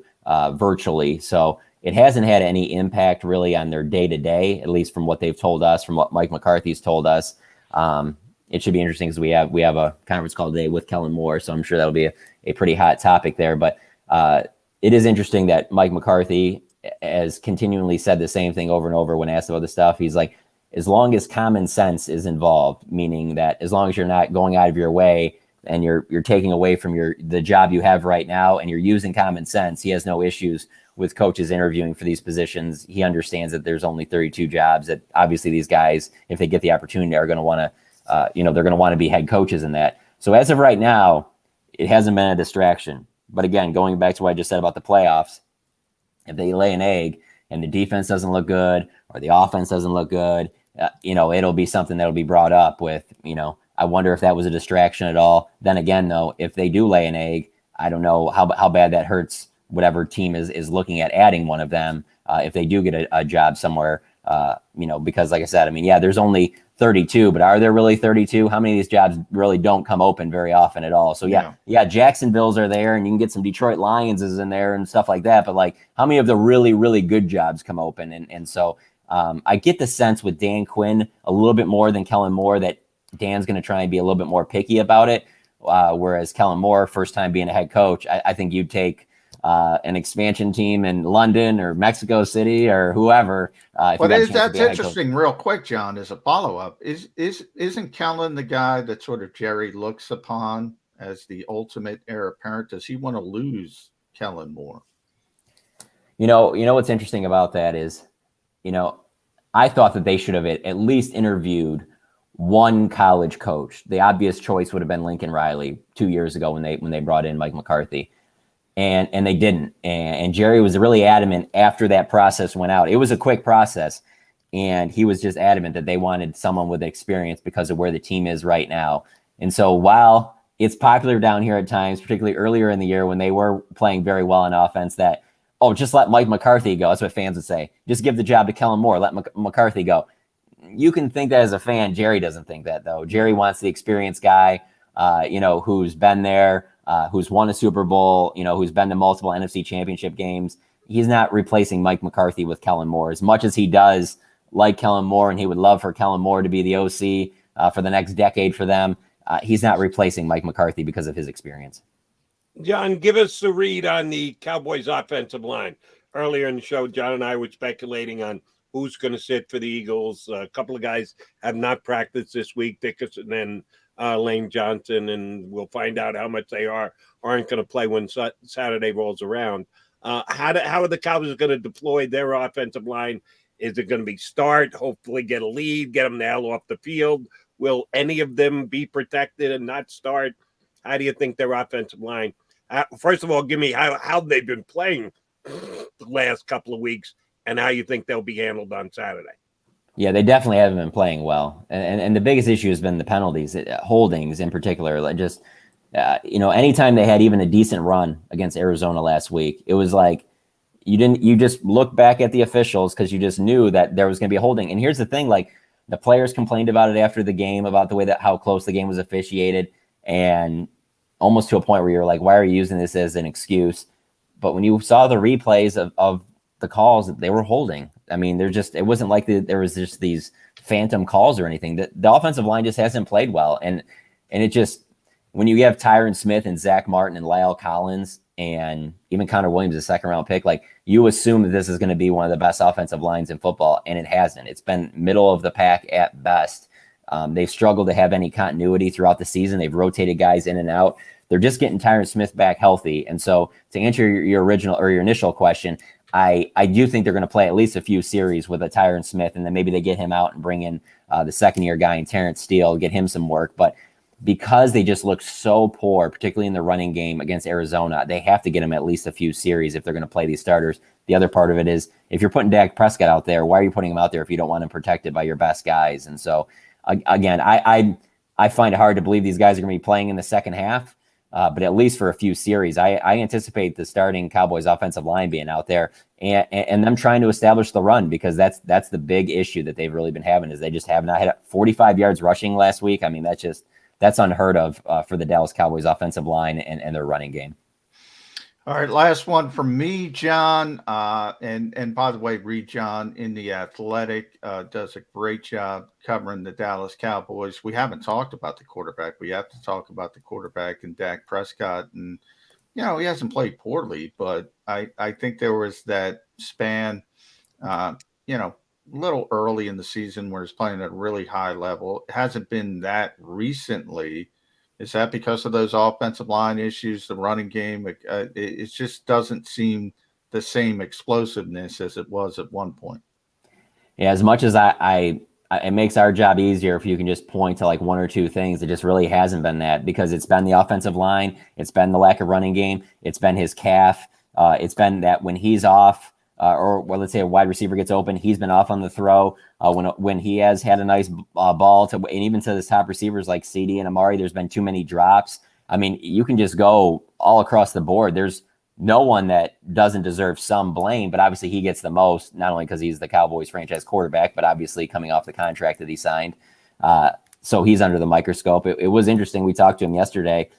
[SPEAKER 13] virtually. So it hasn't had any impact really on their day-to-day, at least from what they've told us, from what Mike McCarthy's told us. It should be interesting, because we have a conference call today with Kellen Moore, so I'm sure that'll be a pretty hot topic there. But it is interesting that Mike McCarthy has continually said the same thing over and over when asked about this stuff. He's like, as long as common sense is involved, meaning that as long as you're not going out of your way and you're taking away from the job you have right now and you're using common sense, he has no issues with coaches interviewing for these positions. He understands that there's only 32 jobs, that obviously these guys, if they get the opportunity, are going to want to, they're going to want to be head coaches in that. So as of right now, it hasn't been a distraction. But again, going back to what I just said about the playoffs, if they lay an egg and the defense doesn't look good or the offense doesn't look good, it'll be something that'll be brought up with, I wonder if that was a distraction at all. Then again, though, if they do lay an egg, I don't know how bad that hurts whatever team is looking at adding one of them if they do get a job somewhere, because like I said, there's only 32, but are there really 32? How many of these jobs really don't come open very often at all? So yeah, Jacksonville's are there, and you can get some Detroit Lions is in there and stuff like that. But like, how many of the really, really good jobs come open? And so I get the sense with Dan Quinn a little bit more than Kellen Moore that Dan's going to try and be a little bit more picky about it. Whereas Kellen Moore, first time being a head coach, I think you'd take an expansion team in London or Mexico City or whoever.
[SPEAKER 2] That's interesting. Real quick, John, as a follow-up, isn't Kellen the guy that sort of Jerry looks upon as the ultimate heir apparent? Does he want to lose Kellen Moore?
[SPEAKER 13] What's interesting about that is, I thought that they should have at least interviewed one college coach. The obvious choice would have been Lincoln Riley 2 years ago when they brought in Mike McCarthy. And they didn't. And Jerry was really adamant after that process went out. It was a quick process. And he was just adamant that they wanted someone with experience because of where the team is right now. And so while it's popular down here at times, particularly earlier in the year when they were playing very well on offense, that, just let Mike McCarthy go. That's what fans would say. Just give the job to Kellen Moore. Let McCarthy go. You can think that as a fan. Jerry doesn't think that, though. Jerry wants the experienced guy, who's been there, who's won a Super Bowl, who's been to multiple NFC championship games. He's not replacing Mike McCarthy with Kellen Moore, as much as he does like Kellen Moore, and he would love for Kellen Moore to be the OC for the next decade for them. He's not replacing Mike McCarthy because of his experience.
[SPEAKER 1] John, give us a read on the Cowboys offensive line. Earlier in the show, John and I were speculating on who's going to sit for the Eagles. A couple of guys have not practiced this week, Dickerson and Lane Johnson, and we'll find out how much they aren't going to play when Saturday rolls around. How are the Cowboys going to deploy their offensive line? Is it going to be start, hopefully get a lead, get them the hell off the field? Will any of them be protected and not start? How do you think their offensive line? First of all, give me how they've been playing the last couple of weeks and how you think they'll be handled on Saturday.
[SPEAKER 13] Yeah, they definitely haven't been playing well. And the biggest issue has been the penalties, holdings in particular. Like just, anytime they had even a decent run against Arizona last week, it was like you just look back at the officials because you just knew that there was going to be a holding. And here's the thing, like the players complained about it after the game, about the way that how close the game was officiated. And almost to a point where you're like, why are you using this as an excuse? But when you saw the replays of the calls, they were holding. I mean, it wasn't like there was just these phantom calls or anything. The offensive line just hasn't played well. And it just, when you have Tyron Smith and Zach Martin and Lyle Collins and even Connor Williams, a second-round pick, like, you assume that this is going to be one of the best offensive lines in football, and it hasn't. It's been middle of the pack at best. They've struggled to have any continuity throughout the season. They've rotated guys in and out. They're just getting Tyron Smith back healthy. And so to answer your original or your initial question, I do think they're going to play at least a few series with a Tyron Smith, and then maybe they get him out and bring in the second-year guy in Terrence Steele, get him some work. But because they just look so poor, particularly in the running game against Arizona, they have to get him at least a few series if they're going to play these starters. The other part of it is, if you're putting Dak Prescott out there, why are you putting him out there if you don't want him protected by your best guys? And so, again, I find it hard to believe these guys are going to be playing in the second half, but at least for a few series. I anticipate the starting Cowboys offensive line being out there and them trying to establish the run, because that's the big issue that they've really been having, is they just have not had 45 yards rushing last week. I mean, that's unheard of for the Dallas Cowboys offensive line and their running game.
[SPEAKER 2] All right, last one from me, John. And by the way, Reed John in The Athletic does a great job covering the Dallas Cowboys. We haven't talked about the quarterback. We have to talk about the quarterback and Dak Prescott. And, he hasn't played poorly, but I think there was that span, little early in the season where he's playing at a really high level. It hasn't been that recently. Is that because of those offensive line issues, the running game? It just doesn't seem the same explosiveness as it was at one point.
[SPEAKER 13] Yeah, as much as it makes our job easier if you can just point to like one or two things, it just really hasn't been that, because it's been the offensive line, it's been the lack of running game, it's been his calf, it's been that when he's off, or let's say a wide receiver gets open, he's been off on the throw. When he has had a nice ball and even to his top receivers like CD and Amari, there's been too many drops. I mean, you can just go all across the board. There's no one that doesn't deserve some blame, but obviously he gets the most, not only because he's the Cowboys franchise quarterback, but obviously coming off the contract that he signed. So he's under the microscope. It was interesting. We talked to him yesterday,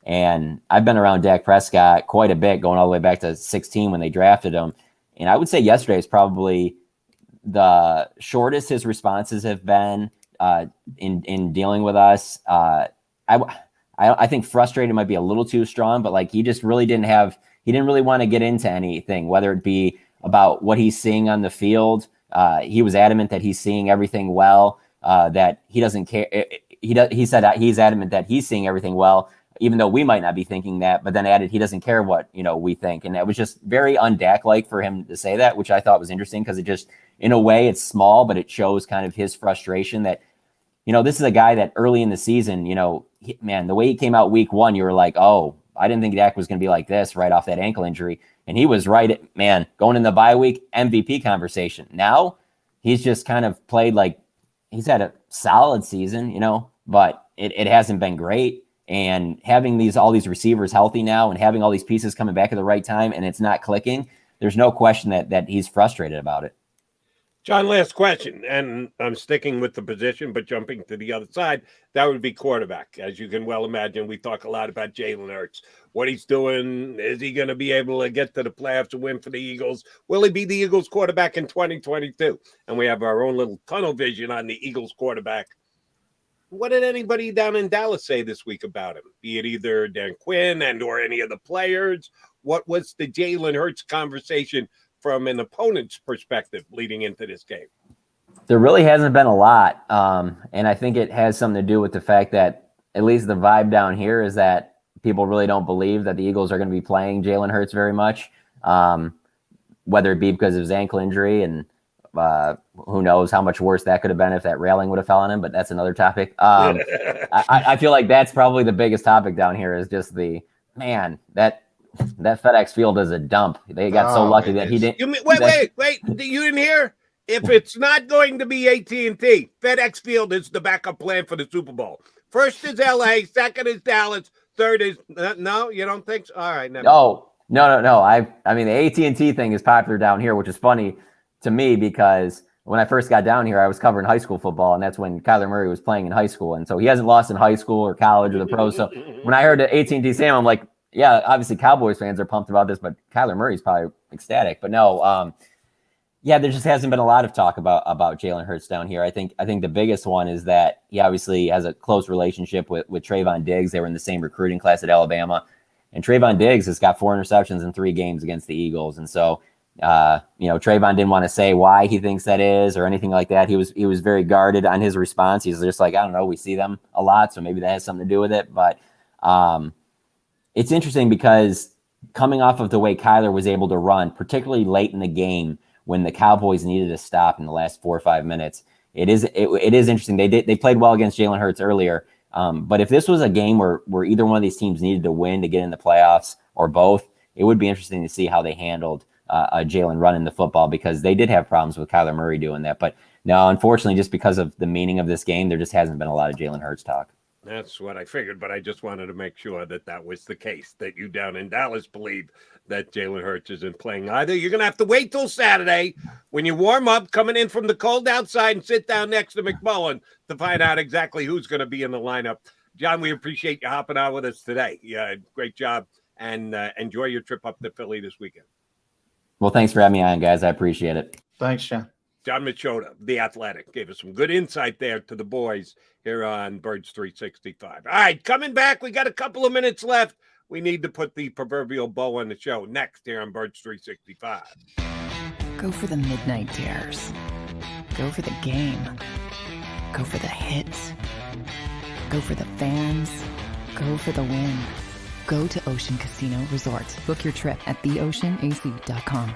[SPEAKER 13] and I've been around Dak Prescott quite a bit, going all the way back to 2016 when they drafted him. And I would say yesterday is probably the shortest his responses have been in dealing with us. I think frustrated might be a little too strong, but like he just really didn't really want to get into anything, whether it be about what he's seeing on the field. He was adamant that he's seeing everything well, that he doesn't care. He said he's adamant that he's seeing everything well, even though we might not be thinking that, but then added he doesn't care what we think. And that was just very un-Dak-like for him to say that, which I thought was interesting, because it just, in a way, it's small, but it shows kind of his frustration that, this is a guy that early in the season, the way he came out week one, you were like, oh, I didn't think Dak was going to be like this right off that ankle injury. And he was right, going in the bye week, MVP conversation. Now he's just kind of played like he's had a solid season, but it hasn't been great. And having all these receivers healthy now and having all these pieces coming back at the right time and it's not clicking, there's no question that he's frustrated about it.
[SPEAKER 1] John, last question, and I'm sticking with the position, but jumping to the other side, that would be quarterback. As you can well imagine, we talk a lot about Jalen Hurts, what he's doing. Is he going to be able to get to the playoffs and win for the Eagles? Will he be the Eagles quarterback in 2022? And we have our own little tunnel vision on the Eagles quarterback. What did anybody down in Dallas say this week about him? Be it either Dan Quinn and or any of the players? What was the Jalen Hurts conversation from an opponent's perspective leading into this game?
[SPEAKER 13] There really hasn't been a lot. And I think it has something to do with the fact that at least the vibe down here is that people really don't believe that the Eagles are going to be playing Jalen Hurts very much, whether it be because of his ankle injury and who knows how much worse that could have been if that railing would have fell on him, but that's another topic. I feel like that's probably the biggest topic down here is just that FedEx Field is a dump. They got so lucky that he didn't.
[SPEAKER 1] Wait. You didn't hear? If it's not going to be AT&T, FedEx Field is the backup plan for the Super Bowl. First is LA, second is Dallas, third is no. You don't think so? All right.
[SPEAKER 13] No. I mean, the AT&T thing is popular down here, which is funny to me because when I first got down here, I was covering high school football, and that's when Kyler Murray was playing in high school. And so he hasn't lost in high school or college or the pros. So when I heard the AT&T Stadium, I'm like, yeah, obviously Cowboys fans are pumped about this, but Kyler Murray's probably ecstatic. But no, yeah, there just hasn't been a lot of talk about Jalen Hurts down here. I think the biggest one is that he obviously has a close relationship with Trayvon Diggs. They were in the same recruiting class at Alabama. And Trayvon Diggs has got 4 interceptions in 3 games against the Eagles. And so, Trayvon didn't want to say why he thinks that is or anything like that. He was very guarded on his response. He's just like, I don't know, we see them a lot, so maybe that has something to do with it. But it's interesting because coming off of the way Kyler was able to run, particularly late in the game when the Cowboys needed a stop in the last 4 or 5 minutes, it is interesting. They played well against Jalen Hurts earlier. But if this was a game where either one of these teams needed to win to get in the playoffs or both, it would be interesting to see how they handled Jalen running the football, because they did have problems with Kyler Murray doing that. But no, unfortunately, just because of the meaning of this game, there just hasn't been a lot of Jalen Hurts talk.
[SPEAKER 1] That's what I figured, but I just wanted to make sure that was the case, that you down in Dallas believe that Jalen Hurts isn't playing either. You're going to have to wait till Saturday when you warm up, coming in from the cold outside, and sit down next to McMullen to find out exactly who's going to be in the lineup. John, we appreciate you hopping on with us today. Yeah, great job, and enjoy your trip up to Philly this weekend.
[SPEAKER 13] Well, thanks for having me on, guys. I appreciate it.
[SPEAKER 2] Thanks, John.
[SPEAKER 1] John Machota, The Athletic, gave us some good insight there to the boys here on Birds 365. All right, coming back, we got a couple of minutes left. We need to put the proverbial bow on the show next here on Birds 365.
[SPEAKER 10] Go for the midnight dares. Go for the game. Go for the hits. Go for the fans. Go for the win. Go to Ocean Casino Resort. Book your trip at theoceanac.com.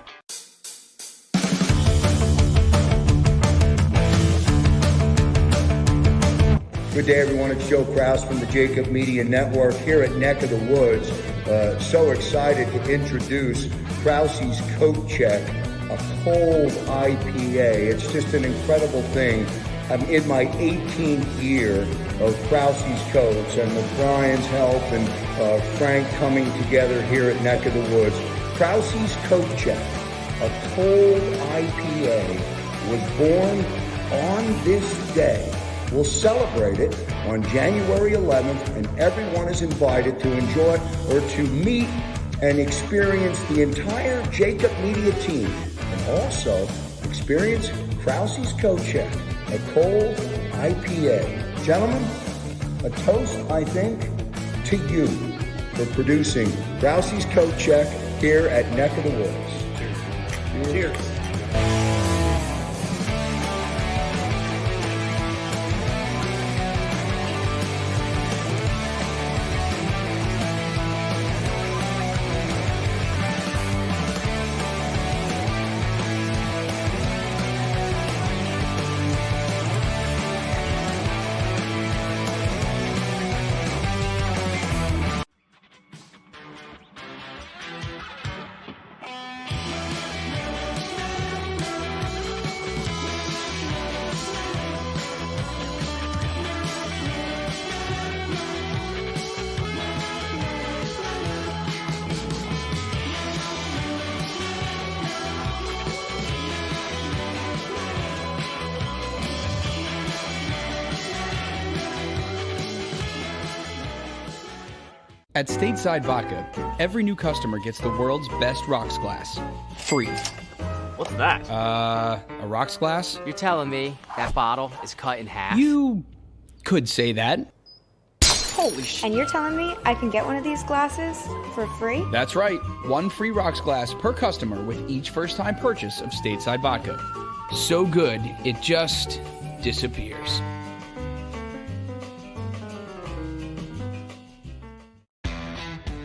[SPEAKER 12] Good day, everyone. It's Joe Kraus from the JAKIB Media Network here at Neck of the Woods. So excited to introduce Krause's Coat Check, a cold IPA. It's just an incredible thing. I'm in my 18th year of Krause's Coats, and with Brian's help and Frank coming together here at Neck of the Woods, Krause's Coat Check, a cold IPA, was born on this day. We'll celebrate it on January 11th, and everyone is invited to enjoy or to meet and experience the entire JAKIB Media team, and also experience Krause's Coat Check, a cold IPA. Gentlemen, a toast, I think, to you for producing Krause's Coat Check here at Neck of the Woods. Cheers. Cheers.
[SPEAKER 4] At Stateside Vodka, every new customer gets the world's best rocks glass, free.
[SPEAKER 5] What's that?
[SPEAKER 4] A rocks glass?
[SPEAKER 5] You're telling me that bottle is cut in half?
[SPEAKER 4] You could say that.
[SPEAKER 5] Holy shit.
[SPEAKER 6] And you're telling me I can get one of these glasses for free?
[SPEAKER 4] That's right. 1 free rocks glass per customer with each first-time purchase of Stateside Vodka. So good, it just disappears.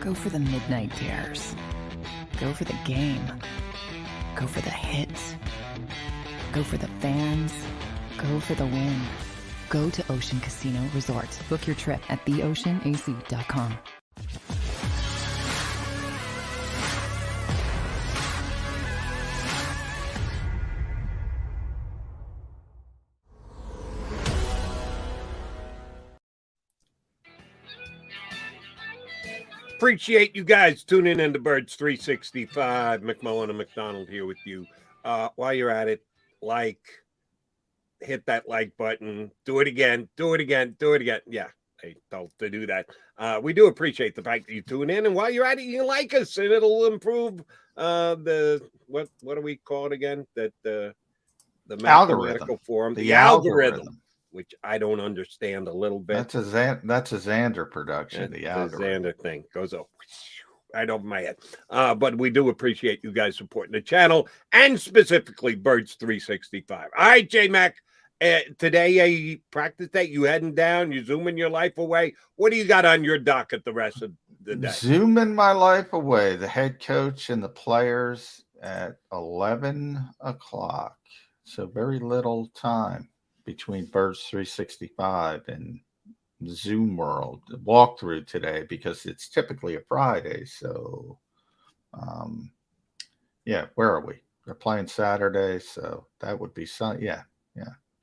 [SPEAKER 10] Go for the midnight dares. Go for the game. Go for the hits. Go for the fans. Go for the win. Go to Ocean Casino Resort. Book your trip at theoceanac.com.
[SPEAKER 1] Appreciate you guys tuning in to Birds 365. McMullen and McDonald here with you. While you're at it, like, hit that like button. Do it again. Do it again. Do it again. Yeah, I told to do that. We do appreciate the fact that you tune in, and while you're at it, you can like us, and it'll improve the what do we call it again? That the mathematical form, the algorithm, which I don't understand a little bit.
[SPEAKER 2] That's a Xander production.
[SPEAKER 1] The
[SPEAKER 2] the algorithm.
[SPEAKER 1] Xander thing goes up right over my head. But we do appreciate you guys supporting the channel, and specifically Birds 365. All right, J-Mac. Today a practice day. You heading down? You zooming your life away? What do you got on your docket the rest of the day?
[SPEAKER 2] Zooming my life away. The head coach and the players at 11 o'clock. So very little time between Birds 365 and Zoom World walkthrough today because it's typically a Friday. So, yeah, where are we? They're playing Saturday, so that would be yeah.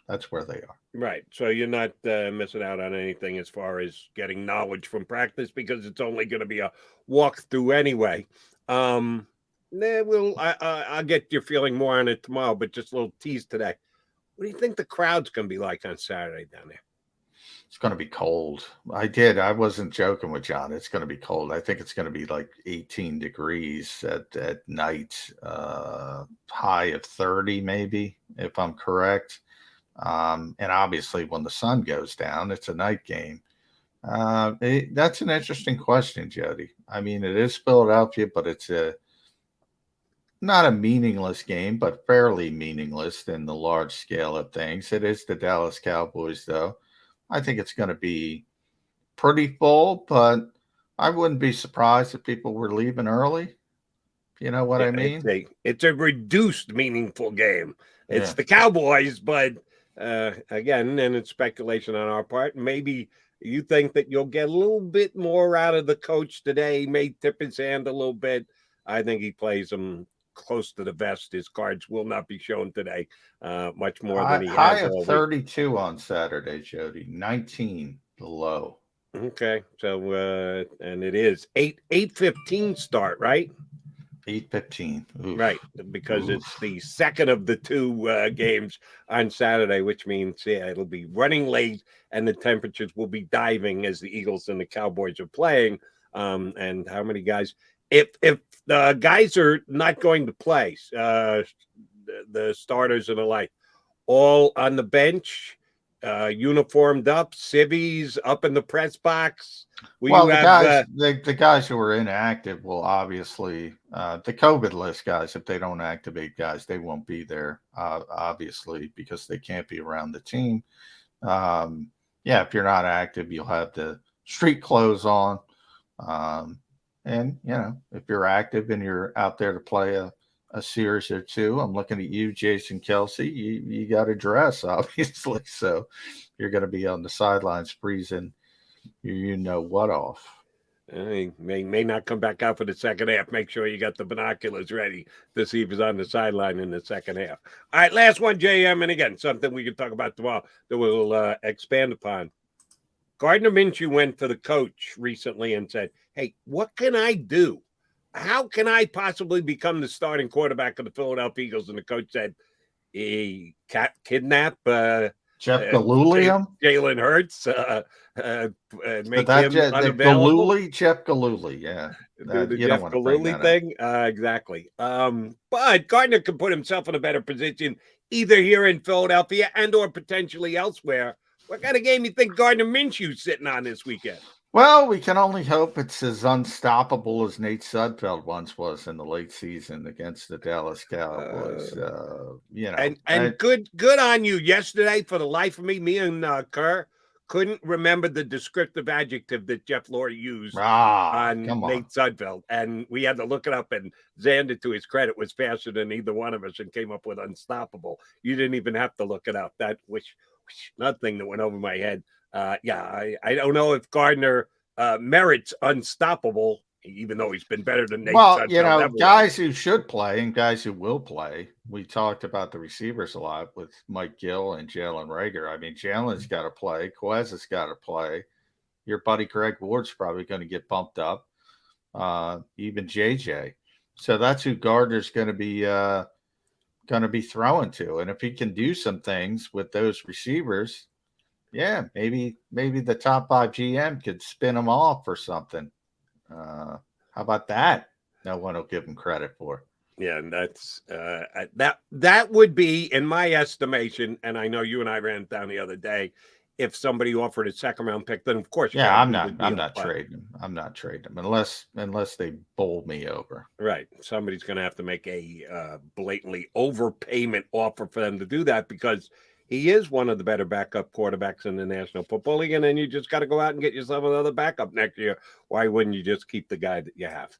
[SPEAKER 2] That's where they are.
[SPEAKER 1] Right. So you're not missing out on anything as far as getting knowledge from practice because it's only going to be a walkthrough anyway. I'll get your feeling more on it tomorrow, but just a little tease today. What do you think the crowd's going to be like on Saturday down there?
[SPEAKER 2] It's going to be cold. I wasn't joking with John. It's going to be cold. I think it's going to be like 18 degrees at night, high of 30 maybe, if I'm correct. And obviously when the sun goes down, it's a night game. That's an interesting question, Jody. I mean, it is Philadelphia, but it's not a meaningless game, but fairly meaningless in the large scale of things. It is the Dallas Cowboys, though. I think it's going to be pretty full, but I wouldn't be surprised if people were leaving early. You know what I mean?
[SPEAKER 1] It's a reduced meaningful game. It's the Cowboys, but again, and it's speculation on our part. Maybe you think that you'll get a little bit more out of the coach today, may tip his hand a little bit. I think he plays them close to the vest. His cards will not be shown today much more than he
[SPEAKER 2] high
[SPEAKER 1] has.
[SPEAKER 2] Of 32 on Saturday, Jody. 19 below.
[SPEAKER 1] Okay, so and it is 8:15 start, right?
[SPEAKER 2] 8:15.
[SPEAKER 1] Right, because it's the second of the two games on Saturday, which means it'll be running late and the temperatures will be diving as the Eagles and the Cowboys are playing. And how many guys? If the guys are not going to play, the starters and the like, all on the bench, uniformed up, civvies up in the press box.
[SPEAKER 2] The guys who are inactive will obviously the COVID list guys. If they don't activate guys, they won't be there. Obviously, because they can't be around the team. If you're not active, you'll have the street clothes on. And, if you're active and you're out there to play a series or two, I'm looking at you, Jason Kelsey, you got to dress, obviously. So you're going to be on the sidelines freezing, what off.
[SPEAKER 1] He may not come back out for the second half. Make sure you got the binoculars ready to see if he's on the sideline in the second half. All right, last one, JM. And again, something we can talk about tomorrow that we'll expand upon. Gardner Minshew went to the coach recently and said, hey, what can I do? How can I possibly become the starting quarterback of the Philadelphia Eagles? And the coach said, kidnap
[SPEAKER 2] Jeff Galooly,
[SPEAKER 1] Jalen Hurts, make him unavailable.
[SPEAKER 2] Jeff Galooly, yeah.
[SPEAKER 1] The Jeff Galooly thing, exactly. But Gardner can put himself in a better position either here in Philadelphia and or potentially elsewhere. What kind of game you think Gardner Minshew's sitting on this weekend?
[SPEAKER 2] Well, we can only hope it's as unstoppable as Nate Sudfeld once was in the late season against the Dallas Cowboys.
[SPEAKER 1] Good on you. Yesterday, for the life of me and Kerr couldn't remember the descriptive adjective that Jeff Lurie used on Nate Sudfeld, and we had to look it up. And Xander, to his credit, was faster than either one of us and came up with unstoppable. You didn't even have to look it up. That nothing that went over my head. I don't know if Gardner merits unstoppable, even though he's been better than Nate.
[SPEAKER 2] Well, guys who should play and guys who will play. We talked about the receivers a lot with Mike Gill and Jalen Reagor. I mean, Jalen's got to play. Quez has got to play. Your buddy Greg Ward's probably going to get bumped up. Even JJ. So that's who Gardner's going to be going to be throwing to. And if he can do some things with those receivers, yeah, maybe the top 5 GM could spin them off or something. How about that? No one will give him credit for.
[SPEAKER 1] Yeah, and that's that would be, in my estimation, and I know you and I ran it down the other day. If somebody offered a second-round pick, then of course,
[SPEAKER 2] yeah, I'm not trading him. I'm not trading him unless they bowl me over.
[SPEAKER 1] Right, somebody's going to have to make a blatantly overpayment offer for them to do that, because he is one of the better backup quarterbacks in the National Football League, and then you just got to go out and get yourself another backup next year. Why wouldn't you just keep the guy that you have?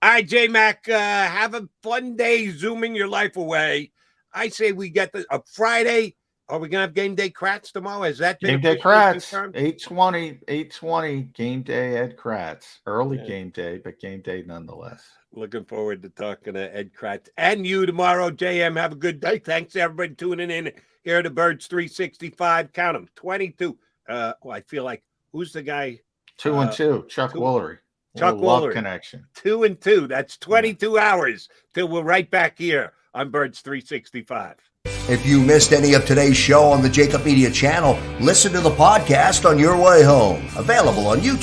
[SPEAKER 1] All right, J-Mac, have a fun day zooming your life away. I say we get a Friday. Are we going to have game day Kratz tomorrow? Is that
[SPEAKER 2] game day Kratz? 8:20 game day Ed Kratz. Early game day, but game day nonetheless.
[SPEAKER 1] Looking forward to talking to Ed Kratz and you tomorrow. JM, have a good day. Thanks, everybody, tuning in here at the Birds 365. Count them, 22. I feel like, who's the guy?
[SPEAKER 2] 2 and 2, Chuck Woolery.
[SPEAKER 1] Chuck Woolery.
[SPEAKER 2] Connection.
[SPEAKER 1] 2 and 2. That's 22 hours till we're right back here on Birds 365.
[SPEAKER 3] If you missed any of today's show on the JAKIB Media channel, listen to the podcast on your way home. Available on YouTube.